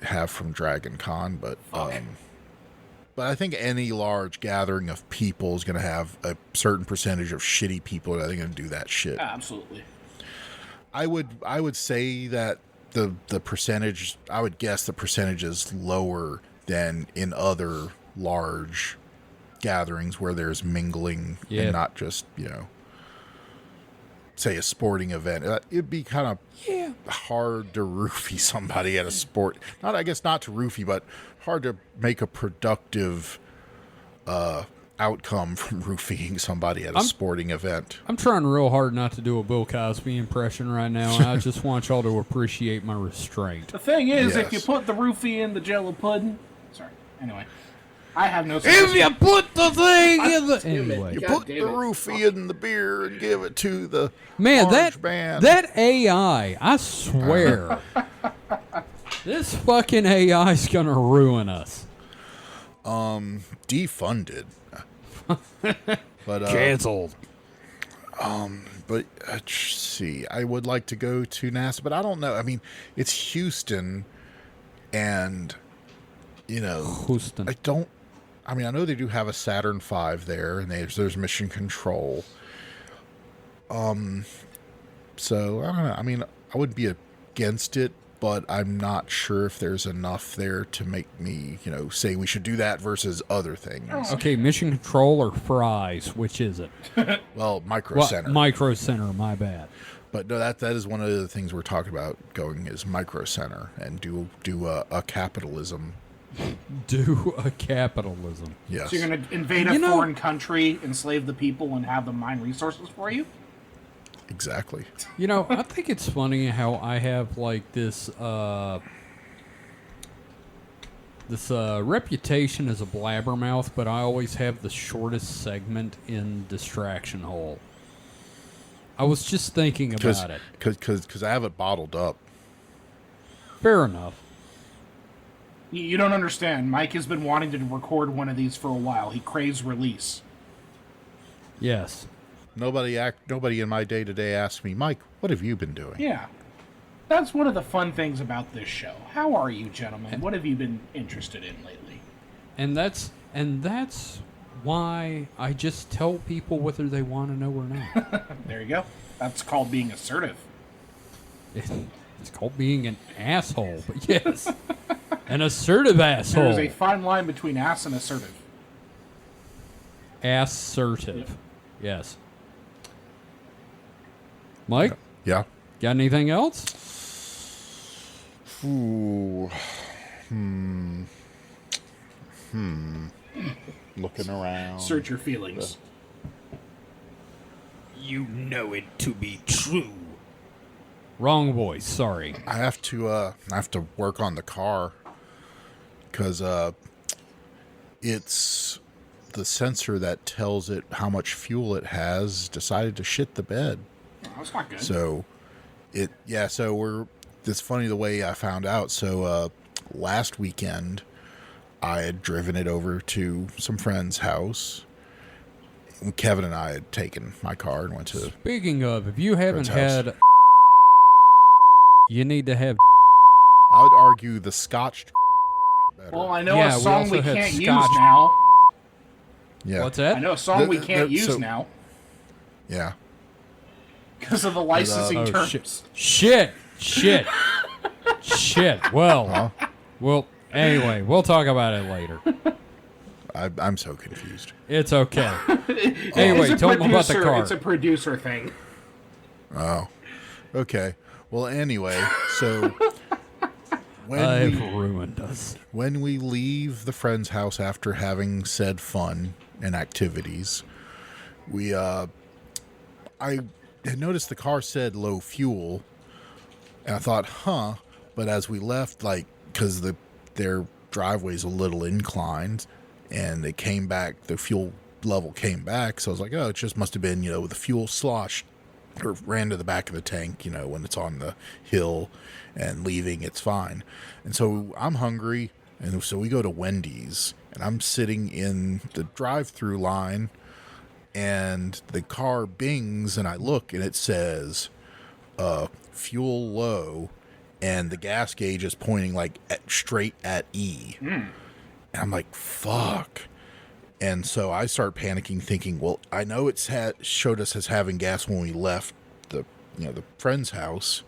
have from Dragon Con, but but I think any large gathering of people is going to have a certain percentage of shitty people that are going to do that shit. Absolutely. I would say that the percentage, I would guess the percentage is lower than in other large gatherings where there's mingling and not just, you know, say a sporting event. It'd be kind of hard to roofie somebody at a sport. Not, I guess not to roofie, but hard to make a productive outcome from roofing somebody at a sporting event. I'm trying real hard not to do a Bill Cosby impression right now, and I just want y'all to appreciate my restraint. The thing is, Yes. if you put the roofie in the Jello pudding, sorry. Anyway, I have no. If you put the thing in the... Damn it. Anyway. You God put the damn it. roofie in the beer and give it to the Man, orange band. that AI, I swear, this fucking AI is going to ruin us. defunded. But Canceled. But let's see. I would like to go to NASA, but I don't know. I mean, it's Houston, and you know, Houston. I mean, I know they do have a Saturn V there, and there's mission control. So I don't know. I mean, I wouldn't be against it, but I'm not sure if there's enough there to make me, you know, say we should do that versus other things. Okay, mission control or fries? Which is it? Well, Micro Center. Micro Center, my bad. But no, that is one of the things we're talking about going is Micro Center and do a capitalism. Do a capitalism. Yes. So you're going to invade a foreign country, enslave the people, and have them mine resources for you? Exactly. You know, I think it's funny how I have like this reputation as a blabbermouth, but I always have the shortest segment in Distraction Hole. I was just thinking about it. Because I have it bottled up. Fair enough. You don't understand. Mike has been wanting to record one of these for a while. He craves release. Yes. Nobody in my day-to-day asks me, Mike, what have you been doing? Yeah. That's one of the fun things about this show. How are you, gentlemen? What have you been interested in lately? And that's why I just tell people whether they want to know or not. There you go. That's called being assertive. It's called being an asshole, but yes. An assertive asshole. There's a fine line between ass and assertive. Assertive. Yes. Mike? Yeah. Got anything else? Ooh. Looking around. Search your feelings. You know it to be true. Wrong voice, sorry. I have to work on the car because it's the sensor that tells it how much fuel it has decided to shit the bed. Oh, that's not good. So So it's funny the way I found out. So last weekend, I had driven it over to some friend's house. Kevin and I had taken my car and went to. Speaking of, if you haven't friend's had, you need to have. I would argue the Scotch. Better. Well, I know Yeah, a we song also we had can't use Scotch. now. Yeah. What's that? I know a song we can't use now Yeah. because of the licensing terms. Shit. Well, anyway, we'll talk about it later. I'm so confused. It's okay. Anyway, tell them about the car. It's a producer thing. Oh. Okay. Well, anyway, so I've ruined us. when we leave the friend's house after having said fun and activities, I had noticed the car said low fuel, and I thought, but as we left, like, because their driveway's a little inclined, and it came back, the fuel level came back, so I was like, it just must have been, the fuel sloshed or ran to the back of the tank, when it's on the hill and leaving, it's fine. And so I'm hungry, and so we go to Wendy's, and I'm sitting in the drive-through line, and the car bings, and I look, and it says, fuel low, and the gas gauge is pointing, like, straight at E. And I'm like, fuck. And so I start panicking, thinking, well, I know it's showed us as having gas when we left the friend's house,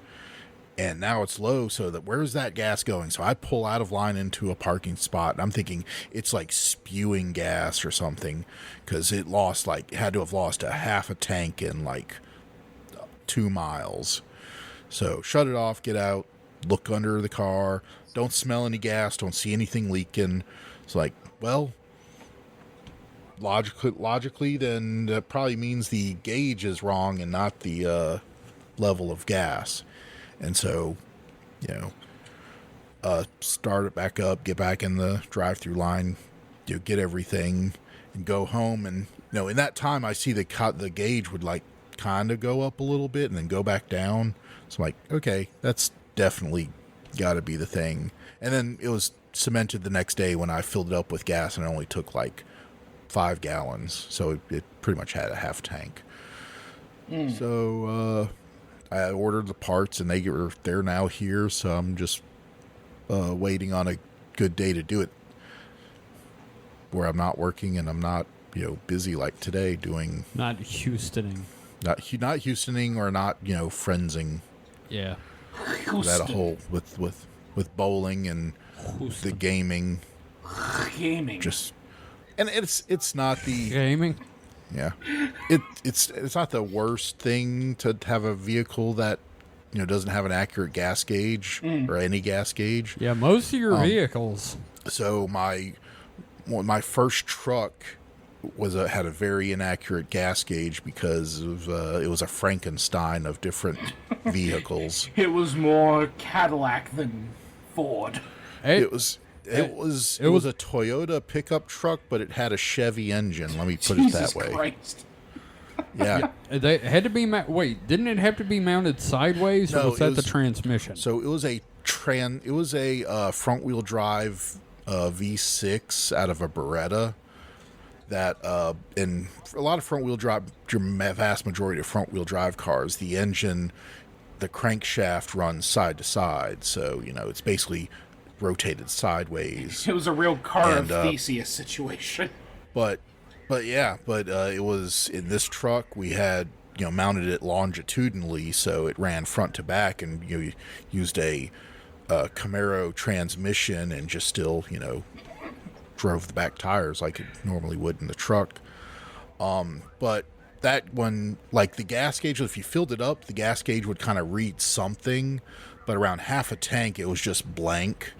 and now it's low, so where's that gas going? So I pull out of line into a parking spot, and I'm thinking it's like spewing gas or something, because it had to have lost a half a tank in like 2 miles. So shut it off, get out, look under the car, don't smell any gas, don't see anything leaking. It's like, well, logically, then that probably means the gauge is wrong and not the level of gas. And so, start it back up, get back in the drive-through line, get everything, and go home. And in that time, I see the gauge would like kind of go up a little bit and then go back down. So I'm like, okay, that's definitely got to be the thing. And then it was cemented the next day when I filled it up with gas, and it only took like 5 gallons, so it pretty much had a half tank. So I ordered the parts, and they're now here, so I'm just waiting on a good day to do it, where I'm not working and I'm not busy like today doing Not Houstoning. not Houstoning or not friendsing. Yeah. That a whole with bowling and the gaming. Just. And it's not the Gaming. Yeah, it's not the worst thing to have a vehicle that doesn't have an accurate gas gauge or any gas gauge. Yeah, most of your vehicles. So my first truck had a very inaccurate gas gauge because of it was a Frankenstein of different vehicles. It was more Cadillac than Ford. It was a Toyota pickup truck, but it had a Chevy engine. Let me put it that way. Christ. Yeah. They had to be wait, didn't it have to be mounted sideways, or was that the transmission? So it was a front wheel drive V6 out of a Beretta. That in a lot of front wheel drive, vast majority of front wheel drive cars, the engine, the crankshaft runs side to side. So it's basically rotated sideways. It was a real car of Theseus situation. But it was in this truck we had mounted it longitudinally, so it ran front to back, and used a Camaro transmission, and just still drove the back tires like it normally would in the truck. But that one, like the gas gauge, if you filled it up, the gas gauge would kind of read something, but around half a tank it was just blank.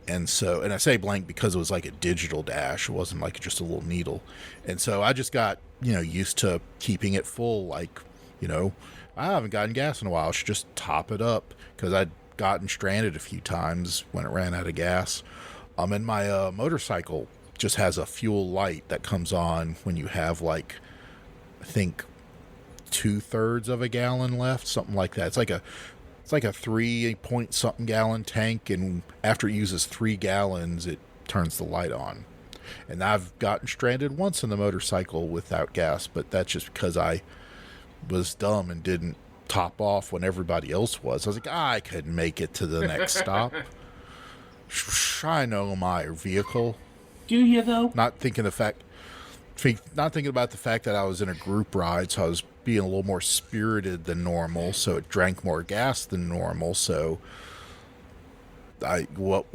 And so, and I say blank because it was like a digital dash, it wasn't like just a little needle. And so I just got used to keeping it full, like I haven't gotten gas in a while, I should just top it up, because I'd gotten stranded a few times when it ran out of gas. And my motorcycle just has a fuel light that comes on when you have, like, I think 2/3 of a gallon left, something like that. It's like a 3 point something gallon tank, and after it uses 3 gallons, it turns the light on. And I've gotten stranded once in the motorcycle without gas, but that's just because I was dumb and didn't top off when everybody else was. I was like, I could make it to the next stop. I know my vehicle. Do you though? Not thinking about the fact that I was in a group ride, so I was being a little more spirited than normal, so it drank more gas than normal. So what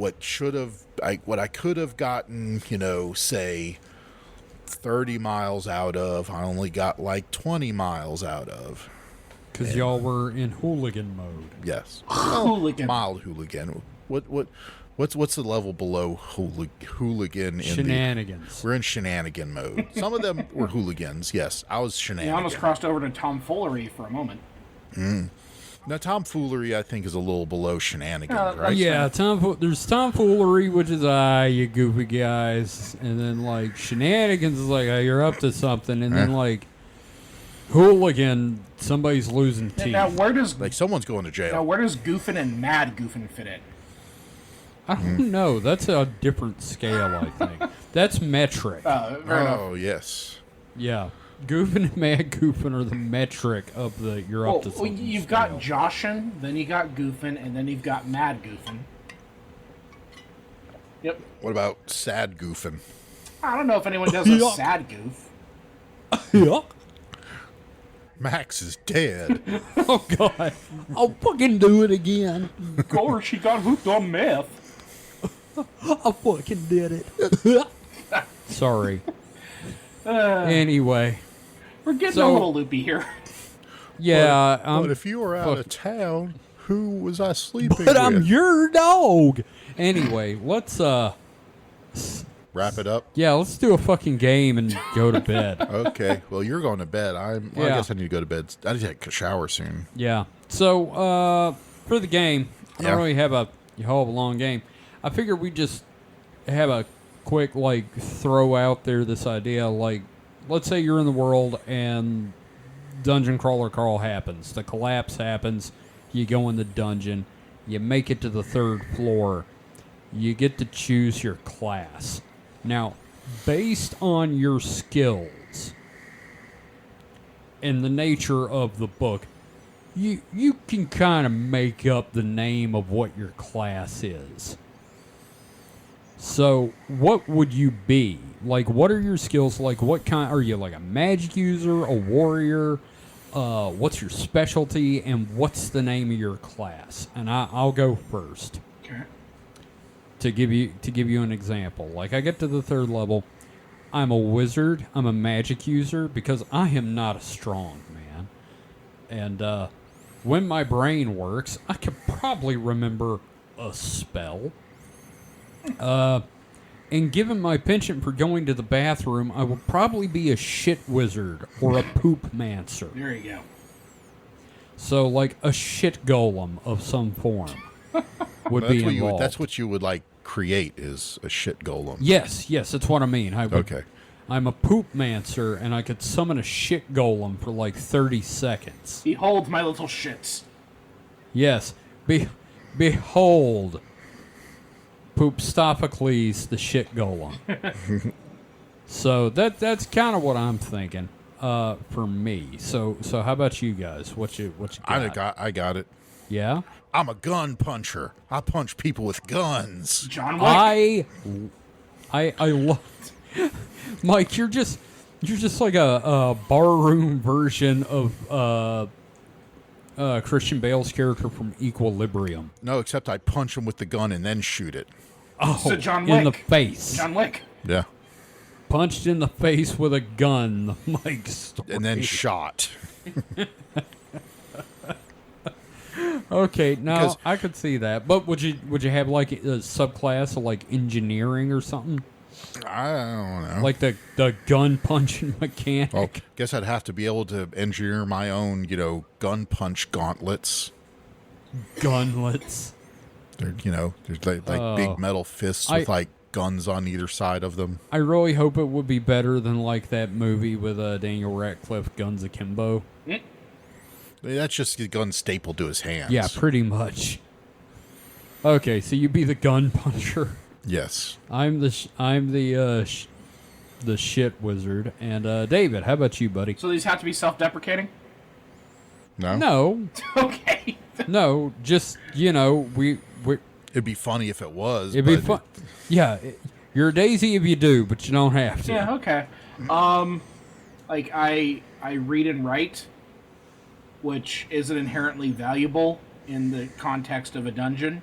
I could have gotten, say 30 miles out of, I only got like 20 miles out of. Because y'all were in hooligan mode. Yes. Hooligan. Mild hooligan. What's the level below hooligan? Shenanigans. We're in shenanigan mode. Some of them were hooligans. Yes, I was shenanigan. I almost crossed over to tomfoolery for a moment. Now, tomfoolery, I think, is a little below shenanigans, right? Yeah, there's tomfoolery, which is, you goofy guys. And then, like, shenanigans is like, you're up to something. And then, like, hooligan, somebody's losing teeth. Now, where does someone's going to jail. Now, where does goofing and mad goofing fit in? I don't know. That's a different scale, I think. That's metric. Oh, yes. Yeah. Goofing and mad goofing are the metric of the you're up to something. You've got joshin', then you got goofing, and then you've got mad goofing. Yep. What about sad goofing? I don't know if anyone does a sad goof. Yeah. Max is dead. Oh, God. I'll fucking do it again. Or she got hooked on meth. I fucking did it. Sorry. Anyway. We're getting a little loopy here. Yeah. But if you were out of town, who was I sleeping with? But I'm your dog. Anyway, let's wrap it up. Yeah, let's do a fucking game and go to bed. Okay. Well, you're going to bed. I guess I need to go to bed. I need to take a shower soon. Yeah. So, for the game, I don't really have a hell of a long game. I figured we just have a quick, throw out there this idea, let's say you're in the world and Dungeon Crawler Crawl happens. The collapse happens. You go in the dungeon. You make it to the 3rd floor. You get to choose your class. Now, based on your skills and the nature of the book, you can kind of make up the name of what your class is. So, what would you be? What are your skills? What kind? Are you a magic user, a warrior? What's your specialty, and what's the name of your class? And I'll go first. Okay. To give you an example, I get to the 3rd level, I'm a wizard. I'm a magic user because I am not a strong man, and when my brain works, I could probably remember a spell. And given my penchant for going to the bathroom, I will probably be a shit wizard or a poop mancer. There you go. So, a shit golem of some form would be involved. That's what you would create is a shit golem. Yes, that's what I mean. Okay. I'm a poop mancer, and I could summon a shit golem for 30 seconds. Behold my little shits. Yes. Behold. Poopstophocles, the shit golem. So that's kind of what I'm thinking for me. So how about you guys? What you got? I got it. Yeah? I'm a gun puncher. I punch people with guns. John Wick. I love Mike, you're just like a barroom version of Christian Bale's character from Equilibrium. No, except I punch him with the gun and then shoot it. Oh, So John Wick. in the face. John Wick. Yeah. Punched in the face with a gun, the Mike story. And then shot. Okay, now Because- I could see that. But would you have a subclass of engineering or something? I don't know. The gun punching mechanic? Well, guess I'd have to be able to engineer my own, gun punch gauntlets. Gunlets. They're, there's big metal fists with guns on either side of them. I really hope it would be better than like that movie with Daniel Radcliffe, Guns Akimbo. That's just a gun stapled to his hands. Yeah, pretty much. Okay, so you be the gun puncher. Yes. I'm the shit wizard. And David, how about you, buddy? So these have to be self-deprecating? No? No. Okay. No, just, we It'd be funny if it was. it'd be fun. Yeah, you're a daisy if you do, but you don't have to. Yeah, okay. Like I read and write, which isn't inherently valuable in the context of a dungeon.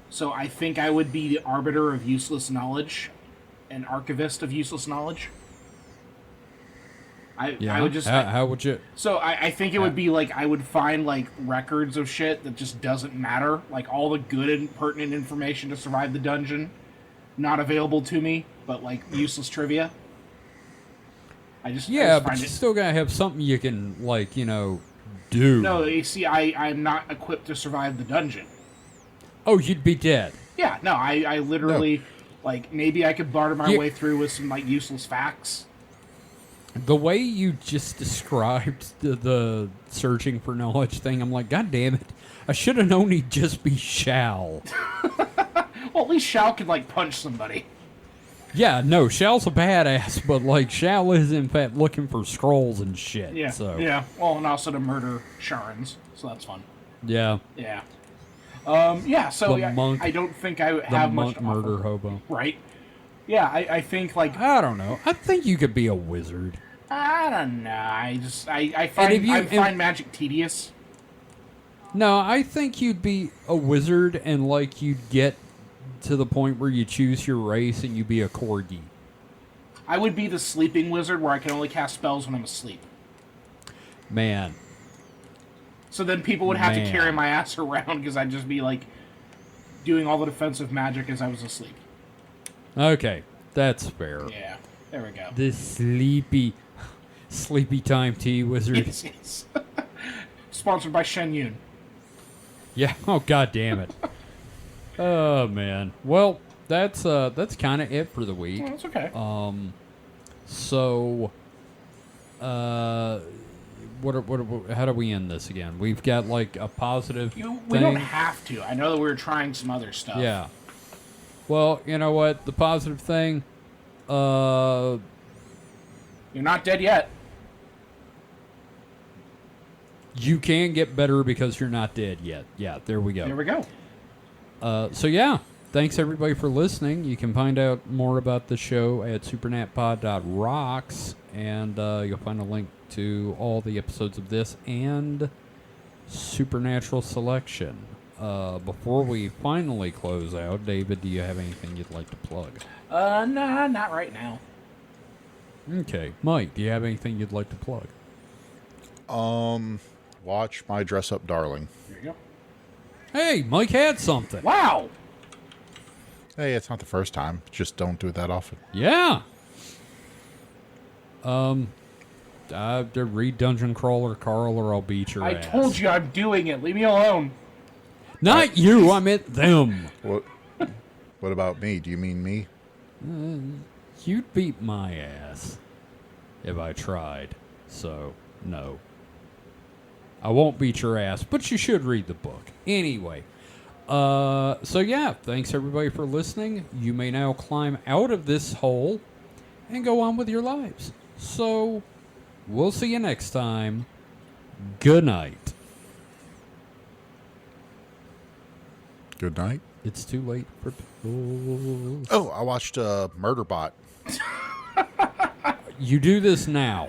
So I think I would be the arbiter of useless knowledge, an archivist of useless knowledge. I would just... How would you... So I think it would be like I would find like records of shit that just doesn't matter, like all the good and pertinent information to survive the dungeon, not available to me, but like useless trivia. I just but find you still gotta have something you can do. No, you see, I'm not equipped to survive the dungeon. Oh, you'd be dead. Yeah, no, I literally like maybe I could barter my way through with some like useless facts. The way you just described the searching for knowledge thing, I'm like, God damn it. I should have known he'd just be Shao. Well, at least Shao could, like, punch somebody. Yeah, no, Shao's a badass, but, like, Shao is, in fact, looking for scrolls and shit. Yeah, So. yeah. Well, and also to murder Sharans, so that's fun. Yeah. Yeah. Yeah, so I don't think I have much to offer. Murder hobo. Right. Yeah, I think, like... I don't know. I think you could be a wizard. I don't know. I find magic tedious. No, I think you'd be a wizard and, like, you'd get to the point where you choose your race and you'd be a corgi. I would be the sleeping wizard where I can only cast spells when I'm asleep. Man. So then people would have to carry my ass around because I'd just be, like, doing all the defensive magic as I was asleep. Okay, that's fair. Yeah, there we go. The sleepy time tea wizard. Yes. Sponsored by Shen Yun. Yeah. Oh, God damn it. Oh man. Well, that's kind of it for the week. Oh, that's okay. So, how do we end this again? We've got like a positive. We don't have to. I know that we were trying some other stuff. Yeah. Well, you know what? The positive thing. You're not dead yet. You can get better because you're not dead yet. Yeah, there we go. There we go. So yeah, thanks everybody for listening. You can find out more about the show at supernatpod.rocks, and you'll find a link to all the episodes of this and Supernatural Selection. Before we finally close out, David, do you have anything you'd like to plug? Nah, not right now. Okay. Mike, do you have anything you'd like to plug? Watch My Dress Up Darling. There you go. Hey, Mike had something. Wow. Hey, it's not the first time. Just don't do it that often. Yeah. Read Dungeon Crawler Carl or I'll beat your ass. I told you I'm doing it. Leave me alone. Not you, I meant them. What about me? Do you mean me? You'd beat my ass if I tried. So, no. I won't beat your ass, but you should read the book. Anyway. So yeah, thanks everybody for listening. You may now climb out of this hole and go on with your lives. So, we'll see you next time. Good night. Good night. It's too late for pills. Oh, I watched Murderbot. You do this now.